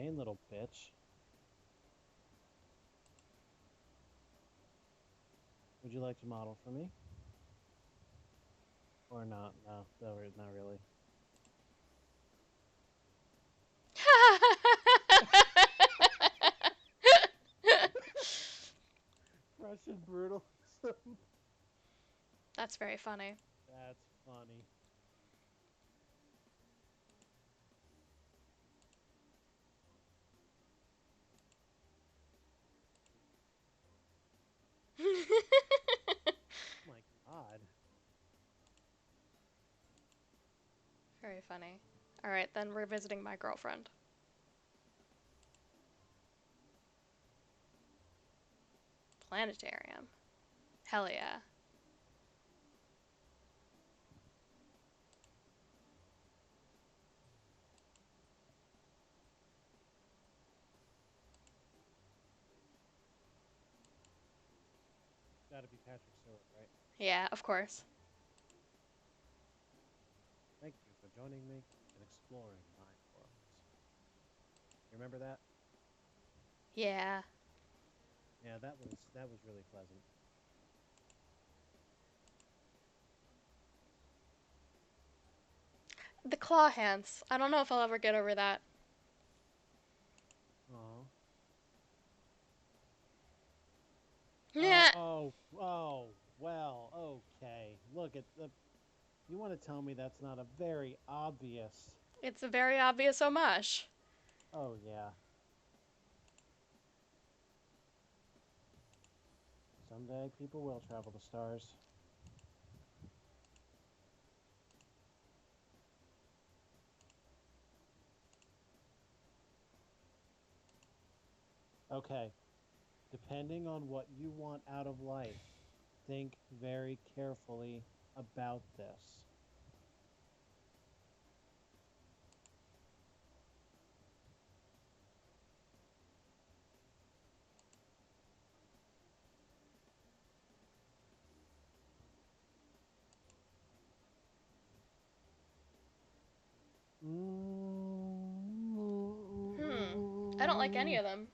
[SPEAKER 2] vain little bitch. Would you like to model for me? Or not? No, not really. Russian brutalism.
[SPEAKER 1] That's very funny.
[SPEAKER 2] That's funny. Oh my god.
[SPEAKER 1] Very funny. Alright, then we're visiting my girlfriend. Planetarium. Hell yeah.
[SPEAKER 2] Gotta be Patrick Stewart, right?
[SPEAKER 1] Yeah, of course.
[SPEAKER 2] Thank you for joining me and exploring my world. You remember that?
[SPEAKER 1] Yeah.
[SPEAKER 2] Yeah, that was really pleasant.
[SPEAKER 1] The claw hands. I don't know if I'll ever get over that.
[SPEAKER 2] Oh.
[SPEAKER 1] Yeah.
[SPEAKER 2] Well, okay. Look at the. You want to tell me that's not a very obvious.
[SPEAKER 1] It's a very obvious homage.
[SPEAKER 2] Oh, yeah. Someday people will travel the stars. Okay. Depending on what you want out of life, think very carefully about this.
[SPEAKER 1] I don't like any of them.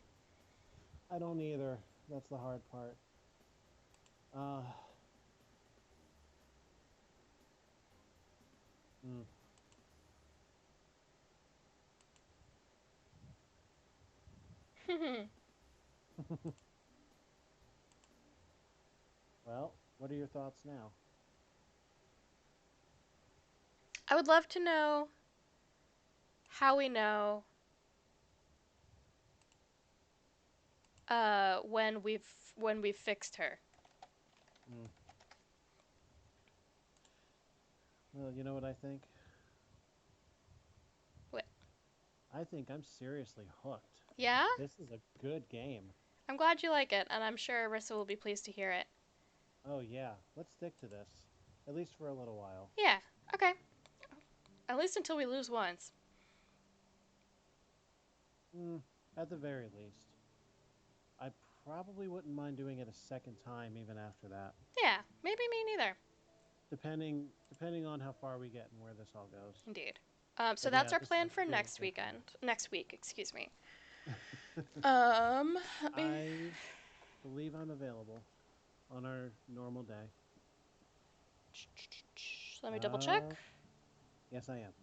[SPEAKER 2] I don't either. That's the hard part. Uh, mm. Well, what are your thoughts now?
[SPEAKER 1] I would love to know how we know when we've fixed her.
[SPEAKER 2] Mm. Well, you know what I think?
[SPEAKER 1] What?
[SPEAKER 2] I think I'm seriously hooked.
[SPEAKER 1] Yeah?
[SPEAKER 2] This is a good game.
[SPEAKER 1] I'm glad you like it, and I'm sure Arissa will be pleased to hear it.
[SPEAKER 2] Oh, yeah. Let's stick to this. At least for a little while.
[SPEAKER 1] Yeah. Okay. At least until we lose once.
[SPEAKER 2] Mm, at the very least. I probably wouldn't mind doing it a second time even after that.
[SPEAKER 1] Yeah. Maybe me neither.
[SPEAKER 2] Depending on how far we get and where this all goes.
[SPEAKER 1] Indeed. So
[SPEAKER 2] But
[SPEAKER 1] that's
[SPEAKER 2] yeah,
[SPEAKER 1] our
[SPEAKER 2] this is
[SPEAKER 1] plan
[SPEAKER 2] a
[SPEAKER 1] for
[SPEAKER 2] really
[SPEAKER 1] next
[SPEAKER 2] good
[SPEAKER 1] weekend. Next week, excuse me.
[SPEAKER 2] game.
[SPEAKER 1] Let me
[SPEAKER 2] I believe I'm available on our normal day.
[SPEAKER 1] double check.
[SPEAKER 2] Yes, I am.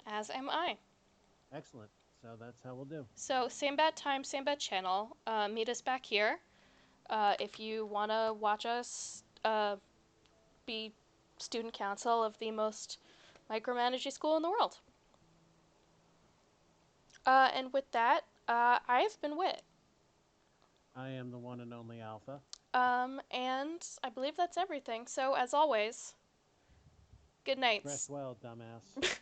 [SPEAKER 1] As am I.
[SPEAKER 2] Excellent. So that's how we'll do.
[SPEAKER 1] So same bad time, same bad channel. Meet us back here. If you want to watch us be student council of the most micromanaging school in the world. And with that, I've been Wit.
[SPEAKER 2] I am the one and only Alpha.
[SPEAKER 1] And I believe that's everything. So as always, good
[SPEAKER 2] Rest
[SPEAKER 1] nights.
[SPEAKER 2] well, dumbass.